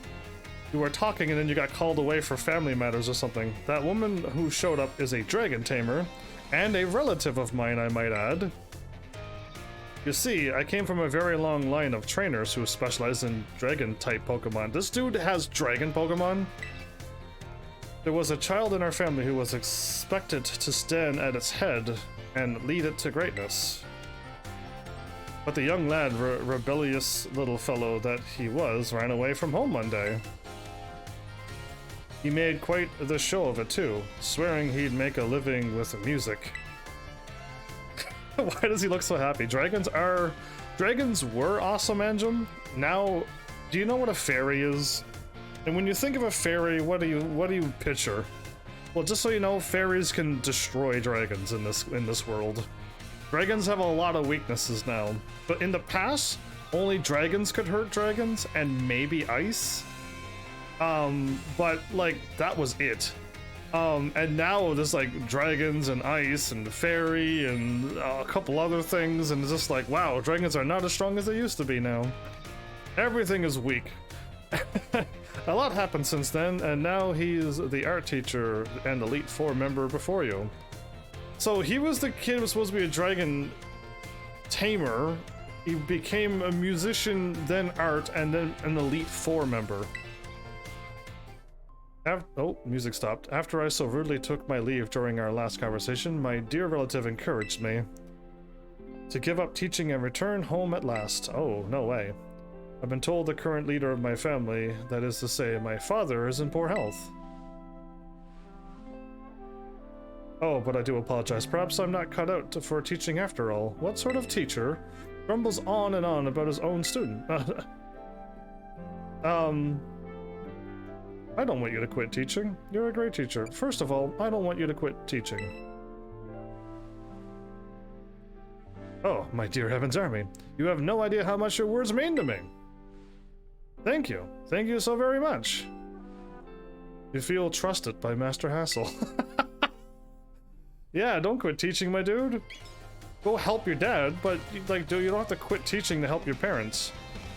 [SPEAKER 1] You were talking and then you got called away for family matters or something. That woman who showed up is a dragon tamer, and a relative of mine, I might add. You see, I came from a very long line of trainers who specialize in dragon-type Pokemon. This dude has dragon Pokemon? There was a child in our family who was expected to stand at its head and lead it to greatness. But the young lad, rebellious little fellow that he was, ran away from home one day. He made quite the show of it too, swearing he'd make a living with music. Why does he look so happy? Dragons were awesome, Anjum. Now, do you know what a fairy is? And when you think of a fairy, what do you picture? Well, just so you know, fairies can destroy dragons in this world. Dragons have a lot of weaknesses now, but in the past, only dragons could hurt dragons, and maybe ice. But like, that was it. And now there's like dragons and ice and fairy and a couple other things, and it's just like, wow, dragons are not as strong as they used to be now. Everything is weak. A lot happened since then, and now he's the art teacher and Elite Four member before you. So he was the kid who was supposed to be a dragon tamer. He became a musician, then art, and then an Elite Four member. Oh, music stopped. After I so rudely took my leave during our last conversation, my dear relative encouraged me to give up teaching and return home at last. Oh, no way. I've been told the current leader of my family, that is to say, my father, is in poor health. Oh, but I do apologize. Perhaps I'm not cut out for teaching after all. What sort of teacher grumbles on and on about his own student? I don't want you to quit teaching. You're a great teacher. First of all, I don't want you to quit teaching. Oh, my dear Heaven's Army, you have no idea how much your words mean to me. Thank you. Thank you so very much. You feel trusted by Master Hassel. Yeah, don't quit teaching, my dude. Go help your dad, but like, you don't have to quit teaching to help your parents.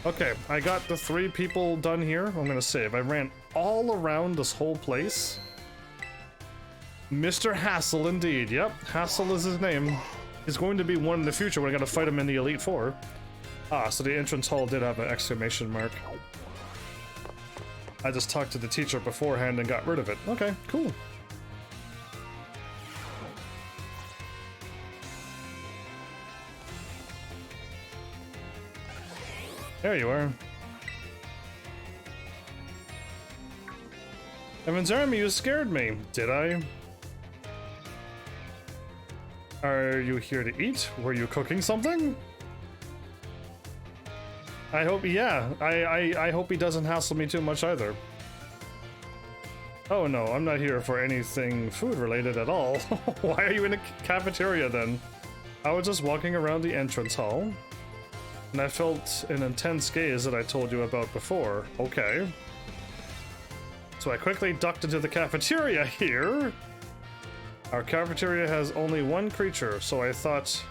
[SPEAKER 1] Okay, I got the 3 people done here. I'm gonna save. I ran all around this whole place. Mr. Hassel, indeed. Yep, Hassel is his name. He's going to be one in the future when I gotta fight him in the Elite Four. Ah, so the entrance hall did have an exclamation mark. I just talked to the teacher beforehand and got rid of it. Okay, cool. There you are. HEAVENSARMY, you scared me. Did I? Are you here to eat? Were you cooking something? I hope, yeah, I hope he doesn't hassle me too much either. Oh no, I'm not here for anything food related at all. Why are you in a cafeteria then? I was just walking around the entrance hall, and I felt an intense gaze that I told you about before. Okay. So I quickly ducked into the cafeteria here. Our cafeteria has only one creature, so I thought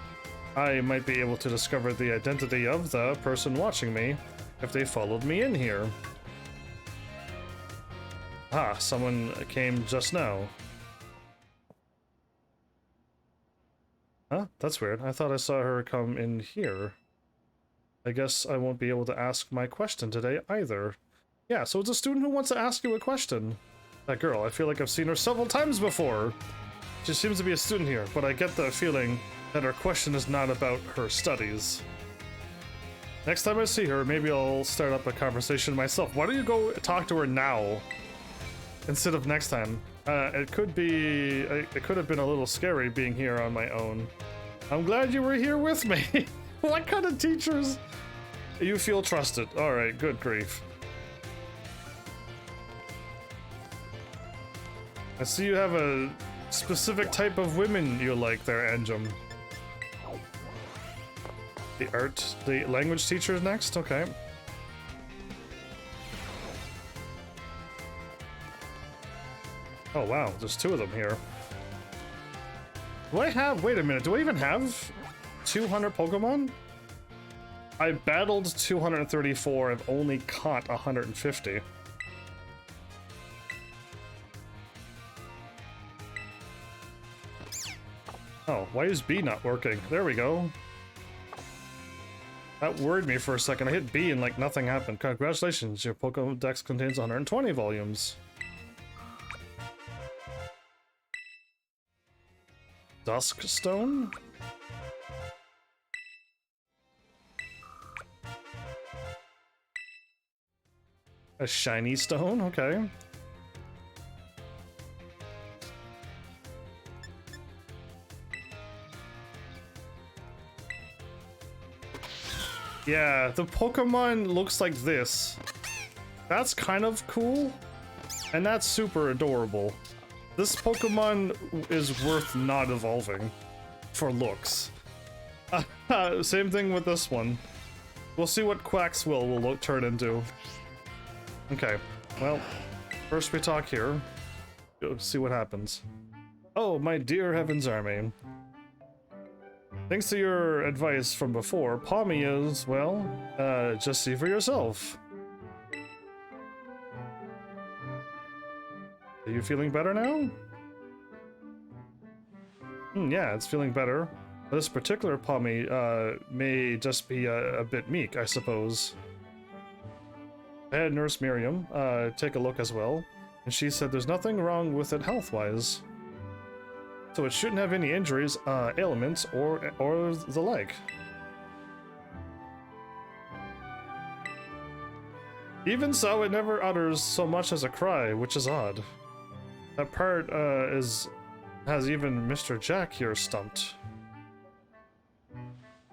[SPEAKER 1] I might be able to discover the identity of the person watching me if they followed me in here. Ah, someone came just now. Huh? That's weird. I thought I saw her come in here. I guess I won't be able to ask my question today either. Yeah, so it's a student who wants to ask you a question. That girl, I feel like I've seen her several times before. She seems to be a student here, but I get the feeling that her question is not about her studies. Next time I see her, maybe I'll start up a conversation myself. Why don't you go talk to her now instead of next time? It could have been a little scary being here on my own. I'm glad you were here with me. What kind of teachers? You feel trusted. All right, good grief. I see you have a specific type of women you like there, Anjum. The language teacher is next? Okay. Oh wow, there's two of them here. Do I have, wait a minute, do I even have 200 Pokemon? I battled 234 and only caught 150. Oh, why is B not working? There we go. That worried me for a second. I hit B and like nothing happened. Congratulations, your Pokédex contains 120 volumes. Dusk Stone? A shiny stone? Okay. Yeah, the Pokemon looks like this. That's kind of cool, and that's super adorable. This Pokemon is worth not evolving for looks. Same thing with this one. We'll see what Quaxwell will turn into. Okay, well, first we talk here. Go see what happens. Oh, my dear HEAVENSARMY. Thanks to your advice from before, Palmy is, well, just see for yourself. Are you feeling better now? Yeah, it's feeling better. This particular Palmy may just be a bit meek, I suppose. I had Nurse Miriam take a look as well, and she said there's nothing wrong with it health-wise. So it shouldn't have any injuries, ailments, or the like. Even so, it never utters so much as a cry, which is odd. That part has even Mr. Jack here stumped.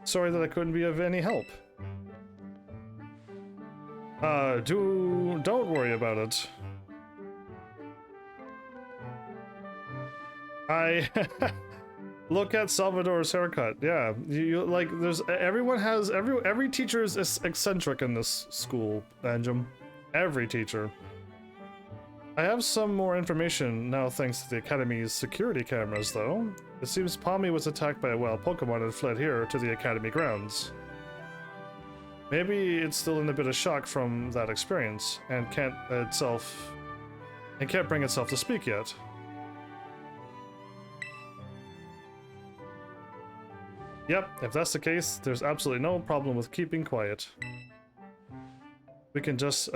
[SPEAKER 1] Sorry that I couldn't be of any help. Don't worry about it. Look at Salvador's haircut. Yeah, you like. There's every teacher is eccentric in this school, Anjum. Every teacher. I have some more information now thanks to the Academy's security cameras, though. It seems Palmy was attacked by a wild Pokemon and fled here to the Academy grounds. Maybe it's still in a bit of shock from that experience and can't bring itself to speak yet. Yep, if that's the case, there's absolutely no problem with keeping quiet. We can just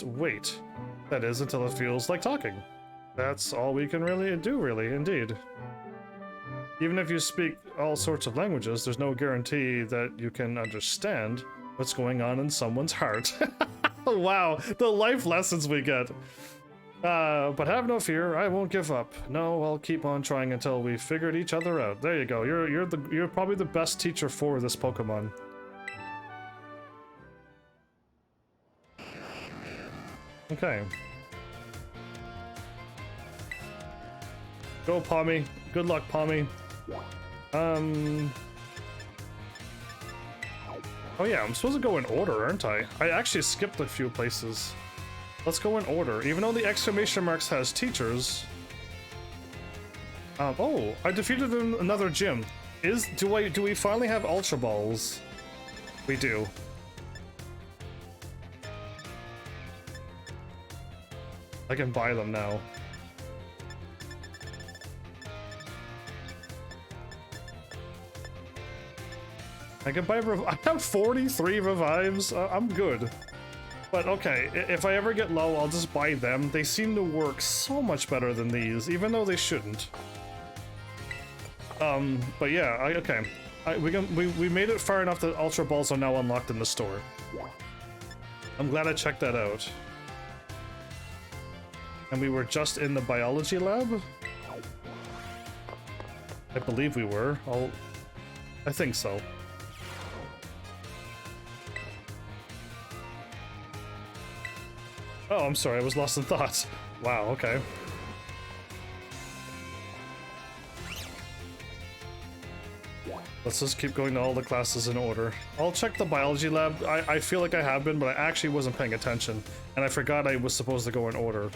[SPEAKER 1] wait. That is, until it feels like talking. That's all we can really do, really, indeed. Even if you speak all sorts of languages, there's no guarantee that you can understand what's going on in someone's heart. Wow, the life lessons we get. But have no fear, I won't give up. No, I'll keep on trying until we figured each other out. There you go. You're probably the best teacher for this Pokemon. Okay. Go, Pommy. Good luck, Pommy. Oh yeah, I'm supposed to go in order, aren't I? I actually skipped a few places. Let's go in order. Even though the exclamation marks has teachers. Oh, I defeated another gym. Do we finally have Ultra Balls? We do. I can buy them now. I can buy I have 43 revives. I'm good. But okay, if I ever get low, I'll just buy them. They seem to work so much better than these, even though they shouldn't. But yeah, okay. We made it far enough that Ultra Balls are now unlocked in the store. I'm glad I checked that out. And we were just in the biology lab? I believe we were. I think so. Oh, I'm sorry, I was lost in thought. Wow, okay. Let's just keep going to all the classes in order. I'll check the biology lab. I feel like I have been, but I actually wasn't paying attention. And I forgot I was supposed to go in order.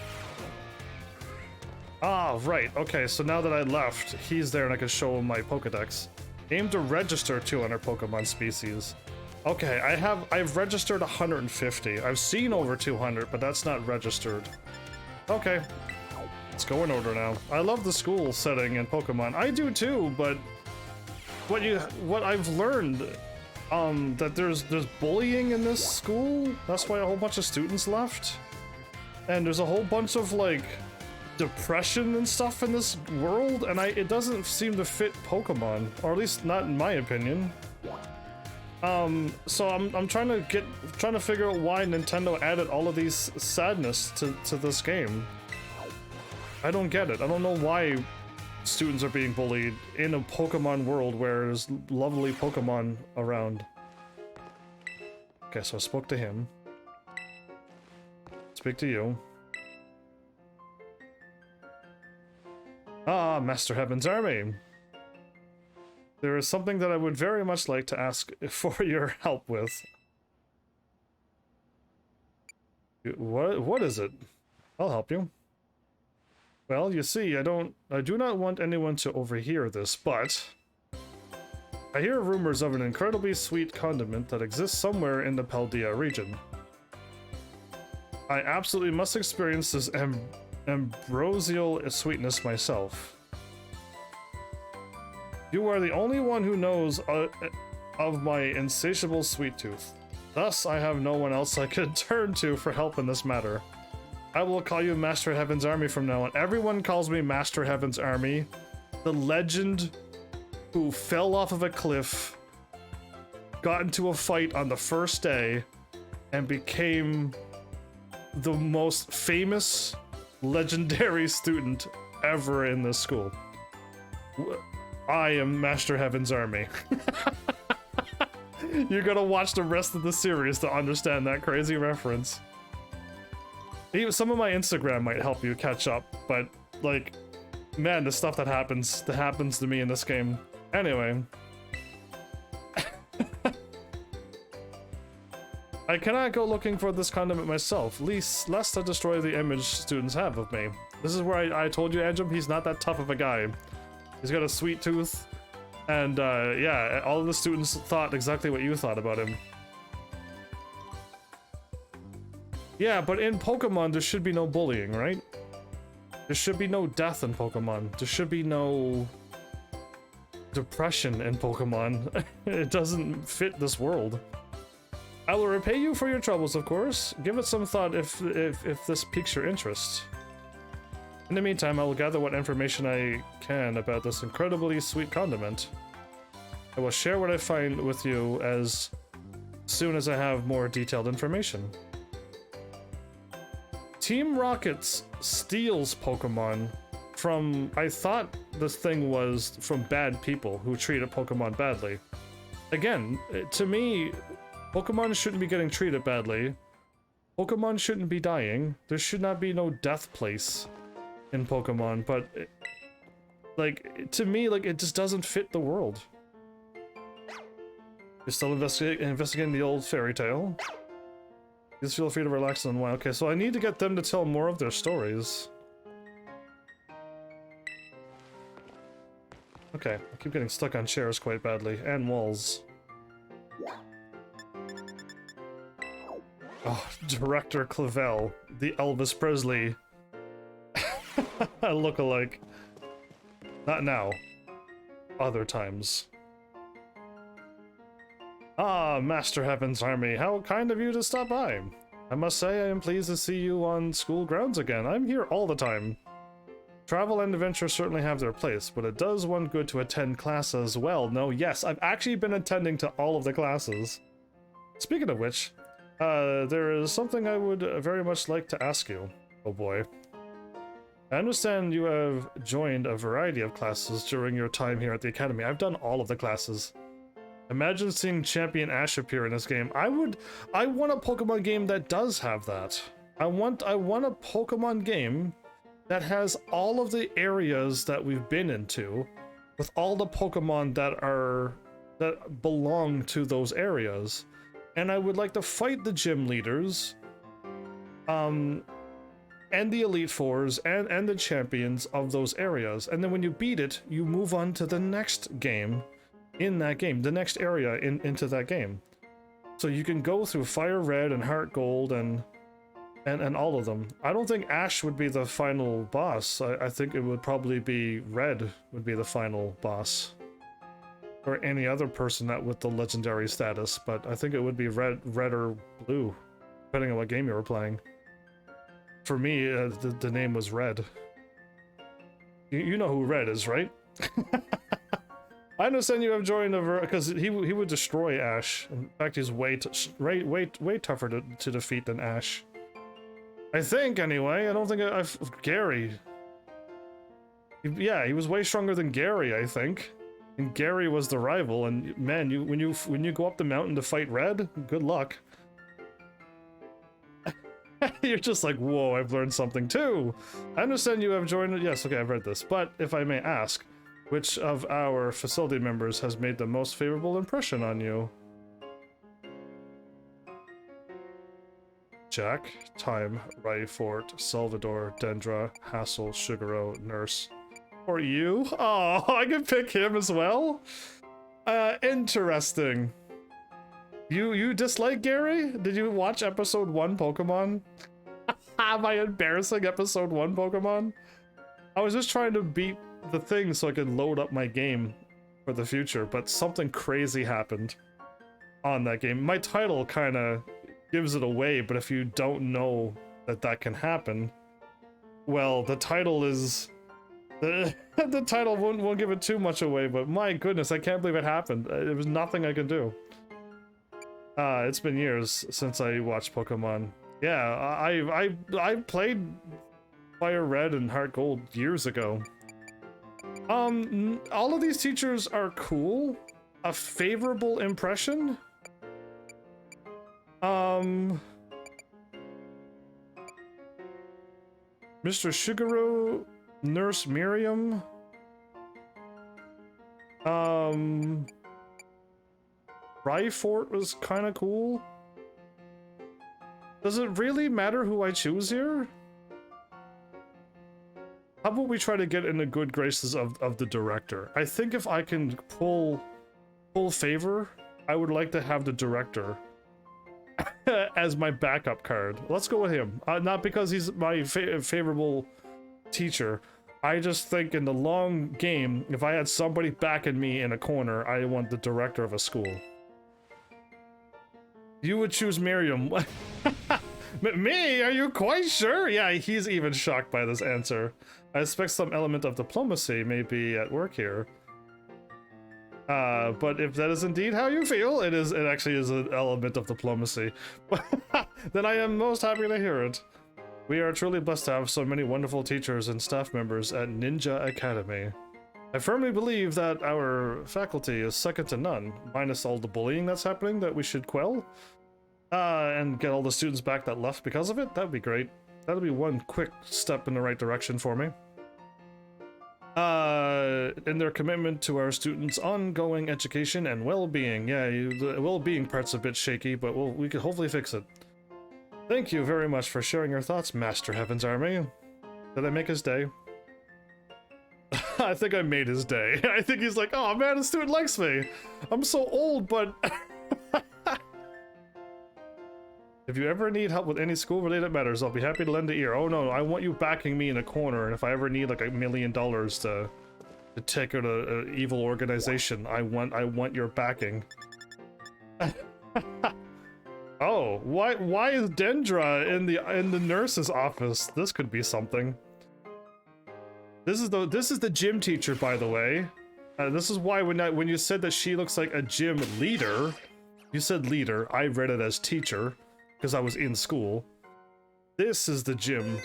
[SPEAKER 1] Ah, right. Okay, so now that I left, he's there and I can show him my Pokedex. Aim to register 200 Pokemon species. Okay, I've registered 150. I've seen over 200, but that's not registered. Okay, let's go in order now. I love the school setting in Pokemon. I do too, but what I've learned, that there's bullying in this school. That's why a whole bunch of students left. And there's a whole bunch of like depression and stuff in this world, and it doesn't seem to fit Pokemon, or at least not in my opinion. So I'm trying to figure out why Nintendo added all of these sadness to this game. I don't get it. I don't know why students are being bullied in a Pokemon world where there's lovely Pokemon around. Okay, so I spoke to him. Speak to you. Ah, Master HEAVENSARMY. There is something that I would very much like to ask for your help with. What is it? I'll help you. Well, you see, I do not want anyone to overhear this, but I hear rumors of an incredibly sweet condiment that exists somewhere in the Paldea region. I absolutely must experience this ambrosial sweetness myself. You are the only one who knows of my insatiable sweet tooth. Thus, I have no one else I could turn to for help in this matter. I will call you Master HEAVENSARMY from now on. Everyone calls me Master HEAVENSARMY. The legend who fell off of a cliff, got into a fight on the first day, and became the most famous, legendary student ever in this school. I am Master HEAVENSARMY. You're gonna watch the rest of the series to understand that crazy reference. Even some of my Instagram might help you catch up, but like, man, the stuff that happens to me in this game. Anyway. I cannot go looking for this condiment myself, lest I destroy the image students have of me. This is where I told you, Anjum, he's not that tough of a guy. He's got a sweet tooth, and yeah, all of the students thought exactly what you thought about him. Yeah, but in Pokemon, there should be no bullying, right? There should be no death in Pokemon. There should be no... depression in Pokemon. It doesn't fit this world. I will repay you for your troubles, of course. Give it some thought if this piques your interest. In the meantime, I will gather what information I can about this incredibly sweet condiment. I will share what I find with you as soon as I have more detailed information. Team Rockets steals Pokemon from, I thought this thing was from bad people who treated Pokemon badly. Again, to me, Pokemon shouldn't be getting treated badly. Pokemon shouldn't be dying. There should not be no death place in Pokemon, but like, to me, like, it just doesn't fit the world. You're still investigating the old fairy tale? Just feel free to relax and unwind. Okay, so I need to get them to tell more of their stories. Okay, I keep getting stuck on chairs quite badly, and walls. Oh, Director Clavel, the Elvis Presley look-alike. Not now. Other times. Ah, Master HEAVENSARMY, how kind of you to stop by. I must say I am pleased to see you on school grounds again. I'm here all the time. Travel and adventure certainly have their place, but it does one good to attend class as well. No, yes, I've actually been attending to all of the classes. Speaking of which, there is something I would very much like to ask you. Oh boy. I understand you have joined a variety of classes during your time here at the Academy. I've done all of the classes. Imagine seeing Champion Ash appear in this game. I want a Pokemon game that does have that. I want a Pokemon game that has all of the areas that we've been into, with all the Pokemon that belong to those areas. And I would like to fight the gym leaders, and the Elite Fours, and the champions of those areas. And then when you beat it, you move on to the next game in that game, the next area into that game. So you can go through Fire Red and Heart Gold and all of them. I don't think Ash would be the final boss. I think it would probably be Red would be the final boss. Or any other person that with the legendary status, but I think it would be red or blue, depending on what game you were playing. For me, the name was Red. You know who Red is, right? I understand you have joined because he would destroy Ash. In fact, he's way tougher to defeat than Ash. I think, anyway. I don't think Gary. Yeah, he was way stronger than Gary, I think. And Gary was the rival, and man, when you go up the mountain to fight Red, good luck. You're just like, whoa, I've learned something too. I understand you have joined. Yes, okay, I've read this. But if I may ask, which of our facility members has made the most favorable impression on you? Jack, Time, Ryfort, Salvador, Dendra, Hassel, Sugaro, Nurse. Or you? Oh, I can pick him as well? Interesting. You dislike Gary? Did you watch episode 1 Pokemon? My embarrassing episode 1 Pokemon? I was just trying to beat the thing so I could load up my game for the future, but something crazy happened on that game. My title kind of gives it away, but if you don't know that can happen, well, the title is... The title won't give it too much away, but my goodness, I can't believe it happened. There was nothing I could do. It's been years since I watched Pokemon. Yeah, I played Fire Red and Heart Gold years ago. All of these teachers are cool. A favorable impression? Mr. Shigeru, Nurse Miriam, Ryfort was kind of cool. Does it really matter who I choose here? How about we try to get in the good graces of the director? I think if I can pull favor, I would like to have the director as my backup card. Let's go with him. Not because he's my favorable teacher. I just think in the long game, if I had somebody backing me in a corner, I want the director of a school. You would choose Miriam. Me? Are you quite sure? Yeah, he's even shocked by this answer. I expect some element of diplomacy may be at work here. But if that is indeed how you feel, it actually is an element of diplomacy. Then I am most happy to hear it. We are truly blessed to have so many wonderful teachers and staff members at Ninja Academy. I firmly believe that our faculty is second to none, minus all the bullying that's happening that we should quell. And get all the students back that left because of it. That'd be great. That'll be one quick step in the right direction for me. In their commitment to our students' ongoing education and well-being. Yeah, the well-being part's a bit shaky, but we could hopefully fix it. Thank you very much for sharing your thoughts, Master Heavensarmy. Did I make his day? I think I made his day. I think he's like, oh man, a student likes me. I'm so old, but... If you ever need help with any school-related matters, I'll be happy to lend an ear. Oh no, I want you backing me in a corner, and if I ever need like $1 million to take out an evil organization, I want your backing. Oh, why is Dendra in the nurse's office? This could be something. This is the gym teacher, by the way. This is why when you said that she looks like a gym leader, you said leader. I read it as teacher. Because I was in school. This is the gym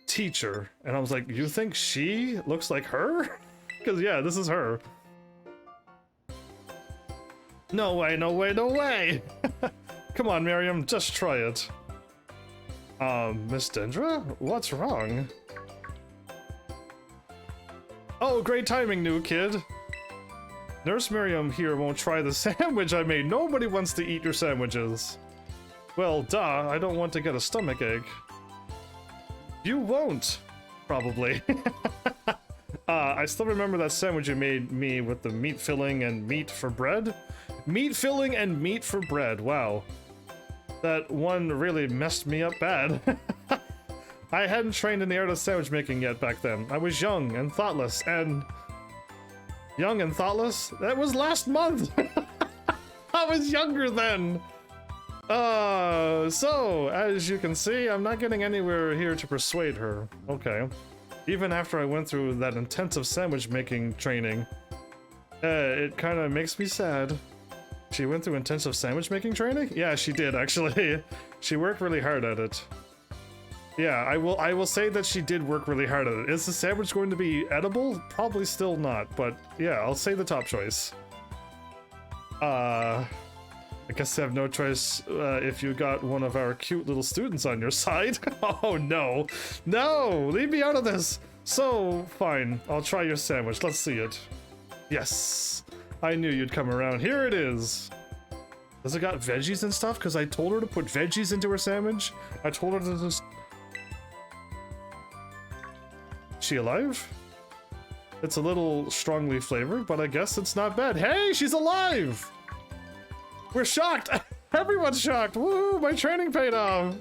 [SPEAKER 1] teacher. And I was like, you think she looks like her? Because yeah, this is her. No way, no way, no way! Come on, Miriam, just try it. Miss Dendra? What's wrong? Oh, great timing, new kid. Nurse Miriam here won't try the sandwich I made. Nobody wants to eat your sandwiches. Well, duh, I don't want to get a stomachache. You won't, probably. I still remember that sandwich you made me with the meat filling and meat for bread? Meat filling and meat for bread, wow. That one really messed me up bad. I hadn't trained in the art of sandwich making yet back then. I was young and thoughtless, and... Young and thoughtless? That was last month! I was younger then! So, as you can see, I'm not getting anywhere here to persuade her. Okay. Even after I went through that intensive sandwich making training, it kind of makes me sad. She went through intensive sandwich making training? Yeah, she did, actually. She worked really hard at it. Yeah, I will say that she did work really hard at it. Is the sandwich going to be edible? Probably still not, but yeah, I'll say the top choice. I guess I have no choice if you got one of our cute little students on your side. Oh no. No! Leave me out of this! So, fine. I'll try your sandwich. Let's see it. Yes! I knew you'd come around. Here it is! Does it got veggies and stuff? Because I told her to put veggies into her sandwich. I told her to just... She alive? It's a little strongly flavored, but I guess it's not bad. Hey, she's alive! We're shocked! Everyone's shocked! Woo! My training paid off!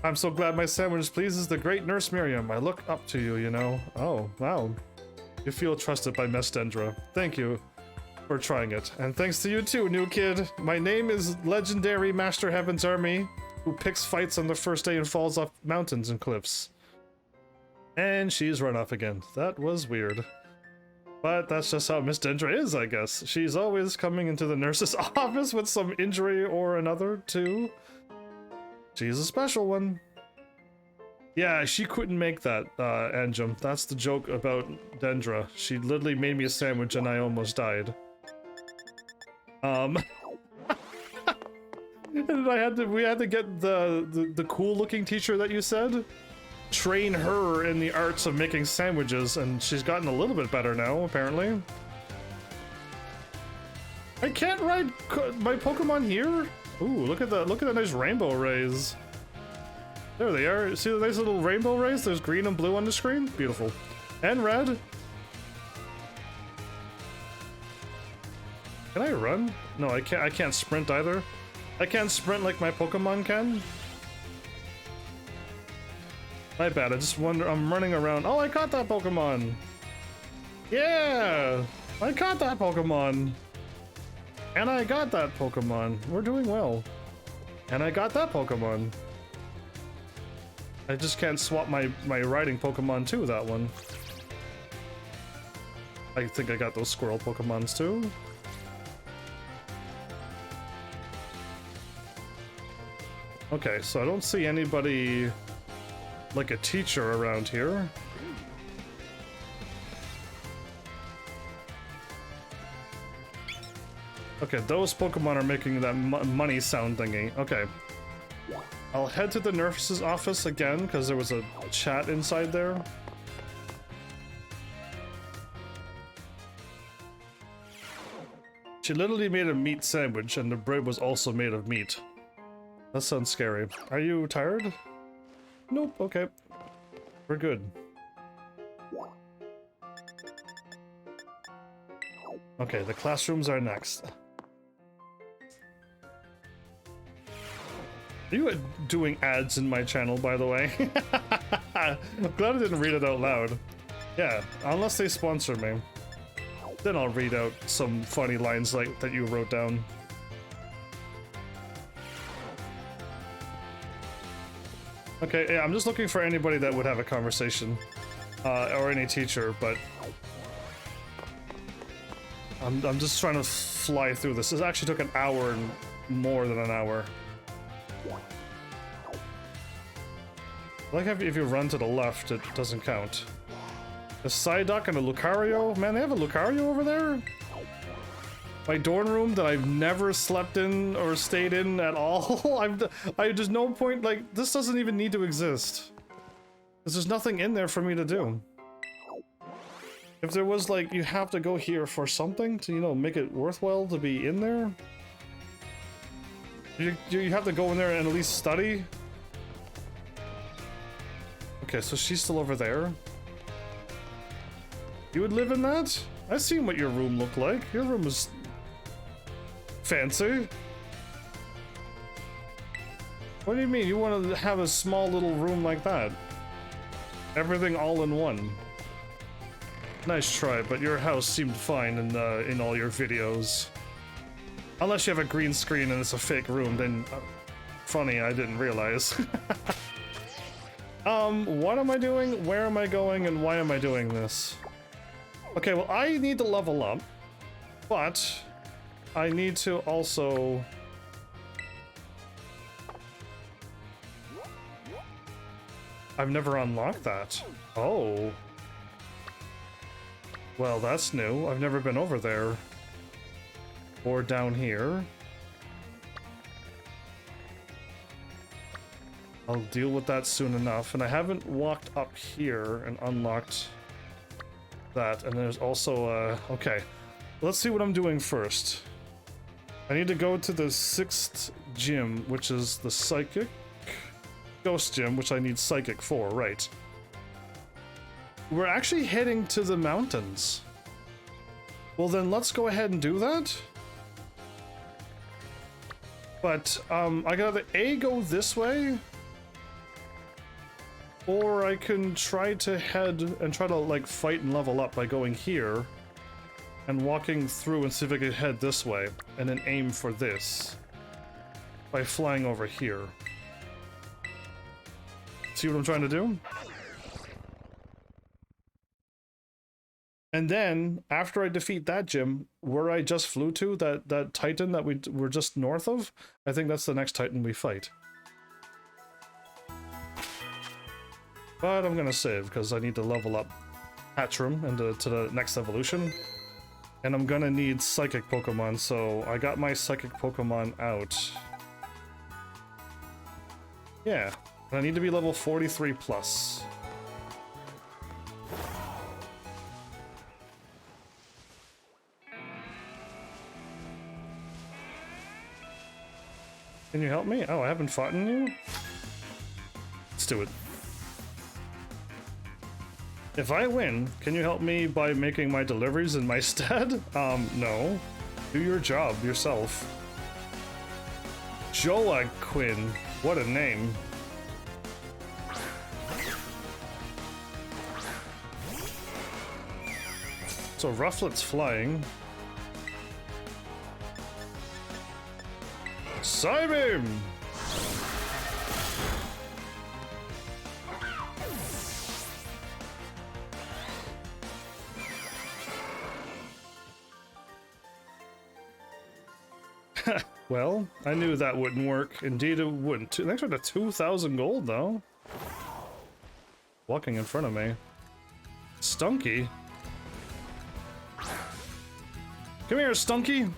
[SPEAKER 1] I'm so glad my sandwich pleases the great Nurse Miriam. I look up to you, you know. Oh, wow. You feel trusted by Miss Dendra. Thank you for trying it. And thanks to you too, new kid. My name is legendary Master Heavensarmy, who picks fights on the first day and falls off mountains and cliffs. And she's run off again. That was weird. But that's just how Miss Dendra is, I guess. She's always coming into the nurse's office with some injury or another, too. She's a special one. Yeah, she couldn't make that, Anjum. That's the joke about Dendra. She literally made me a sandwich and I almost died. And we had to get the cool-looking teacher that you said. Train her in the arts of making sandwiches, and she's gotten a little bit better now, apparently. I can't ride my Pokemon here? Ooh, look at the nice rainbow rays. There they are. See the nice little rainbow rays? There's green and blue on the screen. Beautiful. And red. Can I run? No, I can't sprint either. I can't sprint like my Pokemon can. My bad, I just wonder, I'm running around. Oh, I caught that Pokemon! Yeah! I caught that Pokemon! And I got that Pokemon. We're doing well. And I got that Pokemon. I just can't swap my riding Pokemon to that one. I think I got those squirrel Pokemons too. Okay, so I don't see anybody like a teacher around here. Okay, those Pokemon are making that money sound thingy. Okay. I'll head to the nurse's office again, because there was a chat inside there. She literally made a meat sandwich, and the bread was also made of meat. That sounds scary. Are you tired? Nope, okay. We're good. Okay, the classrooms are next. Are you doing ads in my channel, by the way? I'm glad I didn't read it out loud. Yeah, unless they sponsor me. Then I'll read out some funny lines like that you wrote down. Okay, yeah, I'm just looking for anybody that would have a conversation. Or any teacher, but... I'm just trying to fly through this. This actually took an hour and more than an hour. Like if you run to the left, it doesn't count. A Psyduck and a Lucario? Man, they have a Lucario over there? My dorm room that I've never slept in or stayed in at all? There's no point, like, this doesn't even need to exist. Because there's nothing in there for me to do. If there was, like, you have to go here for something to, you know, make it worthwhile to be in there? You have to go in there and at least study? Okay, so she's still over there. You would live in that? I've seen what your room looked like. Your room was fancy. What do you mean? You want to have a small little room like that? Everything all in one. Nice try, but your house seemed fine in all your videos. Unless you have a green screen and it's a fake room, then funny, I didn't realize. What am I doing? Where am I going? And why am I doing this? Okay, well, I need to level up, but I need to also... I've never unlocked that. Oh. Well, that's new. I've never been over there. Or down here. I'll deal with that soon enough. And I haven't walked up here and unlocked that. And there's also, okay. Let's see what I'm doing first. I need to go to the 6th gym, which is the Psychic Ghost Gym, which I need Psychic for, right. We're actually heading to the mountains. Well then, let's go ahead and do that. But, I gotta A, go this way, or I can try to head and try to, like, fight and level up by going here and walking through and see if I can head this way, and then aim for this by flying over here. See what I'm trying to do? And then, after I defeat that gym, where I just flew to, that Titan that we were just north of, I think that's the next Titan we fight. But I'm gonna save, because I need to level up Hatchroom into to the next evolution. And I'm gonna need Psychic Pokemon, so I got my Psychic Pokemon out. Yeah, and I need to be level 43 plus. Can you help me? Oh, I haven't fought in you? Let's do it. If I win, can you help me by making my deliveries in my stead? No. Do your job yourself. Joaquin. What a name. So Rufflet's flying. Psybeam! Well, I knew that wouldn't work. Indeed it wouldn't. Thanks for the 2,000 gold, though. Walking in front of me. Stunky? Come here, Stunky!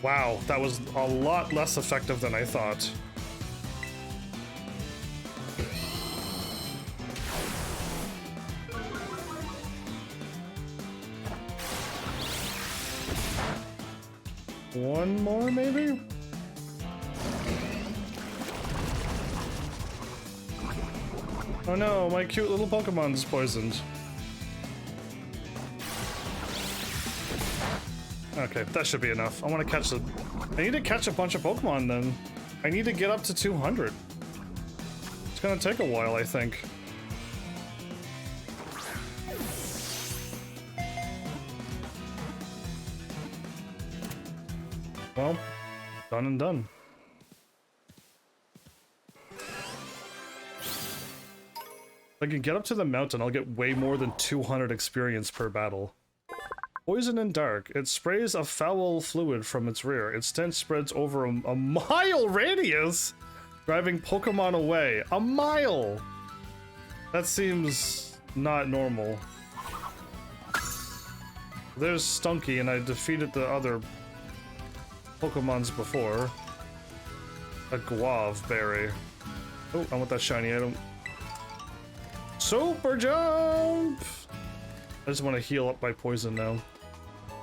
[SPEAKER 1] Wow, that was a lot less effective than I thought. One more, maybe? Oh no, my cute little Pokemon's poisoned. Okay, that should be enough. I want to catch the... I need to catch a bunch of Pokemon then. I need to get up to 200. It's gonna take a while, I think. Well, done and done. If I can get up to the mountain, I'll get way more than 200 experience per battle. Poison and dark. It sprays a foul fluid from its rear. Its stench spreads over a mile radius, driving Pokemon away. A mile! That seems not normal. There's Stunky, and I defeated the other Pokemons before. A Guave Berry. Oh, I want that shiny item. Super Jump! I just want to heal up my poison now.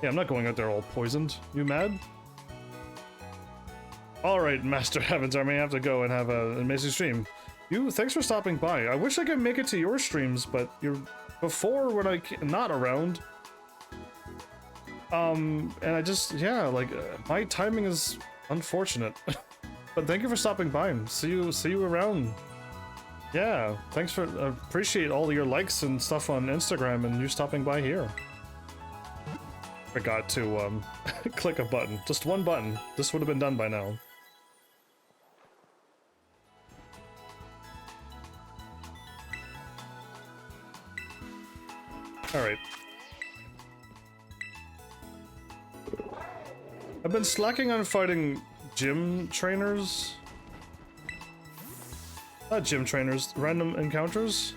[SPEAKER 1] Yeah, I'm not going out there all poisoned. You mad? Alright, Master HEAVENSARMY, I have to go and have an amazing stream. Thanks for stopping by. I wish I could make it to your streams, but you're before when I'm not around. And I just, yeah, like, my timing is unfortunate. But thank you for stopping by. See you around. Yeah, thanks for, appreciate all your likes and stuff on Instagram and you stopping by here. Forgot to, click a button. Just one button. This would have been done by now. Alright. I've been slacking on fighting gym trainers. Not gym trainers, random encounters.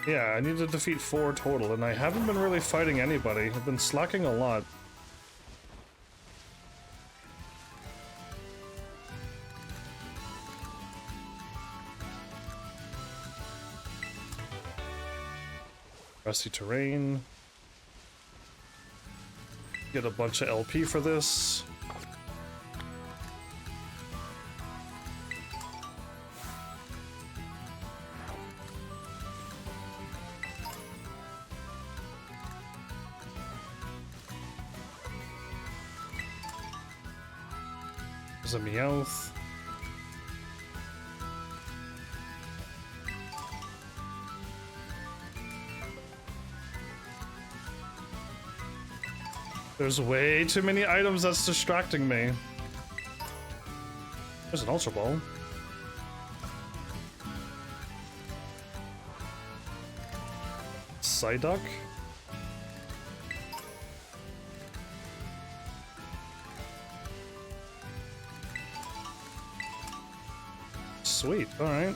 [SPEAKER 1] Yeah, I need to defeat 4 total, and I haven't been really fighting anybody. I've been slacking a lot. Rusty terrain. Get a bunch of LP for this. There's a Meowth. There's way too many items that's distracting me. There's an Ultra Ball. Psyduck. Sweet, alright.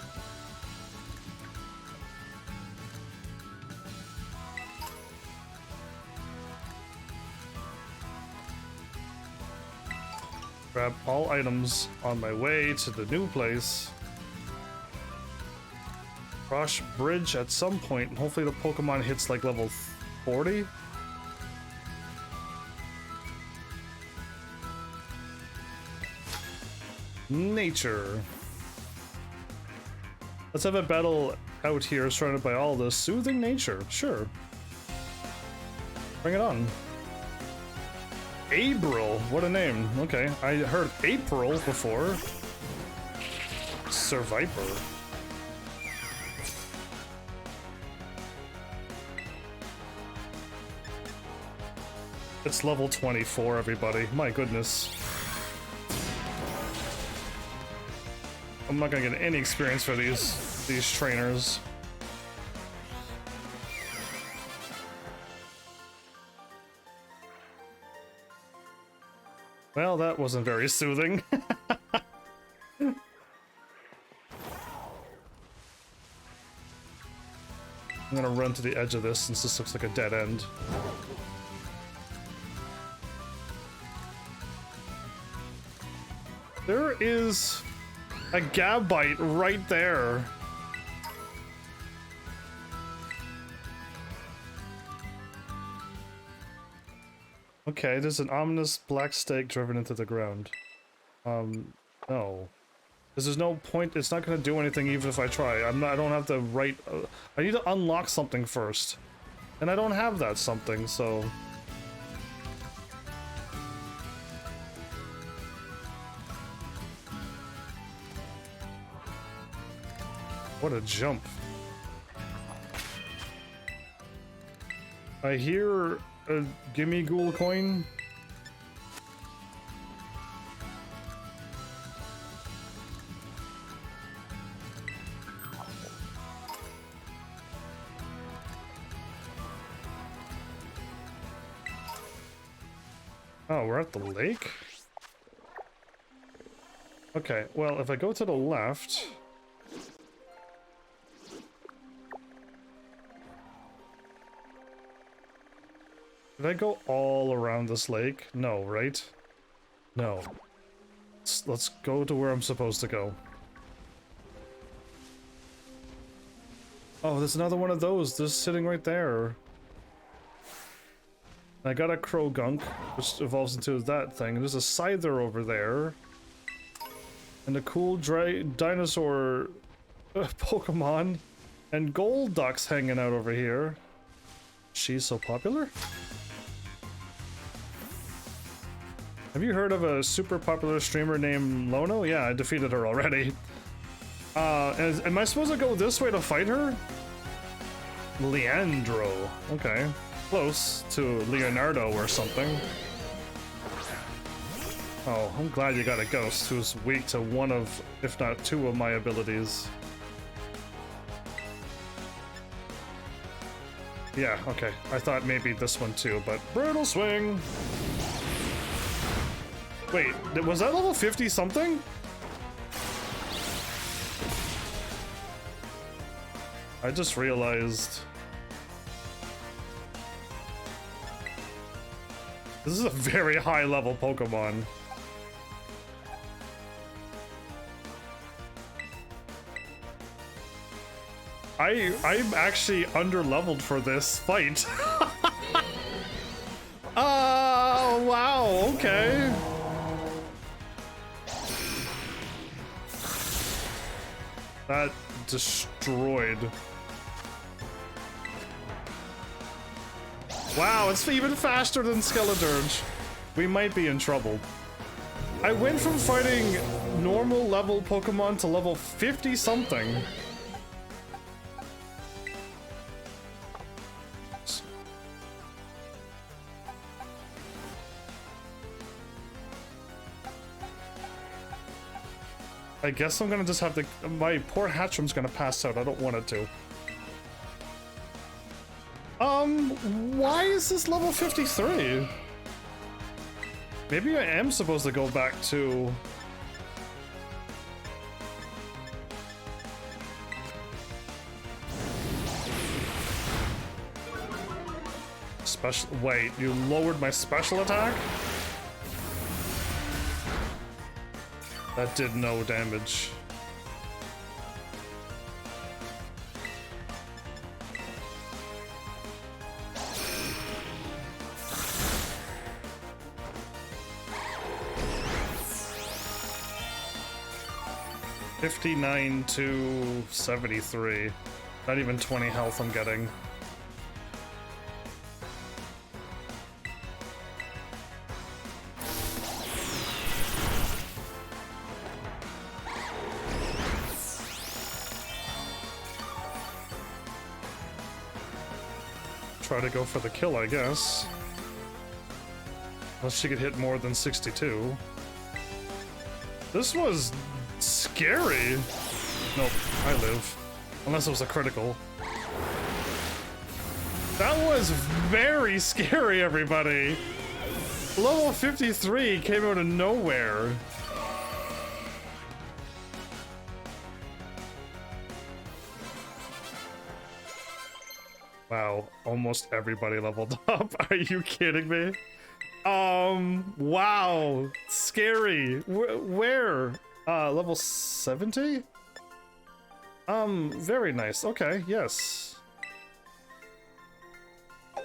[SPEAKER 1] Grab all items on my way to the new place. Cross bridge at some point, and hopefully the Pokemon hits like level 40. Nature. Let's have a battle out here surrounded by all this soothing nature. Sure. Bring it on. April, what a name. Okay, I heard April before. Survivor. It's level 24, everybody. My goodness. I'm not gonna get any experience for these trainers. Well, that wasn't very soothing. I'm gonna run to the edge of this since this looks like a dead end. There is a Gabite right there. Okay, there's an ominous black stake driven into the ground. No. Because there's no point, it's not gonna do anything even if I try. I don't have the right... I need to unlock something first. And I don't have that something, so... What a jump. I hear a gimme ghoul coin. Oh, we're at the lake? Okay, well, if I go to the left... Did I go all around this lake? No, right? No. Let's go to where I'm supposed to go. Oh, there's another one of those. They're sitting right there. I got a crow gunk, which evolves into that thing. There's a scyther over there. And a cool dinosaur Pokemon. And gold ducks hanging out over here. She's so popular? Have you heard of a super popular streamer named Lono? Yeah, I defeated her already. Am I supposed to go this way to fight her? Leandro. Okay. Close to Leonardo or something. Oh, I'm glad you got a ghost who's weak to one of, if not two of my abilities. Yeah, okay. I thought maybe this one too, but brutal swing! Wait, was that level 50 something? I just realized... This is a very high level Pokemon. I'm actually under-leveled for this fight. Oh, wow, okay. That destroyed. Wow, it's even faster than Skeledirge. We might be in trouble. I went from fighting normal level Pokemon to level 50 something. I guess I'm gonna just have to... My poor Hatchram's gonna pass out. I don't want it to. Why is this level 53? Maybe I am supposed to go back to... Special... Wait, you lowered my special attack? That did no damage. 59 to 73. Not even 20 health I'm getting. Try to go for the kill, I guess. Unless she could hit more than 62. This was scary. Nope, I live. Unless it was a critical. That was very scary, everybody. Level 53 came out of nowhere. Wow, almost everybody leveled up. Are you kidding me? Wow, scary. Where? Level 70? Very nice. Okay, yes. I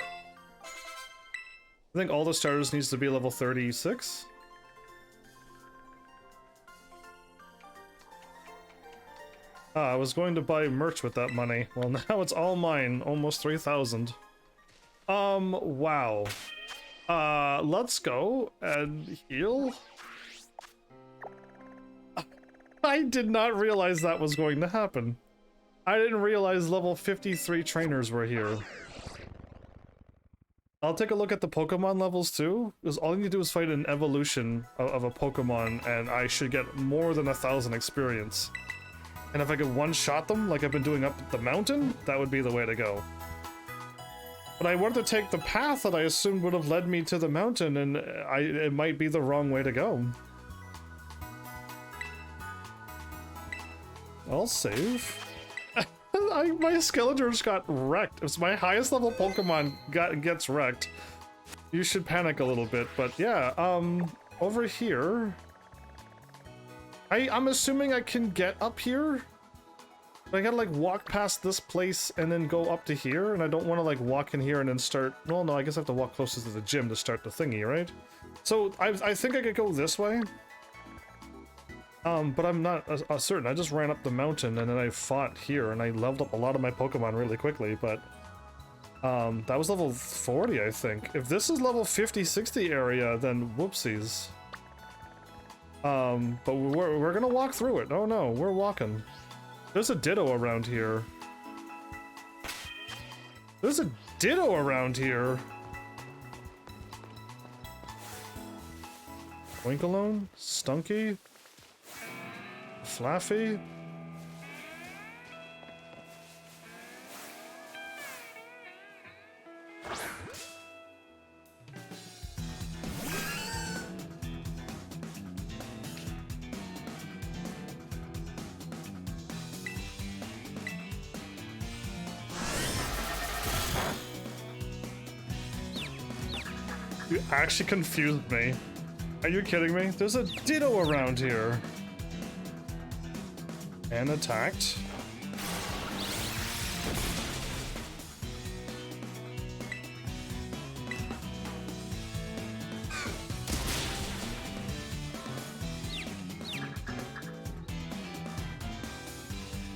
[SPEAKER 1] think all the starters needs to be level 36. I was going to buy merch with that money. Well, now it's all mine. Almost 3,000. Wow. Let's go and heal. I did not realize that was going to happen. I didn't realize level 53 trainers were here. I'll take a look at the Pokemon levels too, because all you need to do is fight an evolution of a Pokemon, and I should get more than 1,000 experience. And if I could one-shot them, like I've been doing up the mountain, that would be the way to go. But I wanted to take the path that I assumed would have led me to the mountain, and it might be the wrong way to go. I'll save. My Skeletor's got wrecked. It's my highest level Pokemon gets wrecked. You should panic a little bit, but yeah, over here... I'm assuming I can get up here? I gotta like walk past this place and then go up to here, and I don't want to like walk in here and then start... Well, no, I guess I have to walk closer to the gym to start the thingy, right? So I think I could go this way. But I'm not certain. I just ran up the mountain and then I fought here and I leveled up a lot of my Pokemon really quickly, but... that was level 40, I think. If this is level 50-60 area, then whoopsies. But we're gonna walk through it. Oh no, we're walking. There's a Ditto around here. There's a Ditto around here. Winkalone? Stunky? Flaffy? You actually confused me. Are you kidding me? There's a Ditto around here. And attacked.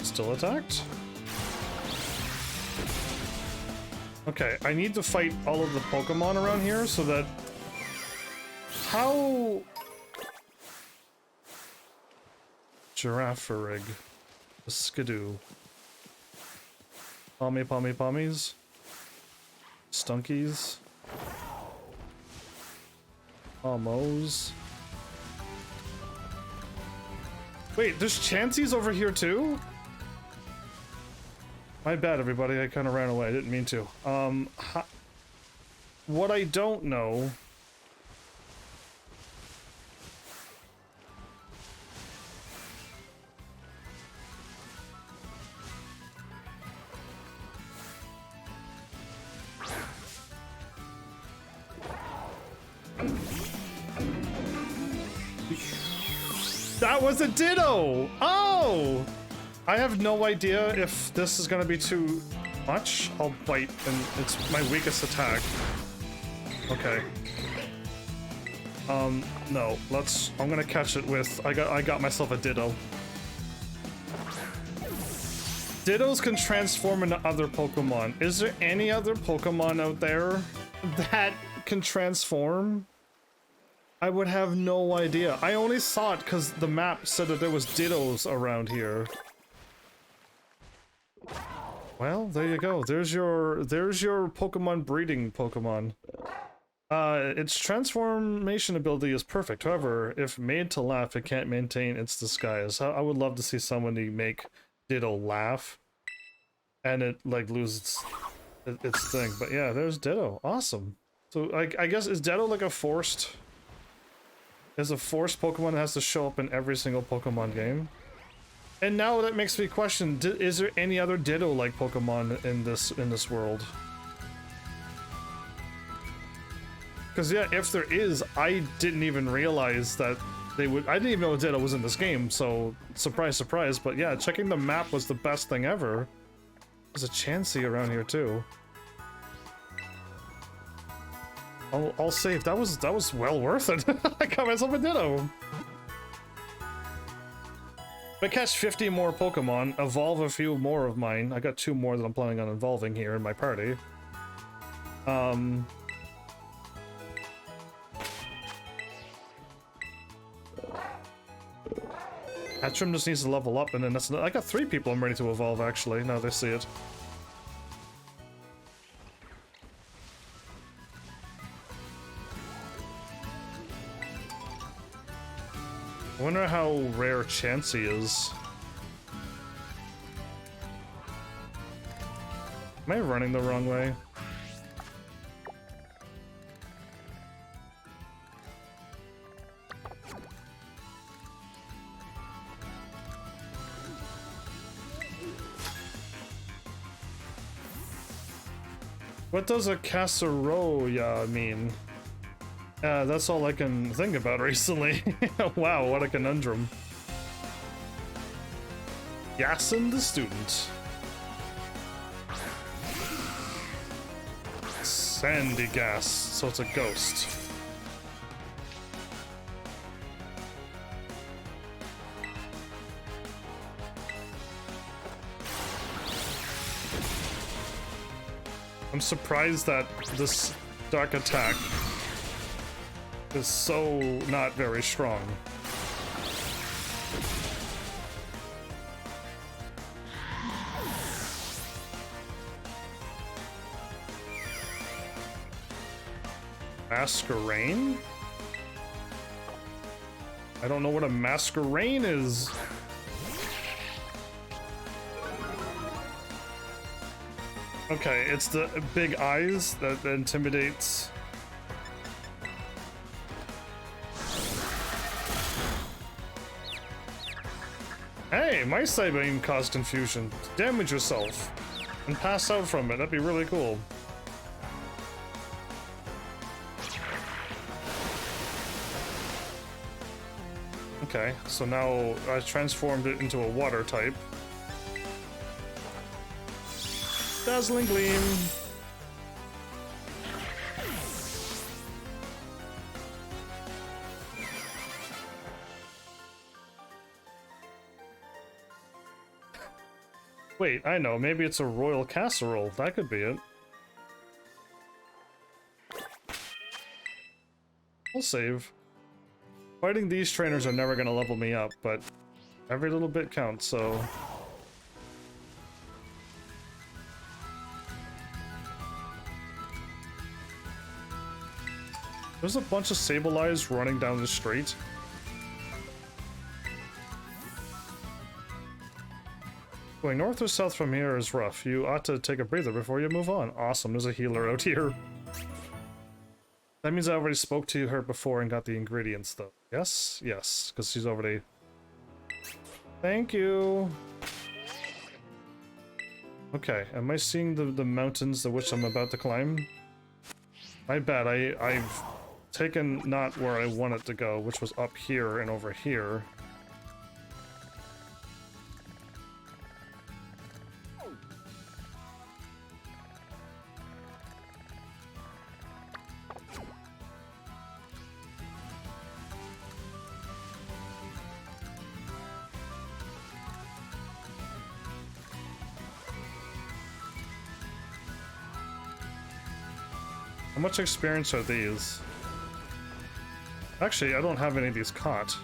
[SPEAKER 1] Still attacked. Okay, I need to fight all of the Pokemon around here so that... How... Giraffarig. Skidoo. Pommies. Stunkies. Almos. Wait, there's Chanseys over here too? My bad, everybody. I kind of ran away. I didn't mean to. What I don't know... That was a Ditto! Oh! I have no idea if this is gonna be too much. I'll bite, and it's my weakest attack. Okay. No, I'm gonna catch it with... I got myself a Ditto. Dittos can transform into other Pokemon. Is there any other Pokemon out there that can transform? I would have no idea. I only saw it because the map said that there was Dittos around here. Well, there you go. There's your Pokemon breeding Pokemon. Its transformation ability is perfect. However, if made to laugh, it can't maintain its disguise. I would love to see somebody make Ditto laugh, and it like loses its thing. But yeah, there's Ditto. Awesome. So I guess is Ditto like a forced? Is a forced Pokemon that has to show up in every single Pokemon game? And now that makes me question: is there any other Ditto-like Pokemon in this world? Because yeah, if there is, I didn't even realize that they would. I didn't even know Ditto was in this game, so surprise, surprise. But yeah, checking the map was the best thing ever. There's a Chansey around here too. I'll save. That was well worth it. I got myself a Ditto. If I catch 50 more Pokemon, evolve a few more of mine. I got 2 more that I'm planning on involving here in my party. Hatchrim just needs to level up, and then that's. I got 3 people I'm ready to evolve actually. Now they see it. I wonder how rare Chansey is. Am I running the wrong way? What does a Casseroya mean? That's all I can think about recently. Wow, what a conundrum. Yasin the student. Sandy gas, so it's a ghost. I'm surprised that this dark attack is so not very strong. Masquerain? I don't know what a Masquerain is. Okay, it's the big eyes that intimidates. Hey, my Psybeam caused confusion. Damage yourself and pass out from it. That'd be really cool. Okay, so now I transformed it into a water type. Dazzling Gleam. Wait, I know. Maybe it's a royal casserole. That could be it. I'll save. Fighting these trainers are never going to level me up, but every little bit counts, so... There's a bunch of Sableyes running down the street. Going north or south from here is rough. You ought to take a breather before you move on. Awesome, there's a healer out here. That means I already spoke to her before and got the ingredients, though. Yes? Yes, because she's already... Thank you! Okay, am I seeing the mountains the which I'm about to climb? My bad, I've taken not where I wanted to go, which was up here and over here. How much experience are these? Actually, I don't have any of these caught.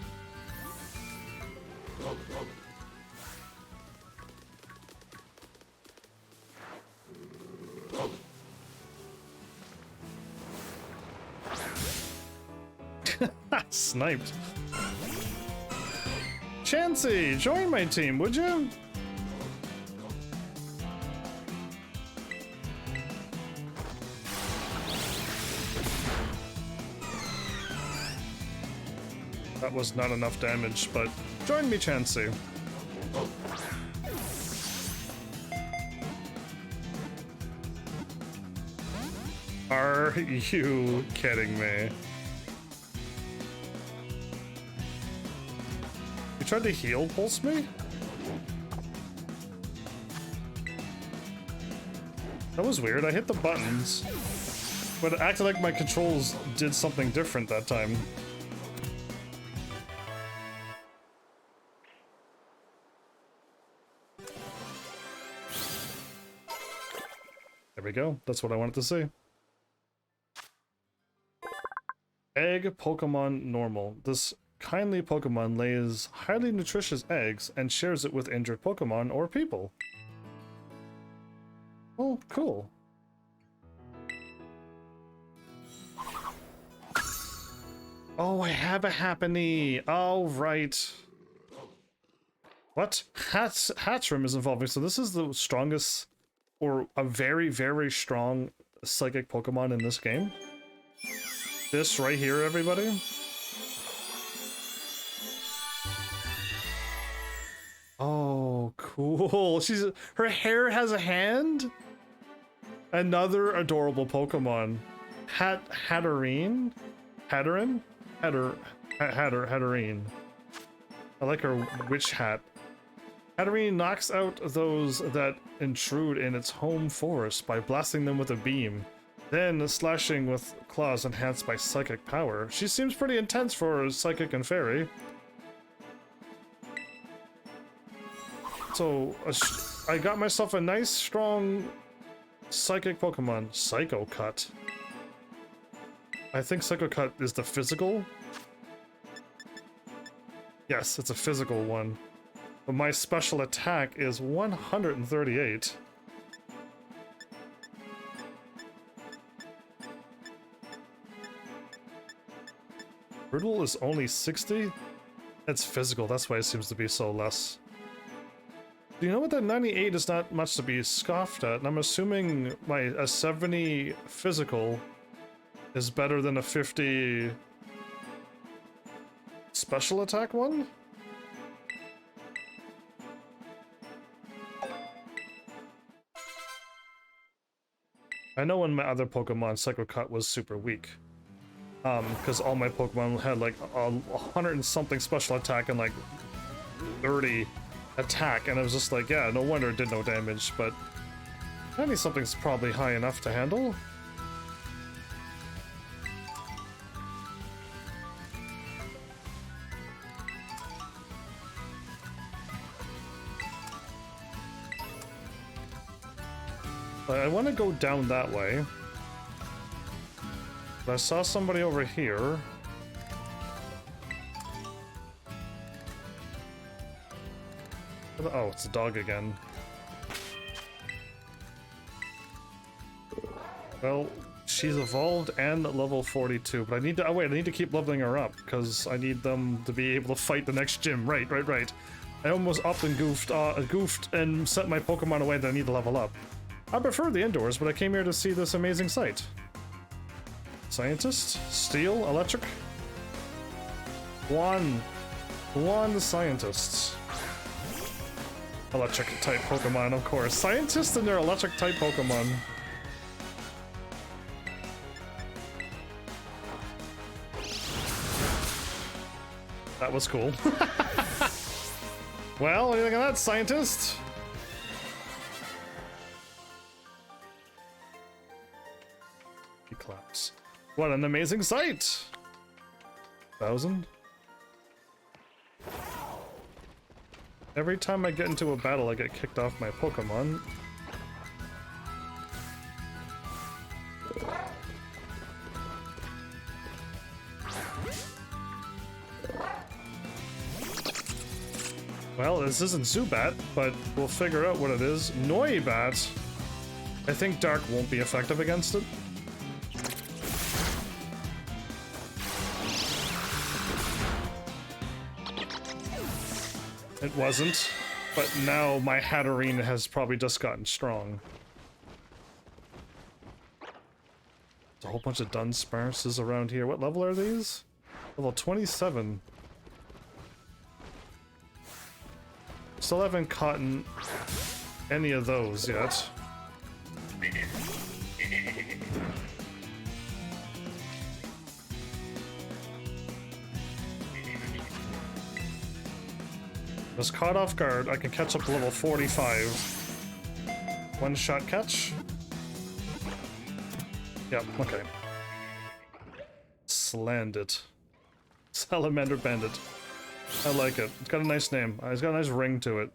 [SPEAKER 1] Sniped. Chansey, join my team, would you? That was not enough damage, but join me, Chansey. Are you kidding me? You tried to heal pulse me? That was weird. I hit the buttons, but it acted like my controls did something different that time. There we go. That's what I wanted to see. Egg Pokemon normal. This kindly Pokemon lays highly nutritious eggs and shares it with injured Pokemon or people. Oh, cool. Oh, I have a Happiny. Oh, right. What? Hatchrim is evolving, so this is the strongest, or a very, very strong psychic Pokemon in this game. This right here, everybody. Oh, cool. Her hair has a hand. Another adorable Pokemon. Hatterene? Hatterene? Hatterene. I like her witch hat. Hatterene knocks out those that intrude in its home forest by blasting them with a beam, then slashing with claws enhanced by psychic power. She seems pretty intense for a psychic and fairy. So, I got myself a nice, strong psychic Pokemon. Psycho Cut. I think Psycho Cut is the physical. Yes, it's a physical one. But my special attack is 138. Brutal is only 60? That's physical, that's why it seems to be so less. Do you know what, that 98 is not much to be scoffed at, and I'm assuming a 70 physical is better than a 50 special attack one? I know in my other Pokemon, Psycho Cut was super weak. Because all my Pokemon had like 100 and something special attack and like 30 attack, and I was just like, yeah, no wonder it did no damage, but 90 something's probably high enough to handle. I want to go down that way. But I saw somebody over here. Oh, it's a dog again. Well, she's evolved and level 42, but I need to, oh wait, I need to keep leveling her up, because I need them to be able to fight the next gym. Right. I almost upped and goofed and sent my Pokemon away that I need to level up. I prefer the indoors, but I came here to see this amazing sight. Scientist? Steel? Electric? One the scientists. Electric type Pokemon, of course. Scientists and their electric type Pokemon. That was cool. Well, what do you think of that, scientist? He claps. What an amazing sight! 1,000? Every time I get into a battle, I get kicked off my Pokemon. Well, this isn't Zubat, but we'll figure out what it is. Noibat. I think Dark won't be effective against it. It wasn't, but now my Hatterene has probably just gotten strong. There's a whole bunch of Dunsparces around here. What level are these? Level 27. Still haven't caught any of those yet. Was caught off guard. I can catch up to level 45. One shot catch. Yep, okay. Slandit. Salamander Bandit. I like it. It's got a nice name. It's got a nice ring to it.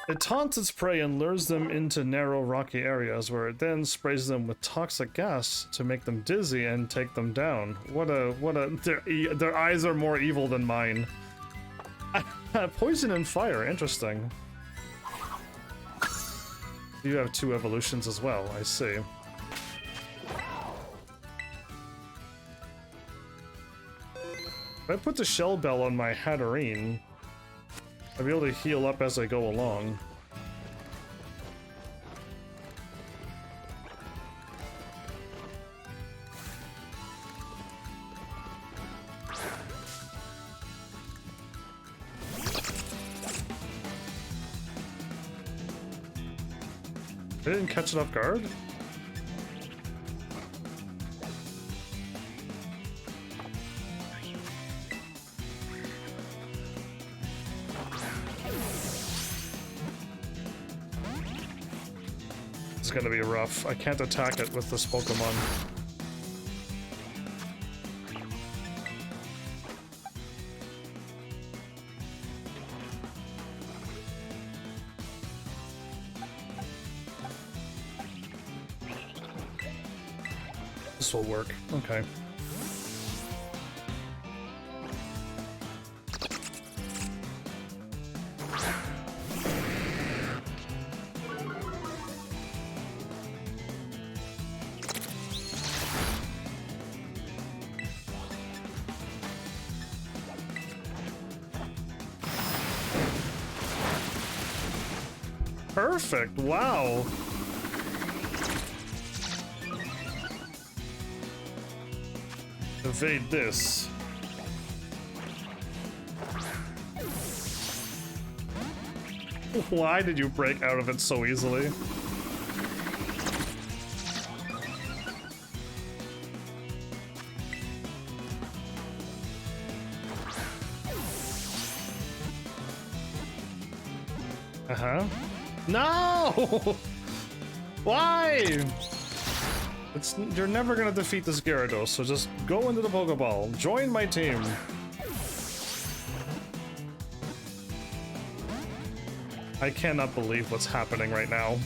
[SPEAKER 1] It taunts its prey and lures them into narrow, rocky areas where it then sprays them with toxic gas to make them dizzy and take them down. Their eyes are more evil than mine. Poison and fire, interesting. You have 2 evolutions as well, I see. If I put the Shell Bell on my Hatterene, I'll be able to heal up as I go along. I didn't catch it off guard? It's gonna be rough. I can't attack it with this Pokemon. This will work. Okay. Perfect. Wow. Evade this. Why did you break out of it so easily? Uh-huh. No! Why? You're never gonna defeat this Gyarados, so just go into the Pokeball. Join my team. I cannot believe what's happening right now.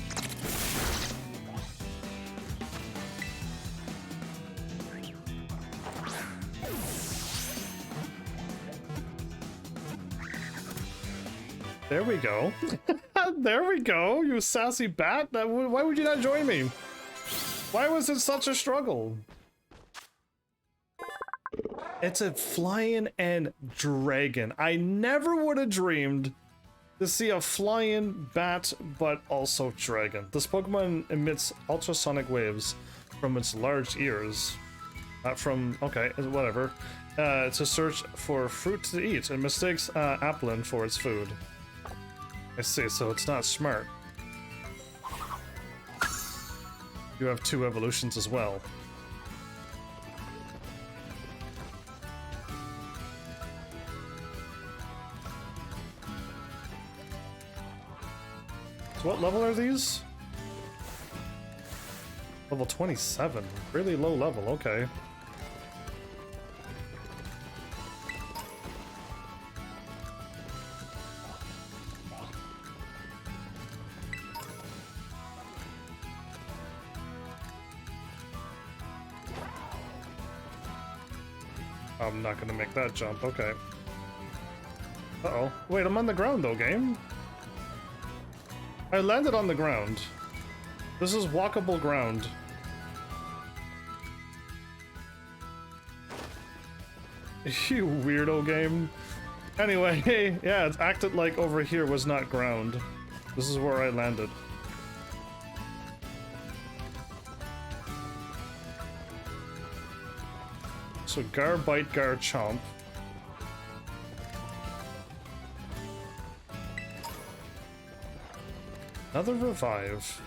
[SPEAKER 1] There we go. There we go, you sassy bat. Why would you not join me? Why was it such a struggle? It's a flying and dragon. I never would have dreamed to see a flying bat, but also dragon. This Pokemon emits ultrasonic waves from its large ears. Okay, whatever. To search for fruit to eat and mistakes Applin for its food. I see, so it's not smart. You have 2 evolutions as well. So what level are these? Level 27. Really low level, okay. I'm not gonna make that jump, okay. Uh-oh. Wait, I'm on the ground though, game. I landed on the ground. This is walkable ground. You weirdo game. Anyway, yeah, it acted like over here was not ground. This is where I landed. So Gar Bite, Gar Chomp. Another revive.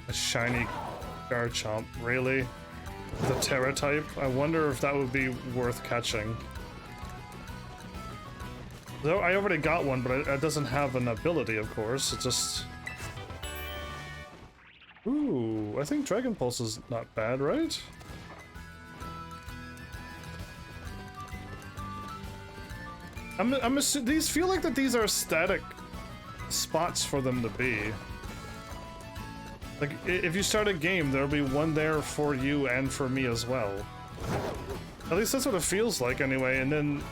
[SPEAKER 1] A shiny Garchomp, really? The Terra type? I wonder if that would be worth catching. Though I already got one, but it doesn't have an ability, of course. It just... Ooh, I think Dragon Pulse is not bad, right? These feel like that these are static spots for them to be. Like, if you start a game, there'll be one there for you and for me as well. At least that's what it feels like anyway, and then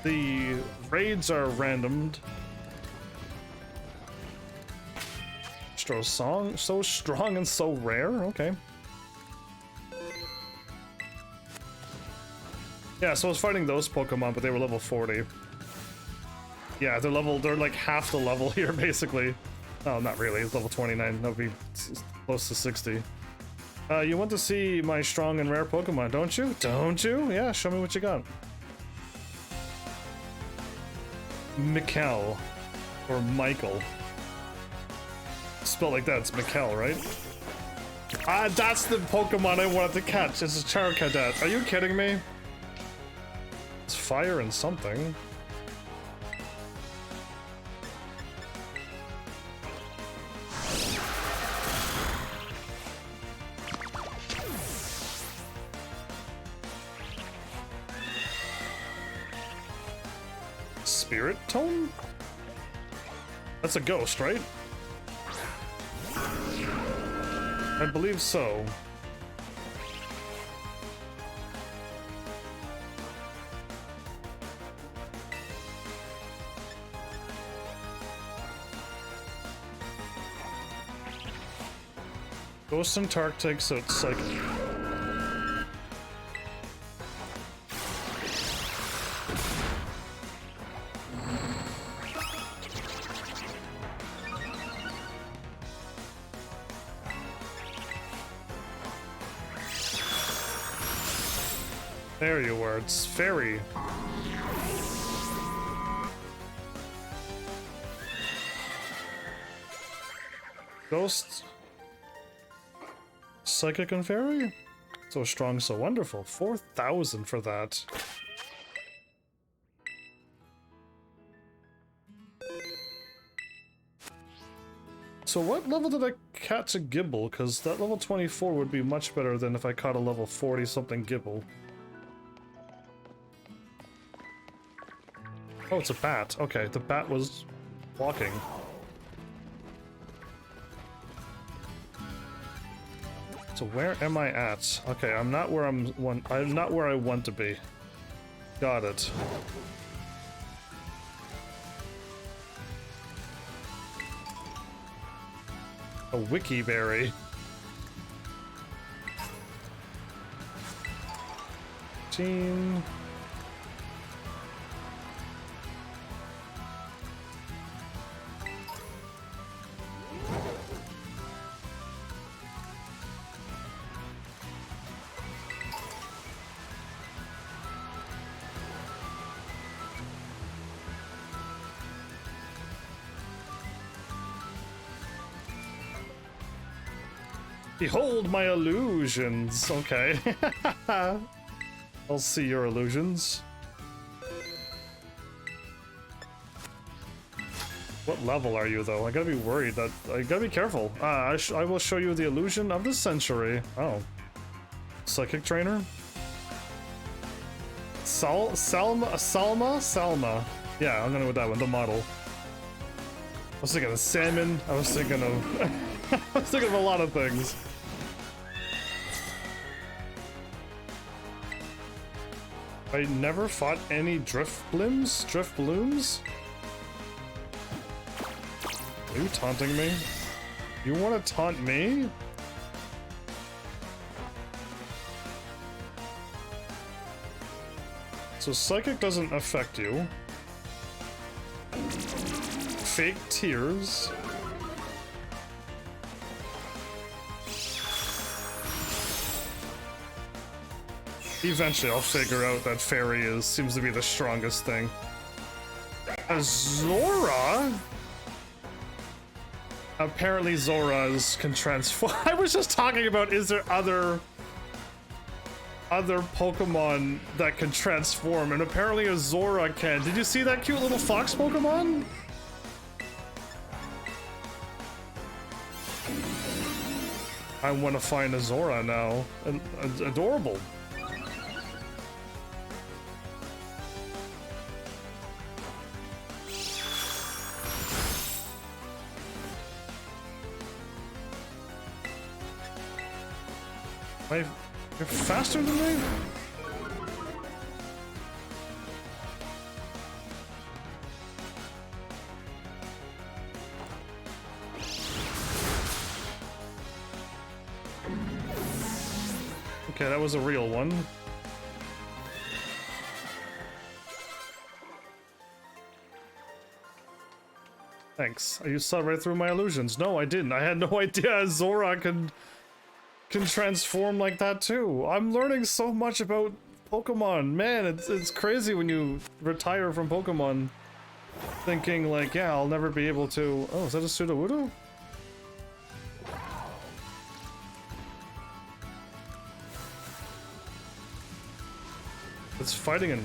[SPEAKER 1] the raids are randomed. So strong and so rare? Okay. Yeah, so I was fighting those Pokemon, but they were level 40. Yeah, they're like half the level here, basically. Oh, not really. It's level 29. That would be close to 60. You want to see my strong and rare Pokemon, don't you? Don't you? Yeah, show me what you got. Mikkel. Or Michael. Spelled like that, it's Mikkel, right? Ah, that's the Pokemon I wanted to catch. It's a Charcadet. Are you kidding me? It's fire and something. Spirit Tone? That's a ghost, right? I believe so. Ghost and Antarctic, so it's like... There you were, it's fairy. Ghost... Psychic and fairy? So strong, so wonderful. 4,000 for that. So what level did I catch a Gibble? Because that level 24 would be much better than if I caught a level 40 something Gibble. Oh, it's a bat. Okay, the bat was walking. So where am I at? Okay, I'm not where I'm not where I want to be. Got it. A wiki berry. Team. Behold my illusions! Okay. I'll see your illusions. What level are you, though? I gotta be worried that... I gotta be careful. I will show you the illusion of the century. Oh. Psychic trainer? Salma? Yeah, I'm gonna go with that one. The model. was thinking of salmon. I was thinking of I was thinking of a lot of things. I never fought any Drifblooms? Are you taunting me? You want to taunt me? So Psychic doesn't affect you. Fake tears. Eventually I'll figure out that Fairy seems to be the strongest thing. Zora? Apparently Zoras can transform. I was just talking about, is there other Pokemon that can transform, and apparently a Zora can. Did you see that cute little fox Pokemon? I want to find a Zora now. Adorable. You're faster than me? Okay, that was a real one. Thanks. You saw right through my illusions. No, I didn't. I had no idea Zora can transform like that too. I'm learning so much about Pokemon. Man, it's crazy when you retire from Pokemon thinking like, yeah, I'll never be able to. Oh, is that a Sudowoodo? It's fighting in.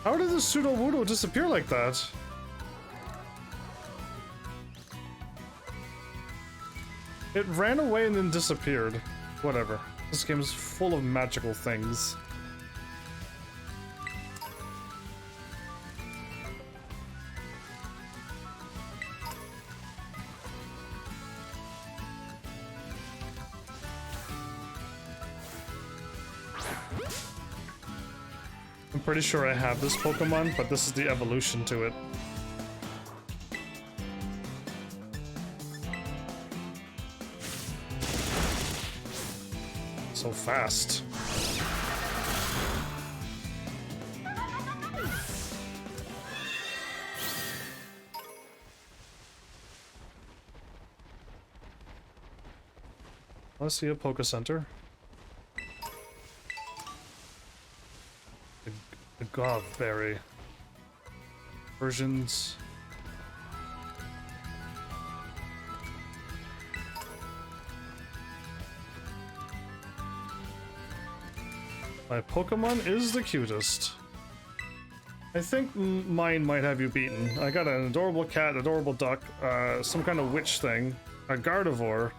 [SPEAKER 1] How did the Sudowoodo disappear like that? It ran away and then disappeared. Whatever. This game is full of magical things. I'm pretty sure I have this Pokemon, but this is the evolution to it. So fast. Let's see a Poké Center. The Gothberry. Versions. My Pokemon is the cutest. I think mine might have you beaten. I got an adorable cat, adorable duck, some kind of witch thing, a Gardevoir,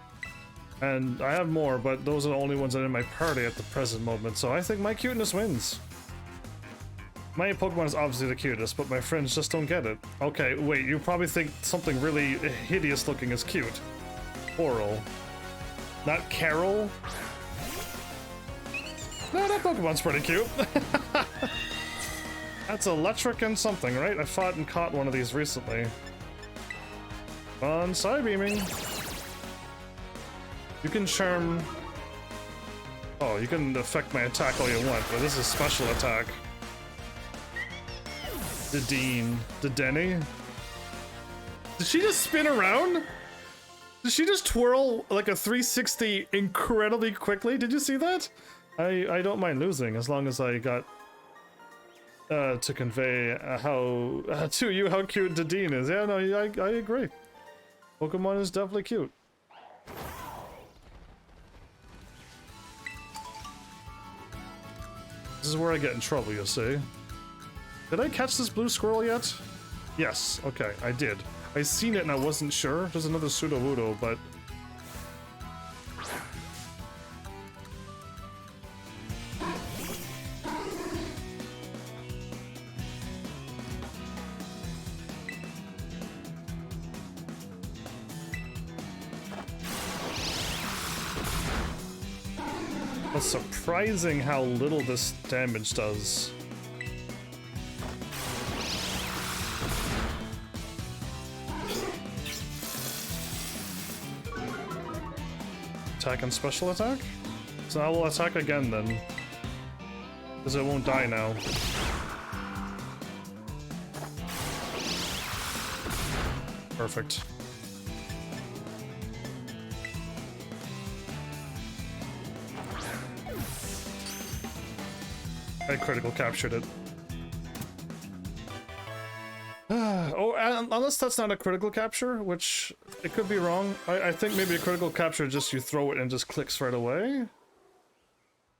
[SPEAKER 1] and I have more, but those are the only ones that are in my party at the present moment, so I think my cuteness wins. My Pokemon is obviously the cutest, but my friends just don't get it. Okay, wait, you probably think something really hideous looking is cute. Coral. Not Carol? No, that Pokemon's pretty cute. That's electric and something, right? I fought and caught one of these recently. On Psybeaming. You can charm... Oh, you can affect my attack all you want, but this is special attack. Dedenne. Did she just spin around? Did she just twirl like a 360 incredibly quickly? Did you see that? I don't mind losing as long as I got to convey to you how cute Dedenne is. Yeah, no, I agree. Pokemon is definitely cute. This is where I get in trouble, you see. Did I catch this blue squirrel yet? Yes, okay, I did. I seen it and I wasn't sure. There's another Sudowoodo, but... It's surprising how little this damage does. Attack and special attack? So I will attack again then. Because it won't die now. Perfect. I critical captured it. Oh, unless that's not a critical capture, which it could be wrong. I think maybe a critical capture just you throw it and just clicks right away.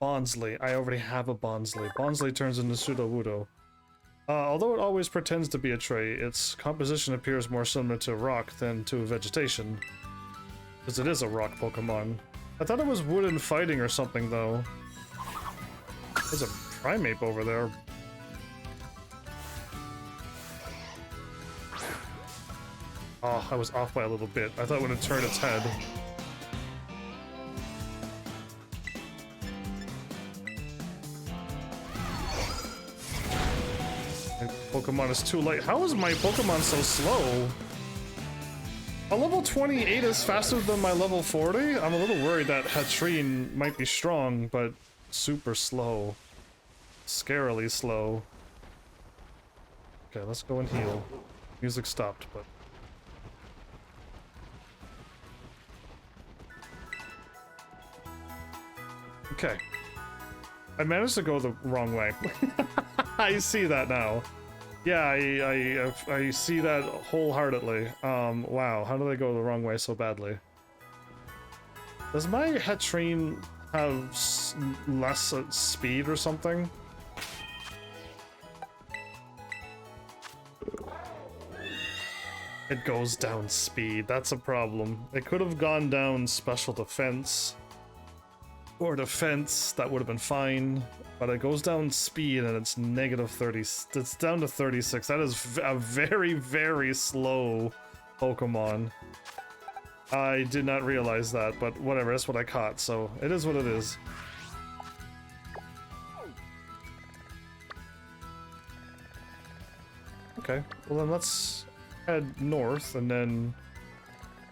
[SPEAKER 1] Bonsly. I already have a Bonsly. Bonsly turns into Sudowoodo. Although it always pretends to be a tree, its composition appears more similar to rock than to vegetation. Because it is a rock Pokemon. I thought it was wood and fighting or something, though. There's a Primeape over there. Oh, I was off by a little bit. I thought it would have turned its head. My Pokemon is too late. How is my Pokemon so slow? A level 28 is faster than my level 40? I'm a little worried that Hatrine might be strong, but super slow. Scarily slow. Okay, let's go and heal. Music stopped, but... Okay. I managed to go the wrong way. I see that now. Yeah, I see that wholeheartedly. Wow, how did I go the wrong way so badly? Does my Hatrine have less speed or something? It goes down speed, that's a problem. It could have gone down special defense. Or defense, that would have been fine. But it goes down speed and it's negative 30. It's down to 36. That is a very, very slow Pokemon. I did not realize that, but whatever, that's what I caught, so it is what it is. Okay, well then let's head north and then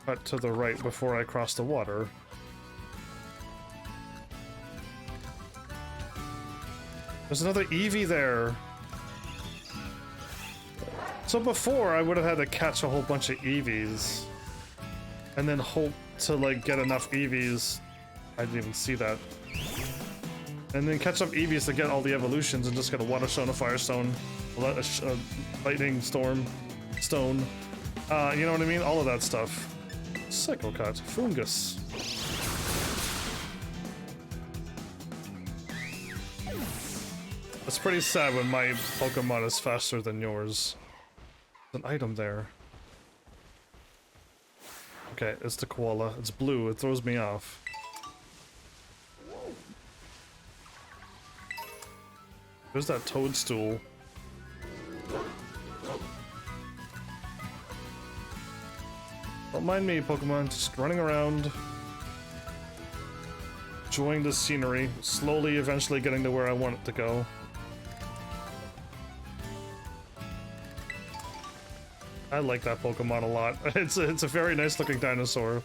[SPEAKER 1] cut to the right before I cross the water. There's another Eevee there. So before, I would have had to catch a whole bunch of Eevees. And then hope to, like, get enough Eevees. I didn't even see that. And then catch up Eevees to get all the evolutions and just get a Water Stone, a Fire Stone, a Lightning Storm, Stone. You know what I mean? All of that stuff. Psycho Cut. Fungus. It's pretty sad when my Pokemon is faster than yours. There's an item there. Okay, it's the koala. It's blue. It throws me off. There's that toadstool. Don't mind me, Pokemon. Just running around. Enjoying the scenery. Slowly, eventually getting to where I want it to go. I like that Pokemon a lot. It's a very nice looking dinosaur.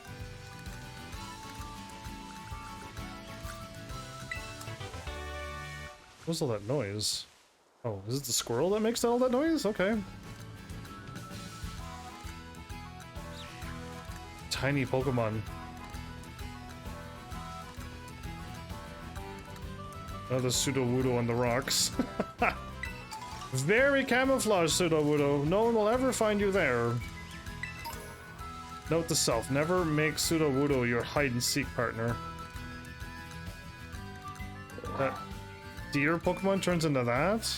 [SPEAKER 1] What's all that noise? Oh, is it the squirrel that makes all that noise? Okay. Tiny Pokemon. Another Sudowoodo on the rocks. Very camouflaged, Sudowoodo. No one will ever find you there. Note to self, never make Sudowoodo your hide-and-seek partner. That deer Pokemon turns into that?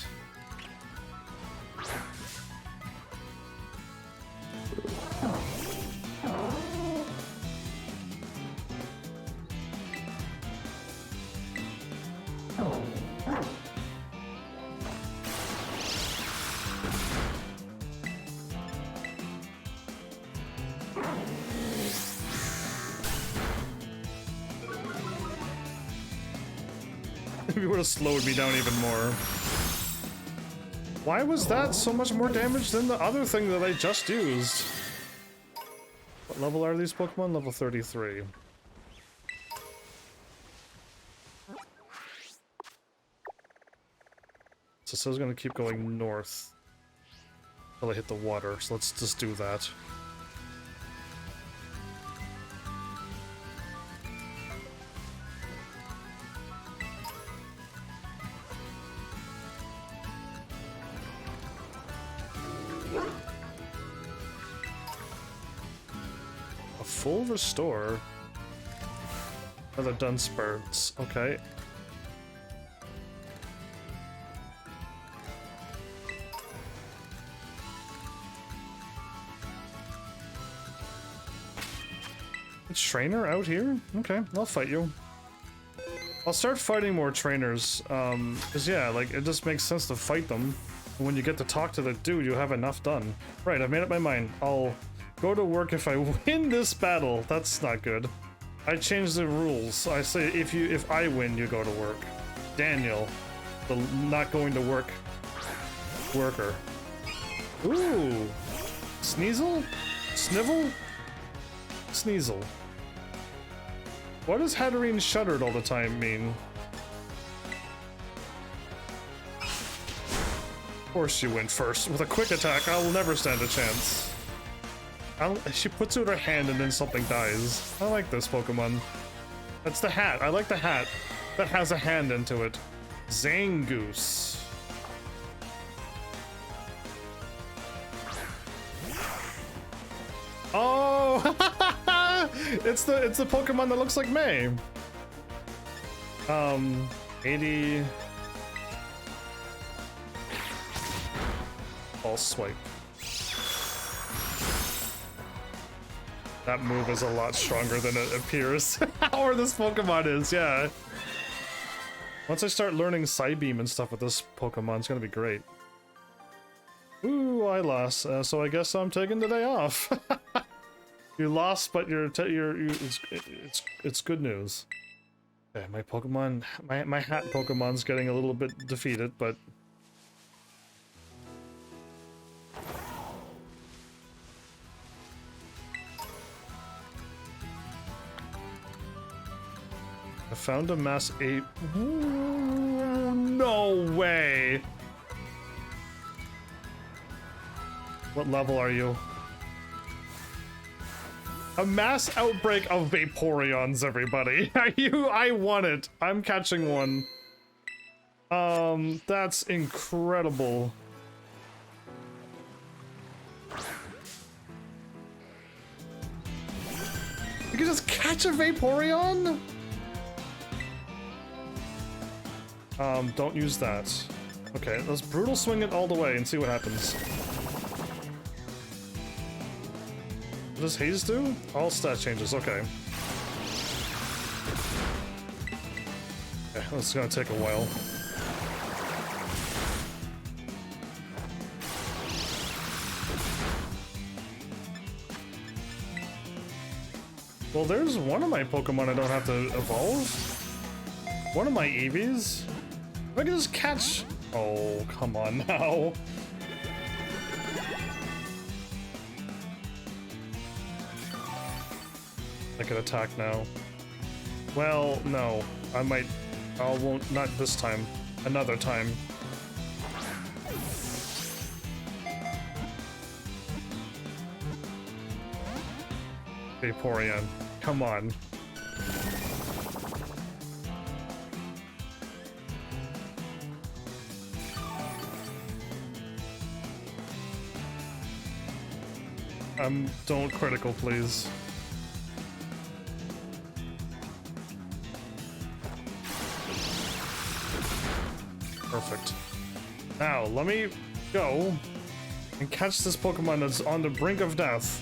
[SPEAKER 1] You would have slowed me down even more. Why was that so much more damage than the other thing that I just used? What level are these Pokemon? Level 33. So it says gonna keep going north until I hit the water, so let's just do that. A full restore? Another Dunsparce, okay. Trainer out here? Okay, I'll fight you. I'll start fighting more trainers, cause yeah, like, it just makes sense to fight them. When you get to talk to the dude, you have enough done. Right, I've made up my mind. I'll go to work if I win this battle. That's not good. I changed the rules. I say if I win, you go to work. Daniel, the not going to work worker. Ooh, Sneasel? Snivel? Sneasel. What does Hatterene shuddered all the time mean? Of course you win first. With a quick attack, I'll never stand a chance. She puts out her hand and then something dies. I like this Pokemon. That's the hat. I like the hat. That has a hand into it. Zangoose. Oh! it's the Pokemon that looks like May. 80. False swipe. That move is a lot stronger than it appears. Or this Pokemon is, yeah. Once I start learning Psybeam and stuff with this Pokemon, it's gonna be great. Ooh, I lost. So I guess I'm taking the day off. You lost, but it's good news. Okay, my Pokemon, my hat Pokemon's getting a little bit defeated, but I found a mass ape. Ooh, no way. What level are you? A mass outbreak of Vaporeons, everybody. I won it. I'm catching one. That's incredible. You can just catch a Vaporeon? Don't use that. Okay, let's brutal swing it all the way and see what happens. What does Haze do? All stat changes, okay. Okay, this is gonna take a while. Well, there's one of my Pokemon I don't have to evolve. One of my Eevees. If I can just catch... Oh, come on now. I can attack now. Well, no. I won't, not this time. Another time. Vaporeon, come on. Don't critical, please. Perfect. Now, let me go and catch this Pokemon that's on the brink of death.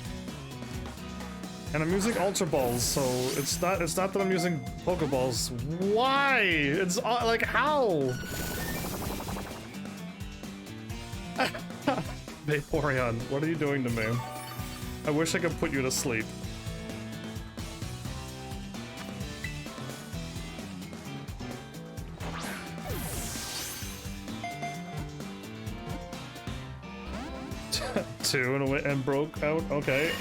[SPEAKER 1] And I'm using Ultra Balls, so it's not that I'm using Pokeballs. Why? It's like, how? Vaporeon, what are you doing to me? I wish I could put you to sleep. 2 and broke out. Okay.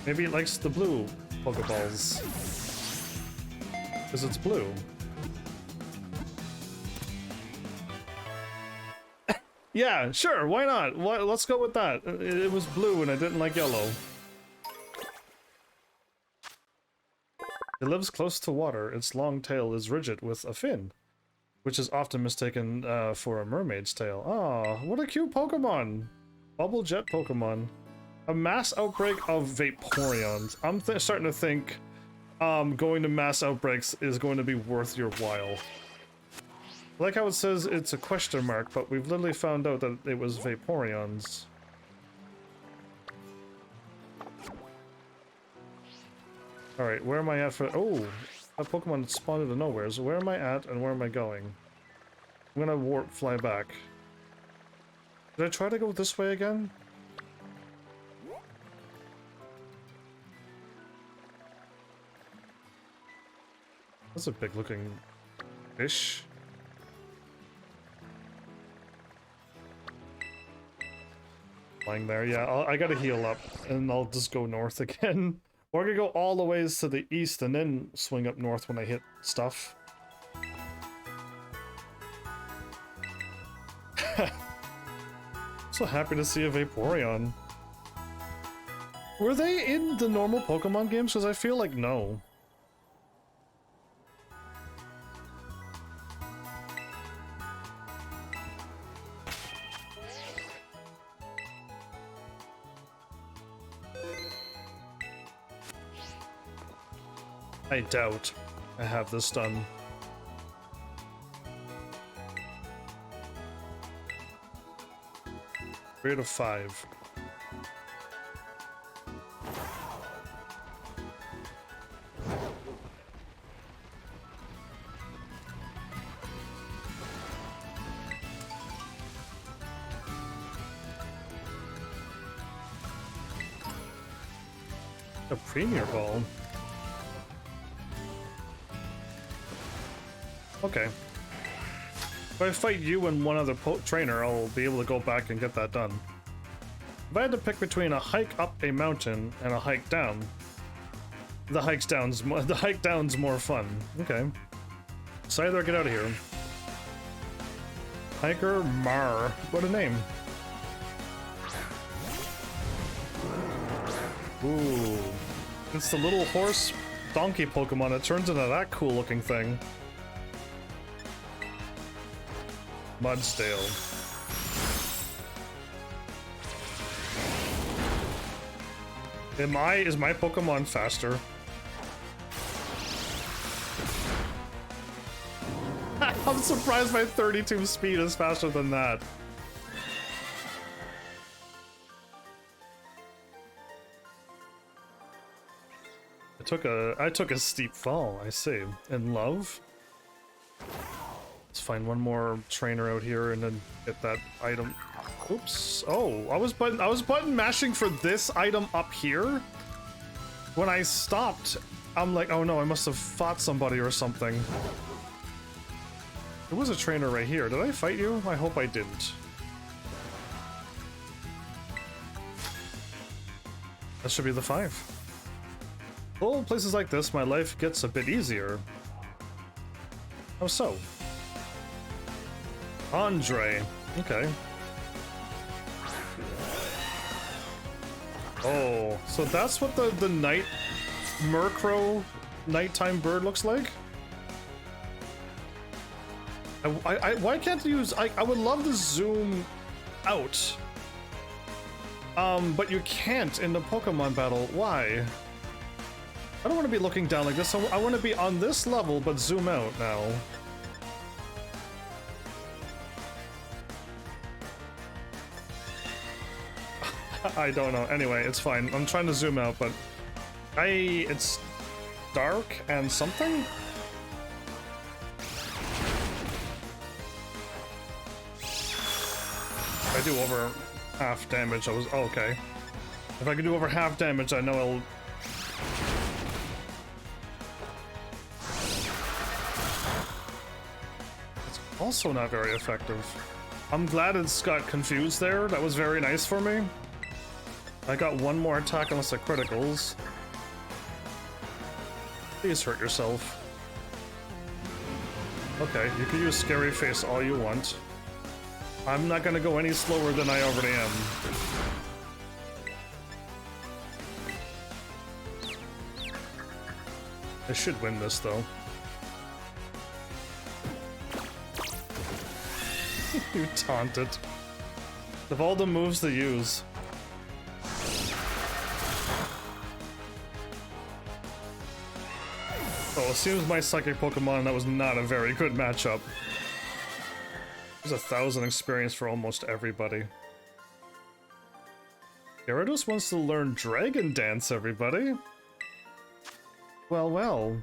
[SPEAKER 1] Maybe it likes the blue Pokeballs. Because it's blue. Yeah, sure, why not? Let's go with that. It was blue and I didn't like yellow. It lives close to water. Its long tail is rigid with a fin, which is often mistaken for a mermaid's tail. Ah, what a cute Pokemon! Bubble Jet Pokemon. A mass outbreak of Vaporeons. I'm starting to think going to mass outbreaks is going to be worth your while. I like how it says it's a question mark, but we've literally found out that it was Vaporeons. Alright, where am I at for— oh! That Pokemon spawned out of nowhere, so where am I at and where am I going? I'm gonna warp fly back. Did I try to go this way again? That's a big looking fish. Lying there, yeah, I gotta heal up and I'll just go north again. Or I could go all the ways to the east and then swing up north when I hit stuff. So happy to see a Vaporeon. Were they in the normal Pokemon games? Because I feel like no. I doubt I have this done. Rate of 5. A Premier Ball. Okay. If I fight you and one other trainer, I'll be able to go back and get that done. If I had to pick between a hike up a mountain and a hike down, the hike down's more fun. Okay. So either get out of here. Hiker Mar. What a name. Ooh. It's the little horse donkey Pokemon that turns into that cool looking thing. Mudsdale. Is my Pokemon faster? I'm surprised my 32 speed is faster than that. I took a steep fall, I see. In love? Let's find one more trainer out here and then get that item. Oops. Oh, I was button mashing for this item up here. When I stopped, I'm like, oh no, I must have fought somebody or something. There was a trainer right here. Did I fight you? I hope I didn't. That should be the 5. Oh, places like this, my life gets a bit easier. How so? Andre. Okay. Oh, so that's what the night Murkrow nighttime bird looks like? Why can't you use... I would love to zoom out. But you can't in the Pokemon battle. Why? I don't want to be looking down like this. I want to be on this level, but zoom out now. I don't know. Anyway, it's fine. I'm trying to zoom out, but it's dark and something? If I do over half damage, oh, okay. If I can do over half damage, I know I'll Also not very effective. I'm glad it's got confused there. That was very nice for me. I got one more attack unless it criticals. Please hurt yourself. Okay, you can use Scary Face all you want. I'm not gonna go any slower than I already am. I should win this though. You taunted. Of all the moves to use. Oh, it seems my psychic Pokemon, that was not a very good matchup. There's 1,000 experience for almost everybody. Gyarados wants to learn Dragon Dance, everybody. Well, well.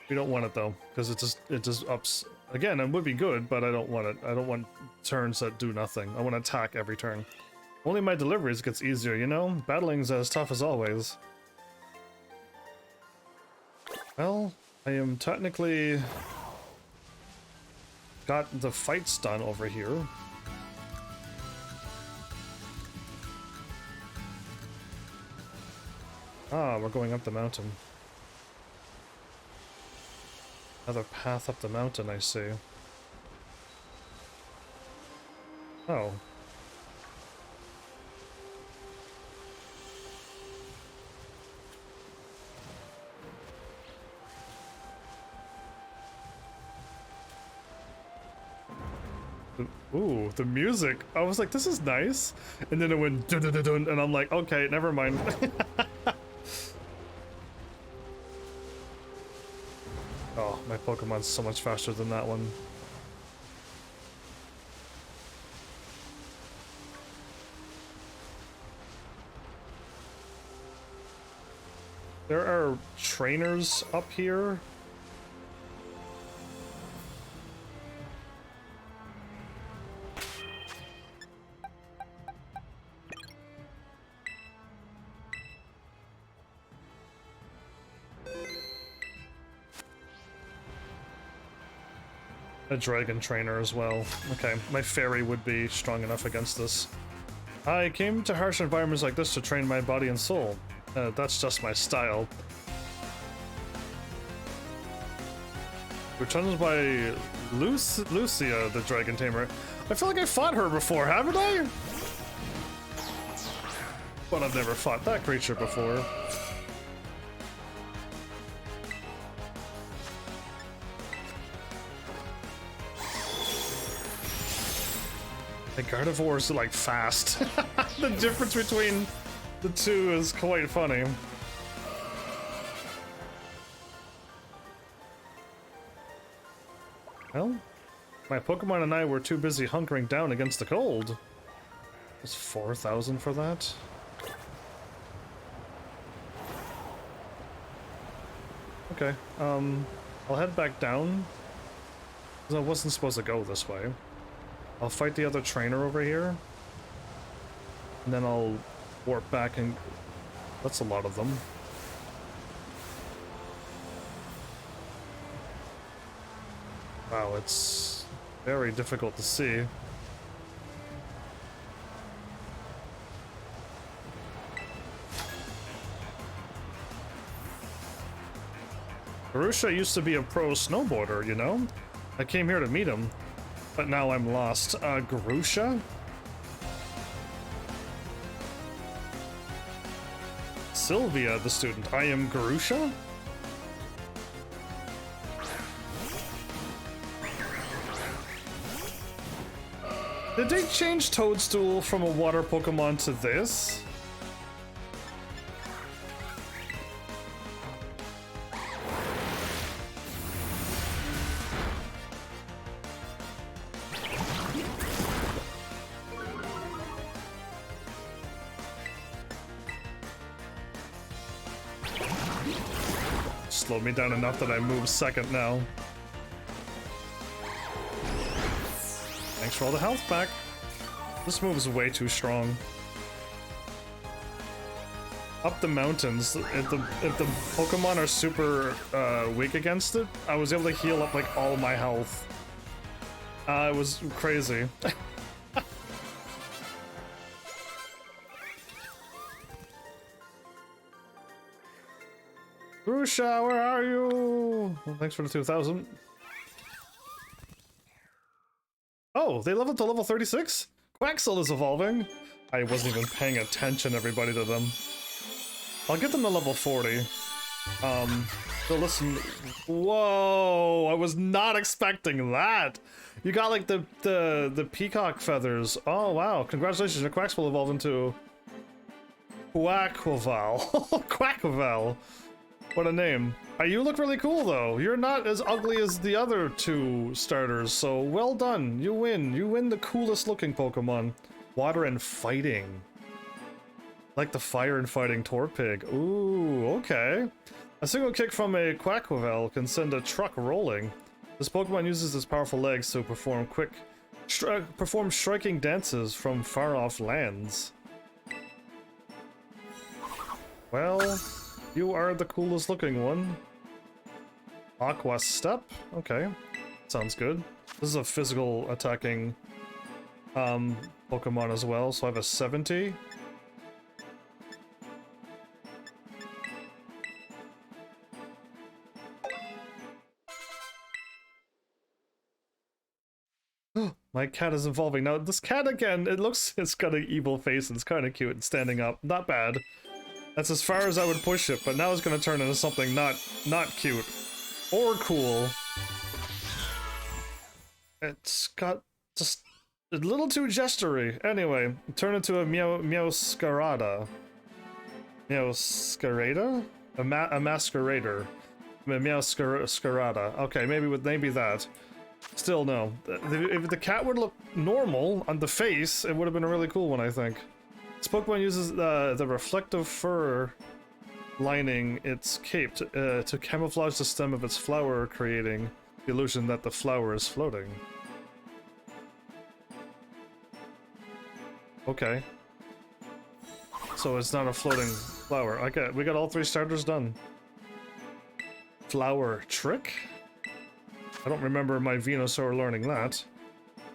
[SPEAKER 1] We don't want it though, because it just ups. Again, it would be good, but I don't want it. I don't want turns that do nothing. I want to attack every turn. Only my deliveries gets easier, you know? Battling's as tough as always. Well, I am technically got the fights done over here. Ah, we're going up the mountain. Another path up the mountain, I see. Oh. Ooh, the music. I was like, this is nice. And then it went dun dun dun dun, and I'm like, okay, never mind. Oh, my Pokemon's so much faster than that one. There are trainers up here. A dragon trainer as well. Okay, my fairy would be strong enough against this. I came to harsh environments like this to train my body and soul. That's just my style. We're challenged by Lucia, the dragon tamer. I feel like I fought her before, haven't I? But I've never fought that creature before. The Gardevoir's like fast. The difference between the two is quite funny. Well, my Pokemon and I were too busy hunkering down against the cold. It's 4,000 for that. Okay, I'll head back down. Because I wasn't supposed to go this way. I'll fight the other trainer over here. And then I'll warp back and... That's a lot of them. Wow, it's very difficult to see. Garusha used to be a pro snowboarder, you know? I came here to meet him. But now I'm lost. Garusha? Sylvia, the student. I am Garusha? Did they change Toadstool from a water Pokemon to this? Slowed me down enough that I move second now. Thanks for all the health back. This move is way too strong. up the mountains, if the Pokemon are super weak against it, I was able to heal up like all my health. It was crazy. Rusha, where are you? Well, thanks for the 2,000. Oh, they leveled to level 36? Quaxel is evolving. I wasn't even paying attention, everybody, to them. I'll get them to level 40. So listen. Whoa! I was not expecting that. You got like the peacock feathers. Oh wow! Congratulations, your Quaxel evolved into Quackleval. Quackleval. What a name. You look really cool though. You're not as ugly as the other two starters, so well done. You win. You win the coolest looking Pokemon. Water and fighting. Like the fire and fighting Torpig. Ooh, okay. A single kick from a Quackleval can send a truck rolling. This Pokemon uses its powerful legs to perform striking dances from far-off lands. Well, you are the coolest looking one. Aqua Step? Okay. Sounds good. This is a physical attacking Pokemon as well, so I have a 70. My cat is evolving. Now, this cat again, it's got an evil face and it's kind of cute and standing up. Not bad. That's as far as I would push it, but now it's going to turn into something not cute. Or cool. It's got just a little too gestury. Anyway, turn into a Meowscarada. Meowscarada? A masquerader. Meowscarada. Okay, maybe that. Still, no. If the cat would look normal on the face, it would have been a really cool one, I think. This Pokemon uses the reflective fur lining its cape to camouflage the stem of its flower, creating the illusion that the flower is floating. Okay. So it's not a floating flower. Okay, we got all 3 starters done. Flower trick? I don't remember my Venusaur learning that.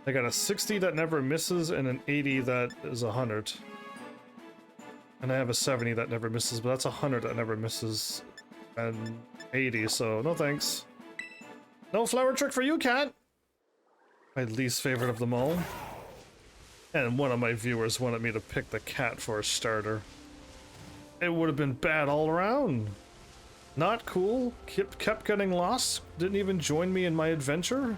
[SPEAKER 1] I got a 60 that never misses and an 80 that is 100. And I have a 70 that never misses, but that's 100 that never misses. And 80, so no thanks. No flower trick for you, cat! My least favorite of them all. And one of my viewers wanted me to pick the cat for a starter. It would have been bad all around. Not cool. Kept getting lost. Didn't even join me in my adventure.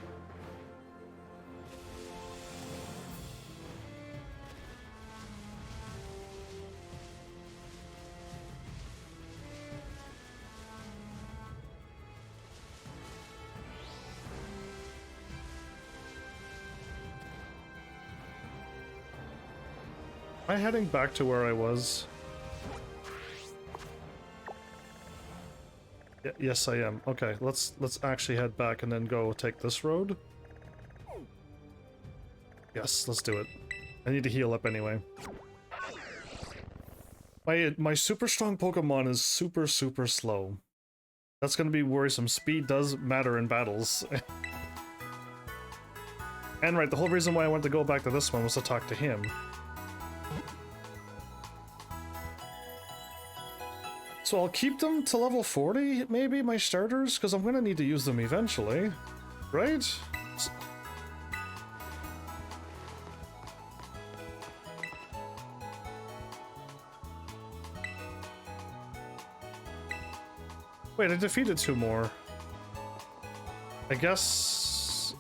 [SPEAKER 1] Am I heading back to where I was? Yes, I am. Okay, let's actually head back and then go take this road. Yes, let's do it. I need to heal up anyway. My super strong Pokemon is super slow. That's gonna be worrisome. Speed does matter in battles. And right, the whole reason why I wanted to go back to this one was to talk to him. So I'll keep them to level 40, maybe, my starters, because I'm gonna need to use them eventually, right? Wait, I defeated 2 more. I guess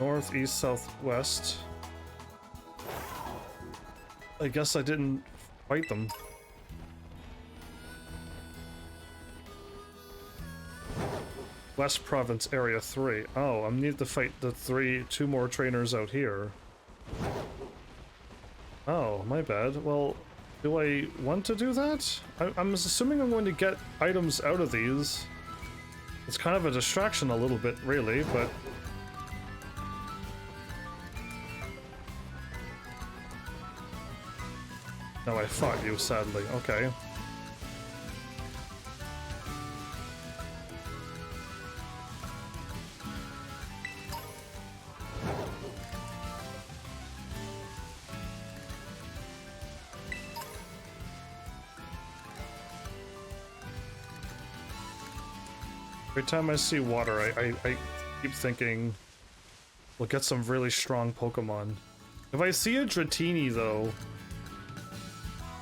[SPEAKER 1] north, east, southwest. I guess I didn't fight them. West Province Area 3. Oh, I need to fight the 2 more trainers out here. Oh, my bad. Well, do I want to do that? I'm assuming I'm going to get items out of these. It's kind of a distraction a little bit, really, but... No, I fought you, sadly. Okay. Every time I see water, I keep thinking we'll get some really strong Pokemon. If I see a Dratini, though,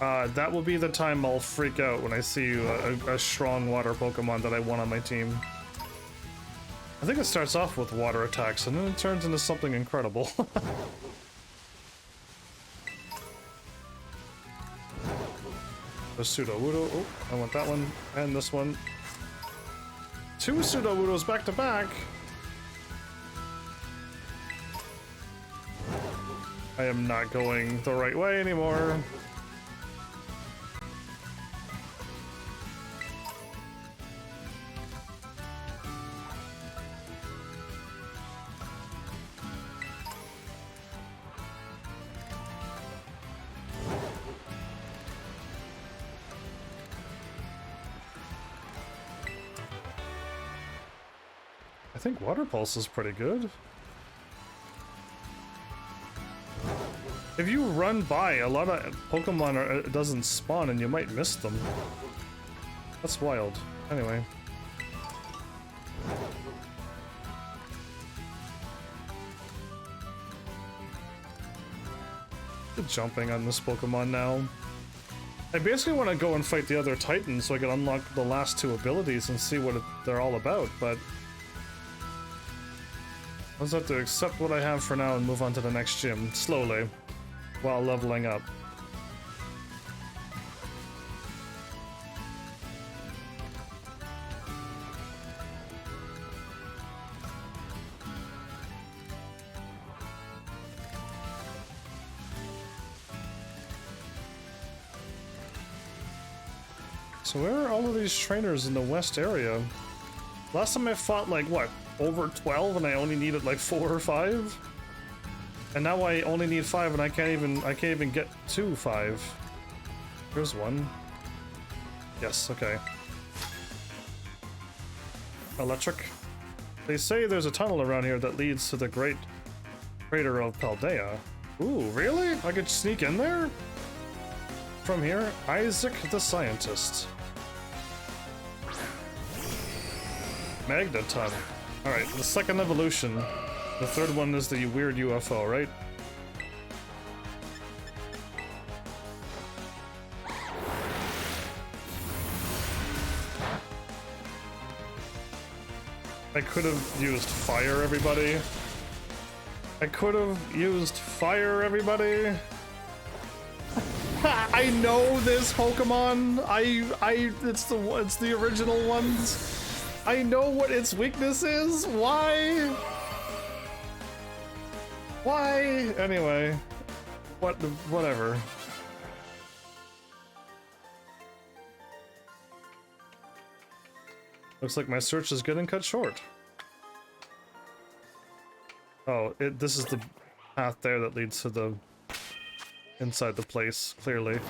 [SPEAKER 1] that will be the time I'll freak out when I see a strong water Pokemon that I want on my team. I think it starts off with water attacks, and then it turns into something incredible. A Sudowoodo. Oh, I want that one, and this one. 2 Sudowoodos back to back! I am not going the right way anymore. I think Water Pulse is pretty good. If you run by, a lot of Pokemon it doesn't spawn and you might miss them. That's wild. Anyway. Good jumping on this Pokemon now. I basically want to go and fight the other Titans so I can unlock the last 2 abilities and see what they're all about, but I'll just have to accept what I have for now and move on to the next gym, slowly, while leveling up. So where are all of these trainers in the west area? Last time I fought like, what, over 12 and I only needed like 4 or 5? And now I only need 5 and I can't even get to 5. Here's one. Yes, okay. Electric. They say there's a tunnel around here that leads to the great crater of Paldea. Ooh, really? I could sneak in there? From here, Isaac the Scientist. Magneton. Alright, the second evolution. The third one is the weird UFO, right? I could have used fire, everybody. I could have used fire, everybody. I know this Pokemon. It's the original ones. I know what its weakness is. Why? Why? Anyway, whatever. Looks like my search is getting cut short. Oh, this is the path there that leads to the inside the place, clearly.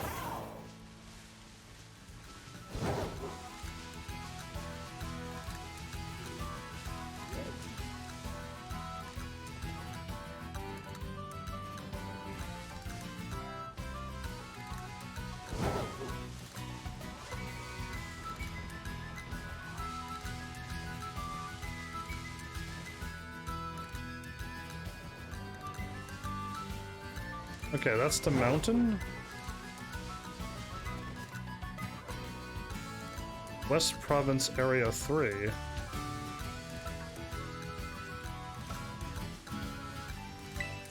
[SPEAKER 1] Okay, that's the mountain. West Province Area 3.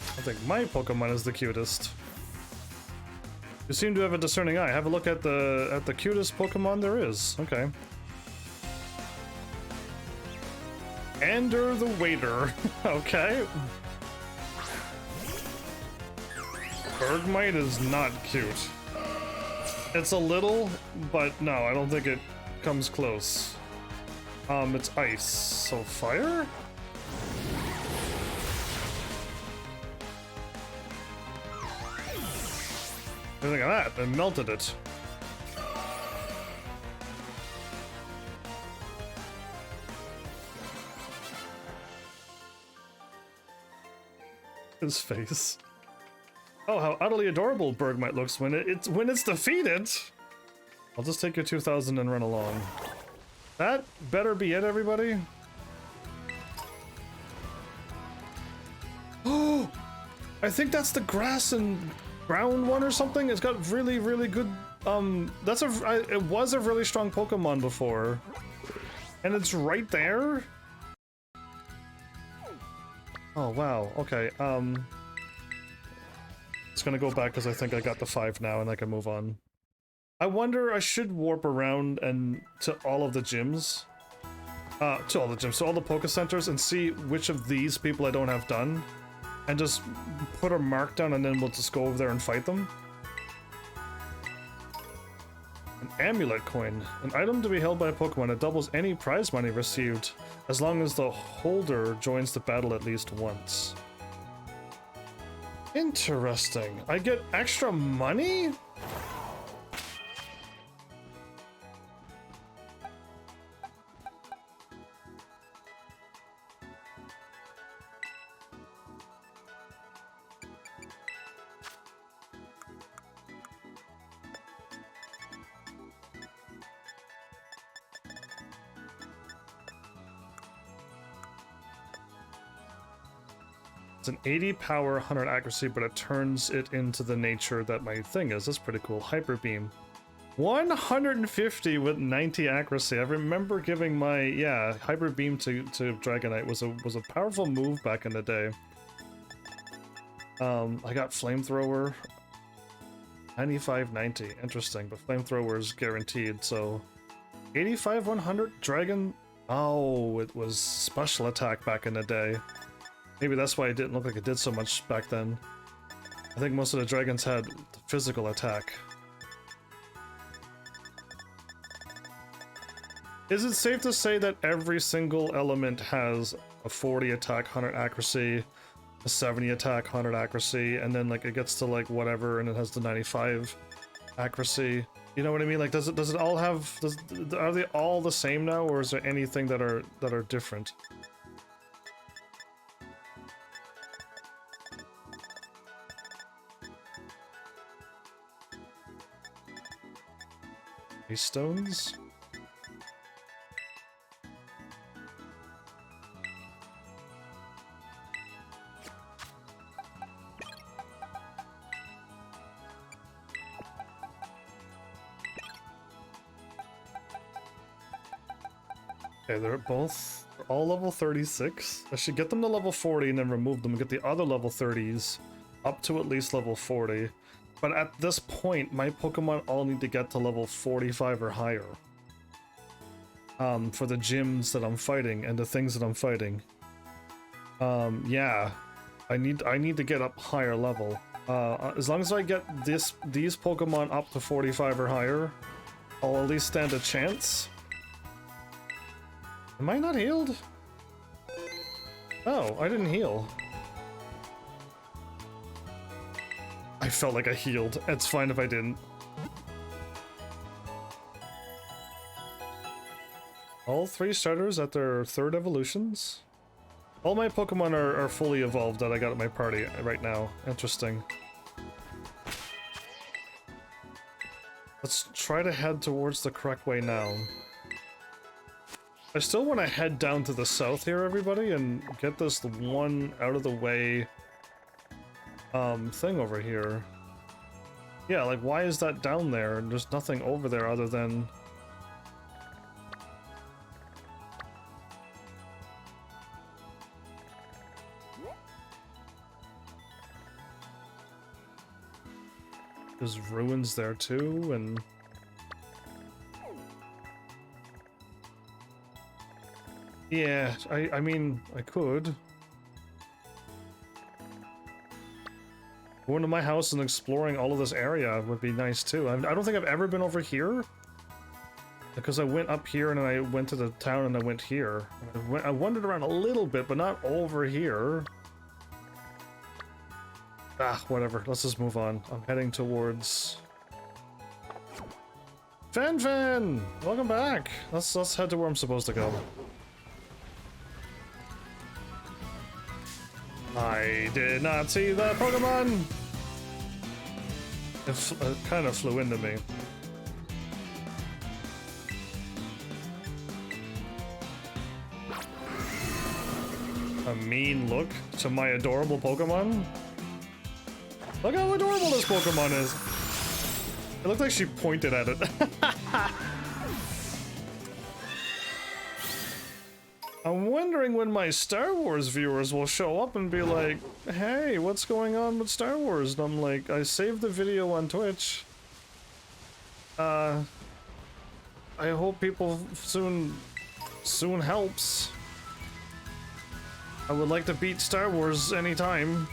[SPEAKER 1] I think my Pokemon is the cutest. You seem to have a discerning eye. Have a look at the cutest Pokemon there is. Okay. Ander the Waiter. Okay. Bergmite is not cute. It's a little, but no, I don't think it comes close. It's ice, so fire? Look at that, it melted it. His face. Oh, how utterly adorable Bergmite looks when it's defeated. I'll just take your 2,000 and run along. That better be it, everybody. Oh, I think that's the grass and ground one or something. It's got really, really good. It was a really strong Pokemon before, and it's right there. Oh wow. Okay. It's gonna go back because I think I got the 5 now, and I can move on. I wonder. I should warp around and to all of the gyms. To all the Poke Centers, and see which of these people I don't have done, and just put a mark down, and then we'll just go over there and fight them. An amulet coin. An item to be held by a Pokemon. It doubles any prize money received, as long as the holder joins the battle at least once. Interesting. I get extra money? It's an 80 power, 100 accuracy, but it turns it into the nature that my thing is. That's pretty cool. Hyper Beam. 150 with 90 accuracy. I remember giving my, yeah, Hyper Beam to Dragonite was a powerful move back in the day. I got Flamethrower. 95-90. Interesting, but Flamethrower is guaranteed, so 85 100 Dragon. Oh, it was special attack back in the day. Maybe that's why it didn't look like it did so much back then. I think most of the dragons had physical attack. Is it safe to say that every single element has a 40 attack, 100 accuracy, a 70 attack, 100 accuracy, and then like it gets to like whatever and it has the 95 accuracy? You know what I mean? Like does it all have, are they all the same now, or is there anything that are different? These stones? Okay, they're both all level 36. I should get them to level 40 and then remove them and get the other level 30s up to at least level 40. But at this point, my Pokemon all need to get to level 45 or higher. For the gyms that I'm fighting and the things that I'm fighting. Yeah. I need to get up higher level. As long as I get these Pokemon up to 45 or higher, I'll at least stand a chance. Am I not healed? Oh, I didn't heal. I felt like I healed. It's fine if I didn't. All 3 starters at their 3rd evolutions? All my Pokemon are fully evolved that I got at my party right now. Interesting. Let's try to head towards the correct way now. I still want to head down to the south here, everybody, and get this one out of the way thing over here. Yeah, like why is that down there? And there's nothing over there other than there's ruins there too, and yeah, I mean I could going to my house and exploring all of this area would be nice too. I don't think I've ever been over here because I went up here and then I went to the town and I went here. I wandered around a little bit, but not over here. Ah, whatever. Let's just move on. I'm heading towards Fan! Welcome back. Let's head to where I'm supposed to go. I did not see that Pokemon! It kind of flew into me. a mean look to my adorable Pokemon? Look how adorable this Pokemon is. It looked like she pointed at it. I'm wondering when my Star Wars viewers will show up and be like, hey, what's going on with Star Wars? And I'm like, I saved the video on Twitch. I hope people soon helps. I would like to beat Star Wars anytime.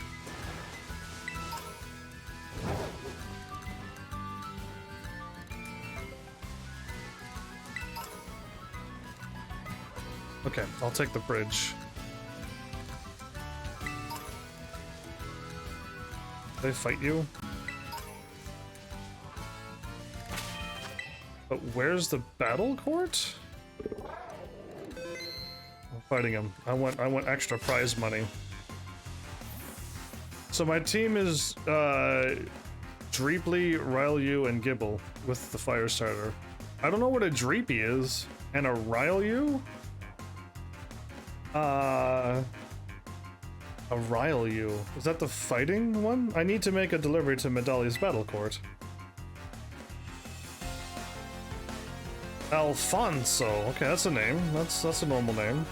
[SPEAKER 1] Okay, I'll take the bridge. They fight you? But where's the battle court? I'm fighting him. I want extra prize money. So my team is Dreeply, Ryleu, and Gibble with the fire starter. I don't know what a Dreepy is, and a Ryleu? A Ryleu. Is that the fighting one? I need to make a delivery to Medali's battle court. Alfonso. Okay, that's a name. That's a normal name.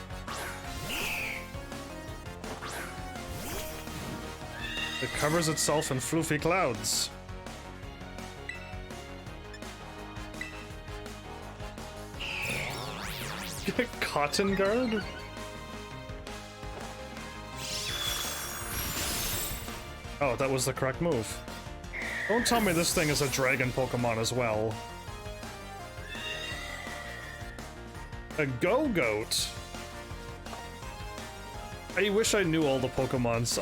[SPEAKER 1] It covers itself in floofy clouds. Cotton guard? Oh, that was the correct move. Don't tell me this thing is a dragon Pokemon as well. A Go-Goat? I wish I knew all the Pokemons.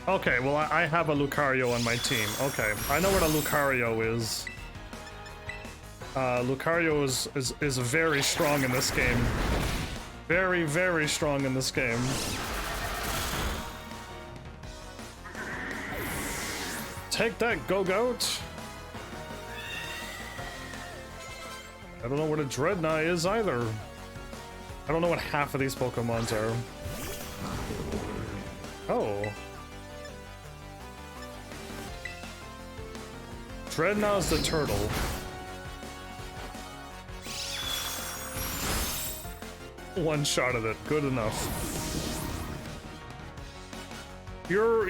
[SPEAKER 1] Okay, well, I have a Lucario on my team. Okay, I know what a Lucario is. Lucario is very strong in this game. Very, very strong in this game. Take that, Go-Goat! I don't know what a Dreadnought is either. I don't know what half of these Pokemons are. Oh. Dreadnought's the turtle. One shot at it, good enough. Your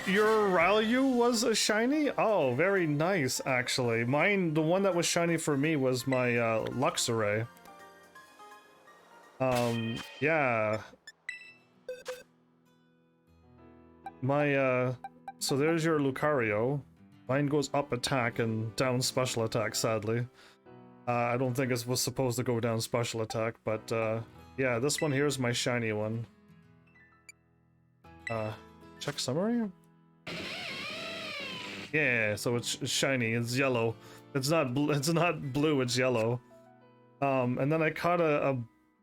[SPEAKER 1] Ryleu was a shiny? Oh, very nice, actually. Mine, the one that was shiny for me was my Luxray. Yeah. My, so there's your Lucario. Mine goes up attack and down special attack, sadly. I don't think it was supposed to go down special attack, but yeah, this one here is my shiny one. Check summary? Yeah, so it's shiny, it's yellow. It's not blue, it's yellow. And then I caught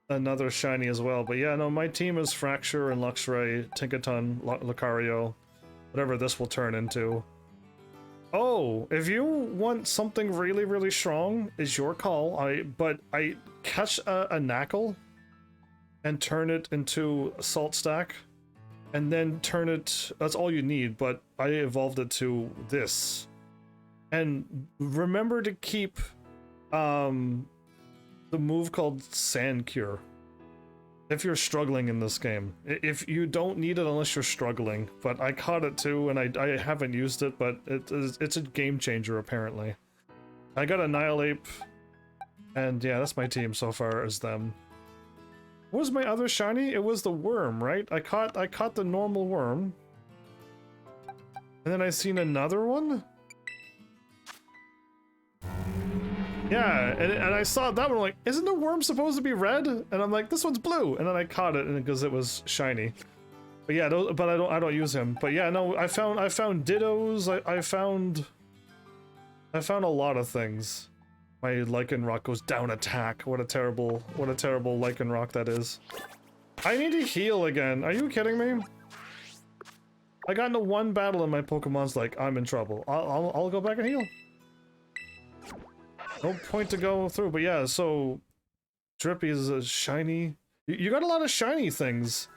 [SPEAKER 1] another shiny as well, but yeah, no, my team is Fracture and Luxray, Tinkaton, Lucario, whatever this will turn into. Oh, if you want something really, really strong, is your call. But I catch a Knackle and turn it into a Salt Stack, and then turn it. That's all you need. But I evolved it to this. And remember to keep the move called Sand Cure. If you're struggling in this game. If you don't need it unless you're struggling. But I caught it too, and I haven't used it, but it's a game changer apparently. I got Annihilate, and yeah, that's my team so far as them. What was my other shiny? It was the worm, right? I caught the normal worm. And then I seen another one? Yeah, and I saw that one, like, isn't the worm supposed to be red? And I'm like, this one's blue, and then I caught it, and because it was shiny. But yeah, but I don't use him. But yeah, no, I found Dittos. I found a lot of things. My Lycanroc goes down attack. What a terrible Lycanroc that is. I need to heal again. Are you kidding me? I got into one battle and my Pokemon's like, I'm in trouble. I'll go back and heal. No point to go through, but yeah, so Drippy is a shiny. You got a lot of shiny things.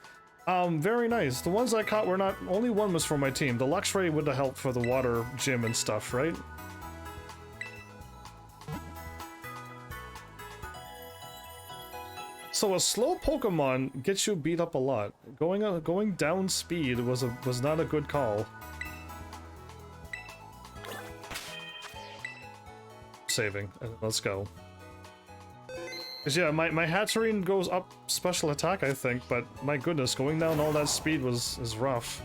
[SPEAKER 1] Very nice. The ones I caught were not, only one was for my team. The Luxray would have helped for the water gym and stuff, right? So a slow Pokemon gets you beat up a lot. Going down speed was not a good call. Saving. Let's go. Cause yeah, my Hatterene goes up special attack, I think, but my goodness, going down all that speed is rough.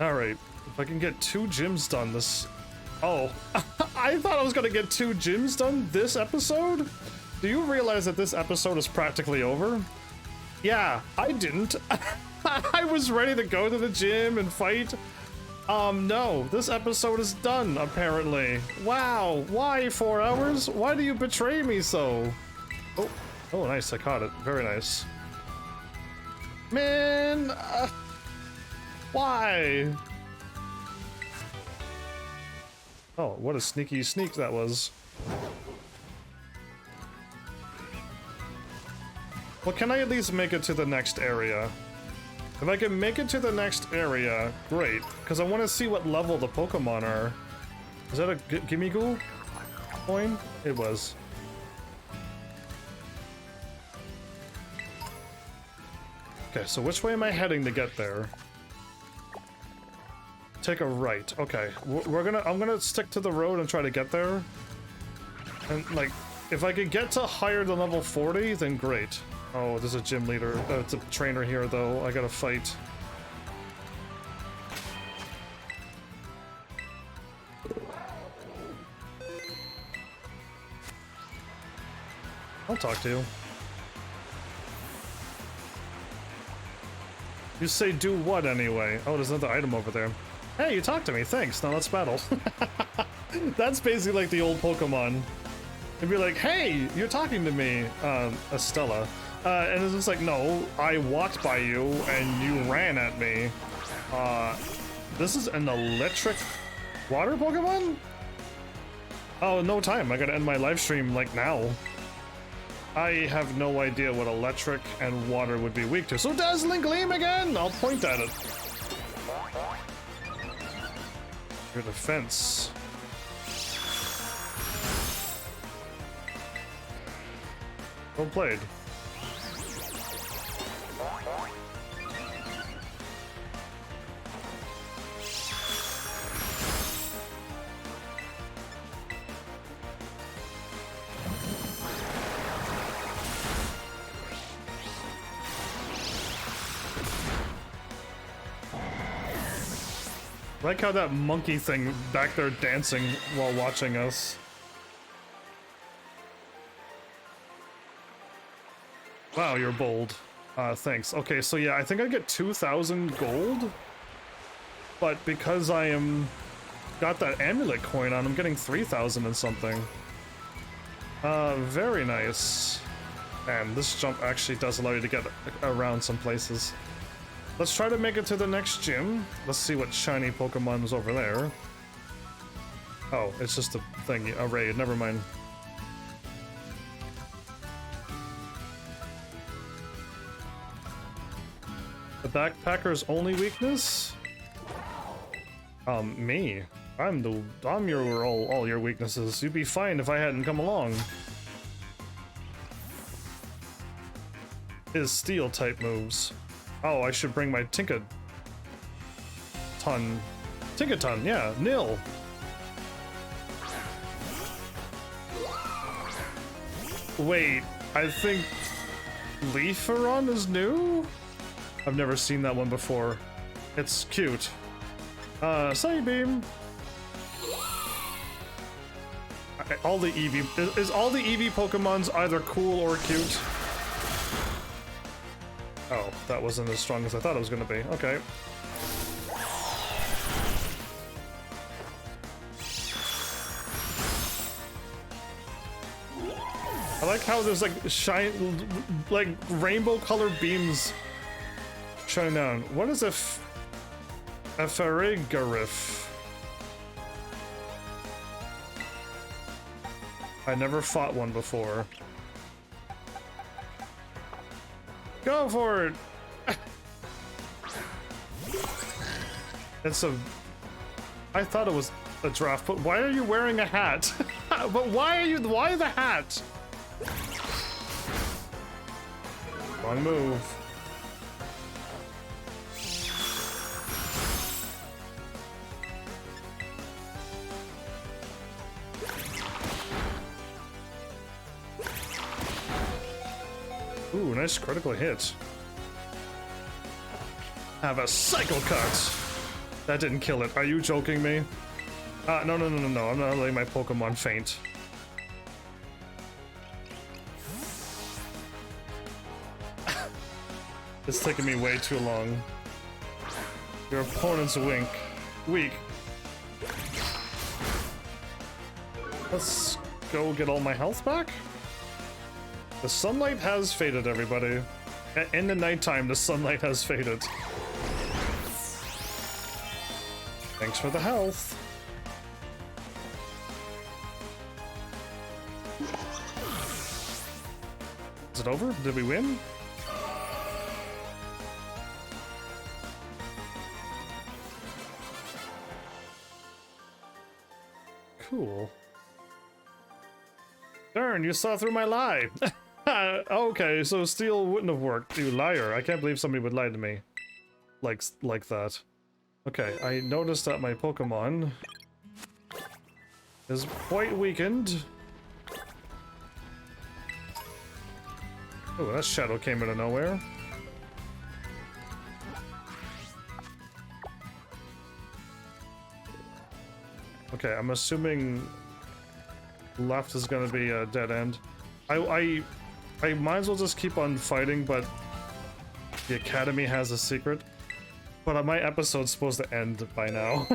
[SPEAKER 1] Alright, if I can get 2 gyms done this... Oh, I thought I was gonna get 2 gyms done this episode? Do you realize that this episode is practically over? Yeah, I didn't. I was ready to go to the gym and fight. No, this episode is done, apparently. Wow, why 4 hours? Why do you betray me so? Oh, nice, I caught it. Very nice. Man, why? Oh, what a sneaky sneak that was. Well, can I at least make it to the next area? If I can make it to the next area, great. Because I want to see what level the Pokemon are. Is that a Gimmighoul coin? It was. Okay, so which way am I heading to get there? Take a right. Okay, I'm gonna stick to the road and try to get there. And like, if I could get to higher than level 40, then great. Oh, there's a gym leader. It's a trainer here, though. I gotta fight. I'll talk to you. You say do what, anyway? Oh, there's another item over there. Hey, you talked to me. Thanks. Now let's battle. That's basically like the old Pokemon. It'd be like, hey, you're talking to me, Estella. And it's just like, no, I walked by you and you ran at me. This is an electric water Pokemon? Oh, no time. I gotta end my live stream like now. I have no idea what electric and water would be weak to. So Dazzling Gleam again! I'll point at it. Your defense. Well played. I like how that monkey thing back there dancing while watching us. Wow, you're bold. Thanks. Okay, so yeah, I think I get 2,000 gold. But because I got that amulet coin on, I'm getting 3,000 and something. Very nice. And this jump actually does allow you to get around some places. Let's try to make it to the next gym. Let's see what shiny Pokemon is over there. Oh, it's just a thing, a raid, never mind. The backpacker's only weakness? Me. I'm your all your weaknesses. You'd be fine if I hadn't come along. His steel type moves. Oh, I should bring my Tinkaton, yeah, nil. Wait, I think Leaferon is new? I've never seen that one before. It's cute. Sunnybeam. All the Eevee, is all the Eevee Pokemons either cool or cute? Oh, that wasn't as strong as I thought it was gonna be. Okay. I like how there's like rainbow colored beams shutting down. What is a Farigariff? I never fought one before. Go for it! It's a... I thought it was a giraffe, but why are you wearing a hat? But why the hat? Wrong move. Ooh, nice critical hit. Have a cycle cut. That didn't kill it. Are you joking me? No. I'm not letting my Pokemon faint. It's taking me way too long. Your opponent's weak. Let's go get all my health back. The sunlight has faded, everybody. In the nighttime, the sunlight has faded. Thanks for the health. Is it over? Did we win? Cool. Darn, you saw through my lie. Okay, so steel wouldn't have worked, you liar. I can't believe somebody would lie to me. Like that. Okay, I noticed that my Pokemon is quite weakened. Oh, that shadow came out of nowhere. Okay, I'm assuming left is gonna be a dead end. I might as well just keep on fighting, but the Academy has a secret. But my episode's supposed to end by now.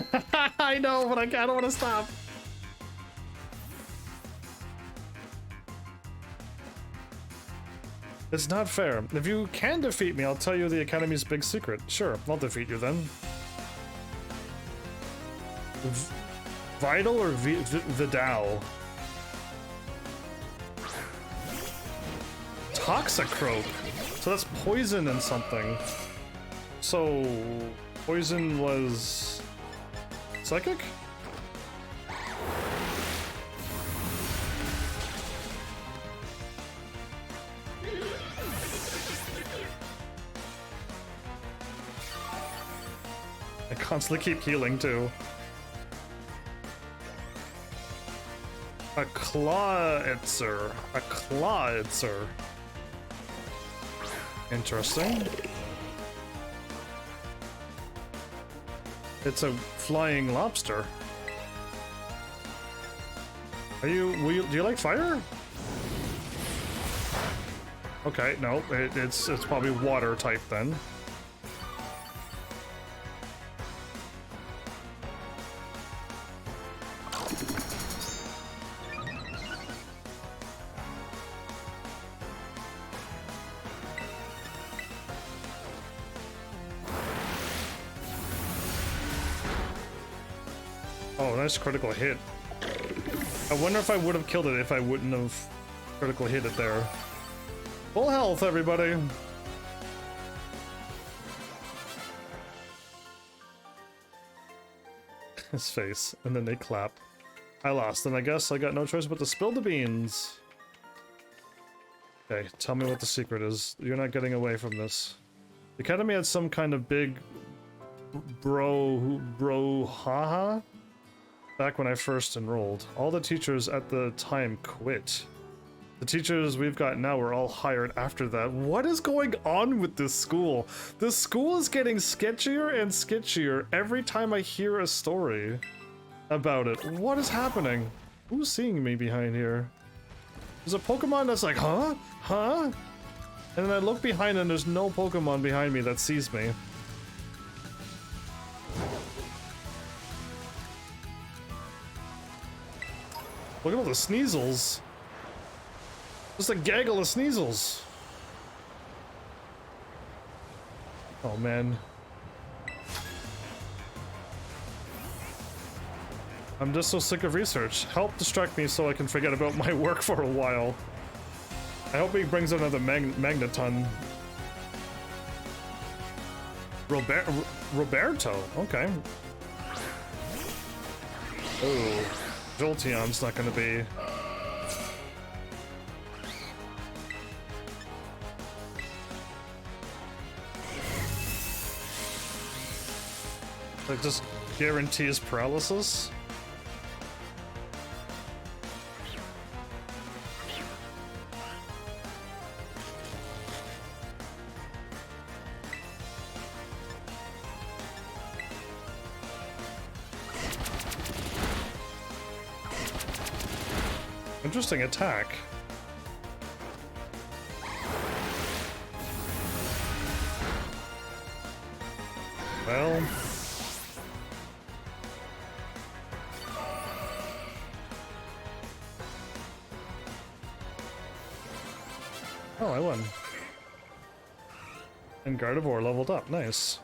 [SPEAKER 1] I know, but I don't want to stop. It's not fair. If you can defeat me, I'll tell you the Academy's big secret. Sure, I'll defeat you then. Vital or Vidal? Toxicroak. So that's poison and something. So poison was psychic? I constantly keep healing too. A Clawitzer. A Clawitzer. Interesting. It's a flying lobster. Do you like fire? Okay, no, it's probably water type then. Oh, nice critical hit. I wonder if I would have killed it if I wouldn't have critical hit it there. Full health, everybody! His face, and then they clap. I lost, and I guess I got no choice but to spill the beans. Okay, tell me what the secret is. You're not getting away from this. The Academy had some kind of big brouhaha back when I first enrolled. All the teachers at the time quit. The teachers we've got now were all hired after that. What is going on with this school? This school is getting sketchier and sketchier every time I hear a story about it. What is happening? Who's seeing me behind here? There's a Pokemon that's like, huh? Huh? And then I look behind and there's no Pokemon behind me that sees me. Look at all the Sneasels. Just a gaggle of Sneasels. Oh man. I'm just so sick of research. Help distract me so I can forget about my work for a while. I hope he brings another magneton. Roberto, okay. Oh, Jolteon's not gonna be. That just guarantees paralysis. Interesting attack. Well, oh, I won. And Gardevoir leveled up. Nice.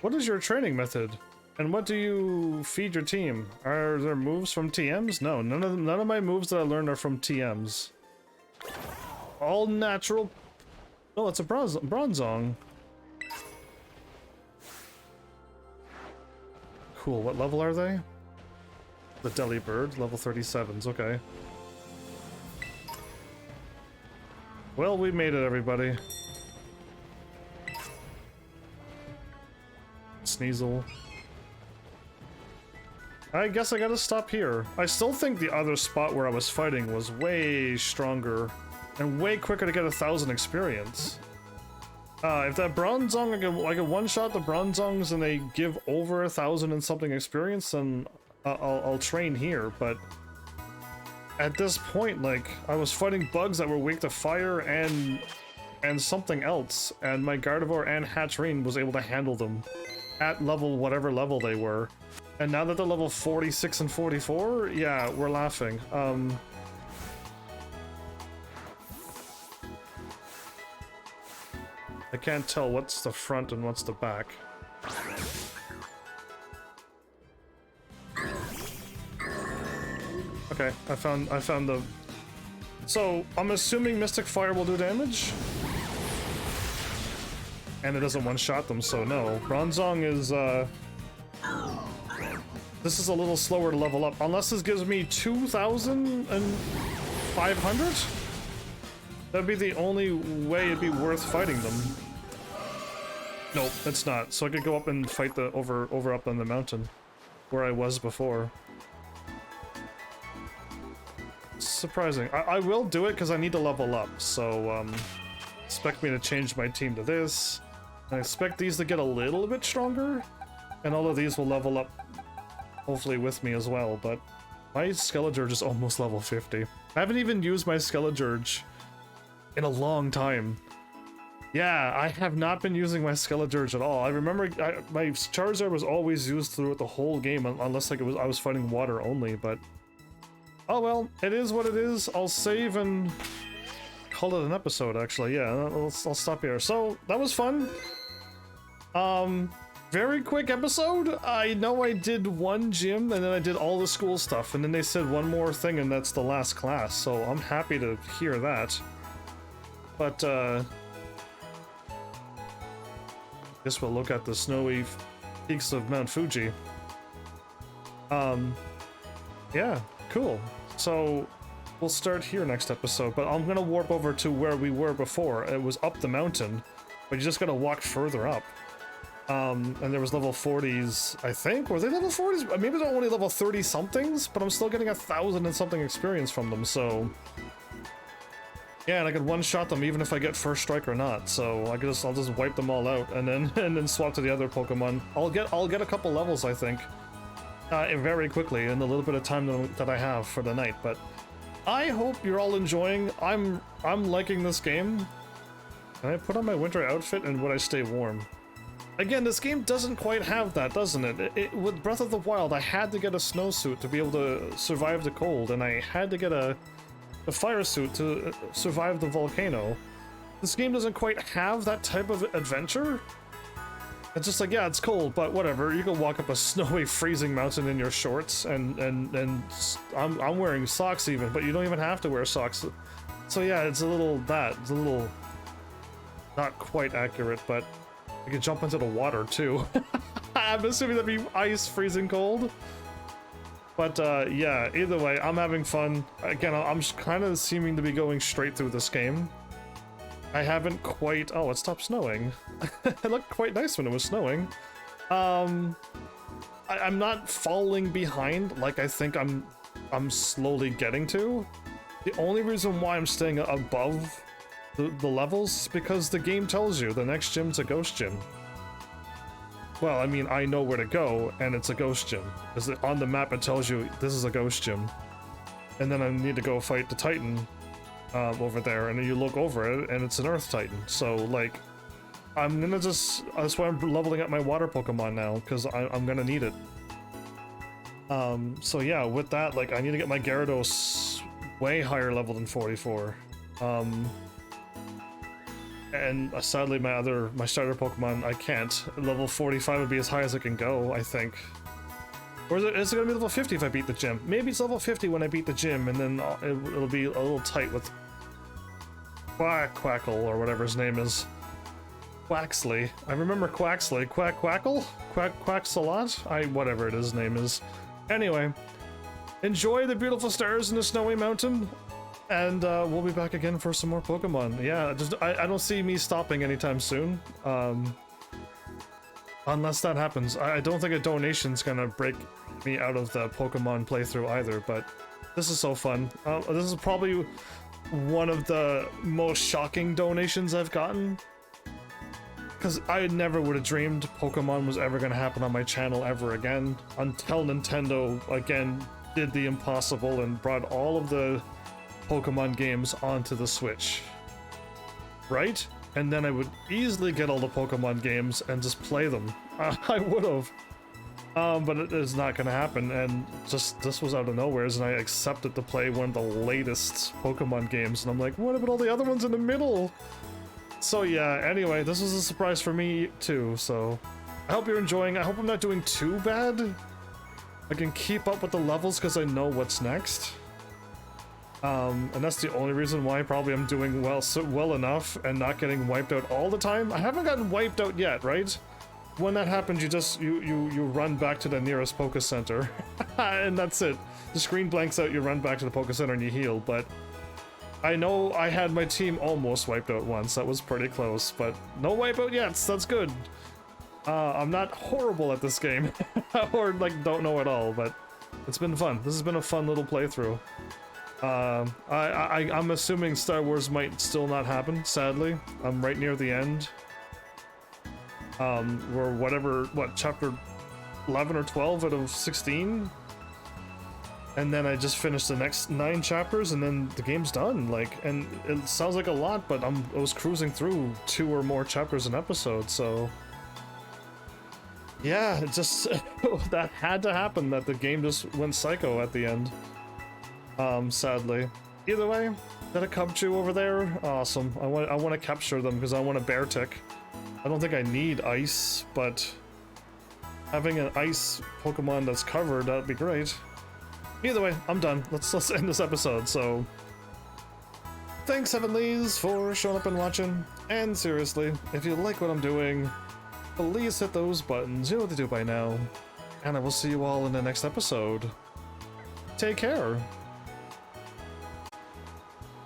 [SPEAKER 1] What is your training method? And what do you feed your team? Are there moves from TMs? No, none of my moves that I learned are from TMs. All natural. Oh, it's a Bronzong. Cool. What level are they? The Delibird, level 37s. Okay. Well, we made it, everybody. Sneasel. I guess I gotta stop here. I still think the other spot where I was fighting was way stronger and way quicker to get 1,000 experience. If that Bronzong, I can one-shot the Bronzongs and they give over 1,000 and something experience, then I'll train here, but at this point, like, I was fighting bugs that were weak to fire and something else, and my Gardevoir and Hatterene was able to handle them at level, whatever level they were. And now that they're level 46 and 44, yeah, we're laughing. I can't tell what's the front and what's the back. Okay, I found the... So, I'm assuming Mystic Fire will do damage? And it doesn't one-shot them, so no. Bronzong is, this is a little slower to level up, unless this gives me 2,500? That'd be the only way it'd be worth fighting them. Nope, it's not. So I could go up and fight the over up on the mountain, where I was before. Surprising. I will do it because I need to level up, so expect me to change my team to this. I expect these to get a little bit stronger, and all of these will level up, hopefully with me as well, but my Skeledirge is almost level 50. I haven't even used my Skeledirge in a long time. Yeah, I have not been using my Skeledirge at all. I remember my Charizard was always used throughout the whole game, unless like I was fighting water only, but... Oh well, it is what it is. I'll save and call it an episode, actually. Yeah, I'll stop here. So, that was fun. Very quick episode. I know I did one gym, and then I did all the school stuff, and then they said one more thing, and that's the last class, so I'm happy to hear that. But, guess we'll look at the snowy peaks of Mount Fuji. Yeah, cool. So, we'll start here next episode, but I'm gonna warp over to where we were before. It was up the mountain, but you just gotta walk further up. And there was level 40s, I think? Were they level 40s? Maybe they're only level 30-somethings, but I'm still getting 1,000 and something experience from them, so... Yeah, and I could one-shot them even if I get first strike or not, so I'll just wipe them all out and then swap to the other Pokemon. I'll get a couple levels, I think, very quickly in the little bit of time that I have for the night, but I hope you're all enjoying. I'm liking this game. Can I put on my winter outfit and would I stay warm? Again, this game doesn't quite have that, doesn't it? With Breath of the Wild, I had to get a snowsuit to be able to survive the cold, and I had to get a fire suit to survive the volcano. This game doesn't quite have that type of adventure, It's just like, yeah, it's cold, but whatever. You can walk up a snowy, freezing mountain in your shorts, and I'm wearing socks even, but you don't even have to wear socks. So yeah, it's a little not quite accurate, but you can jump into the water too. I'm assuming that'd be ice freezing cold. But yeah, either way, I'm having fun. Again, I'm kind of seeming to be going straight through this game. I haven't quite... Oh, it stopped snowing. It looked quite nice when it was snowing. I'm not falling behind like I think I'm slowly getting to. The only reason why I'm staying above the levels is because the game tells you the next gym's a ghost gym. Well, I mean, I know where to go, and it's a ghost gym. Because on the map it tells you this is a ghost gym. And then I need to go fight the Titan over there, and then you look over it, and it's an Earth Titan. So, like, I'm gonna just... That's why I'm leveling up my water Pokemon now, because I'm gonna need it. So yeah, with that, like, I need to get my Gyarados way higher level than 44. And sadly, my starter Pokemon, I can't. Level 45 would be as high as it can go, I think. Or is it gonna be level 50 if I beat the gym? Maybe it's level 50 when I beat the gym, and then it'll be a little tight with Quackle, or whatever his name is. Quaxley. I remember Quaxley. Quackle? Quaxalot? Whatever his name is. Anyway, enjoy the beautiful stars in the snowy mountain, and we'll be back again for some more Pokemon. Yeah, I don't see me stopping anytime soon. Unless that happens. I don't think a donation's gonna break me out of the Pokemon playthrough either, but this is so fun. This is probably one of the most shocking donations I've gotten, because I never would have dreamed Pokemon was ever gonna happen on my channel ever again, until Nintendo, again, did the impossible and brought all of the Pokemon games onto the Switch. Right? And then I would easily get all the Pokemon games and just play them. I would have. But it is not going to happen, and just this was out of nowhere, and I accepted to play one of the latest Pokemon games, and I'm like, what about all the other ones in the middle? So yeah, anyway, this was a surprise for me too, so I hope you're enjoying. I hope I'm not doing too bad. I can keep up with the levels because I know what's next. And that's the only reason why probably I'm doing well enough and not getting wiped out all the time. I haven't gotten wiped out yet, right? When that happens, you run back to the nearest Poké Center, and that's it. The screen blanks out, you run back to the Poké Center and you heal. But I know I had my team almost wiped out once. That was pretty close, but no wipeout yet. So that's good. I'm not horrible at this game, or like don't know at all. But it's been fun. This has been a fun little playthrough. I'm assuming Star Wars might still not happen, sadly. I'm right near the end. Or what, chapter 11 or 12 out of 16? And then I just finished the next 9 chapters, and then the game's done. Like, and it sounds like a lot, but I was cruising through 2 or more chapters an episode, so... Yeah, it just... that had to happen, that the game just went psycho at the end. Sadly. Either way, that a Cubchoo over there? Awesome. I want to capture them because I want a Beartic. I don't think I need ice, but having an ice Pokemon that's covered, that'd be great. Either way, I'm done. Let's end this episode, so... Thanks, Heavenlies, for showing up and watching. And seriously, if you like what I'm doing, please hit those buttons. You know what to do by now. And I will see you all in the next episode. Take care.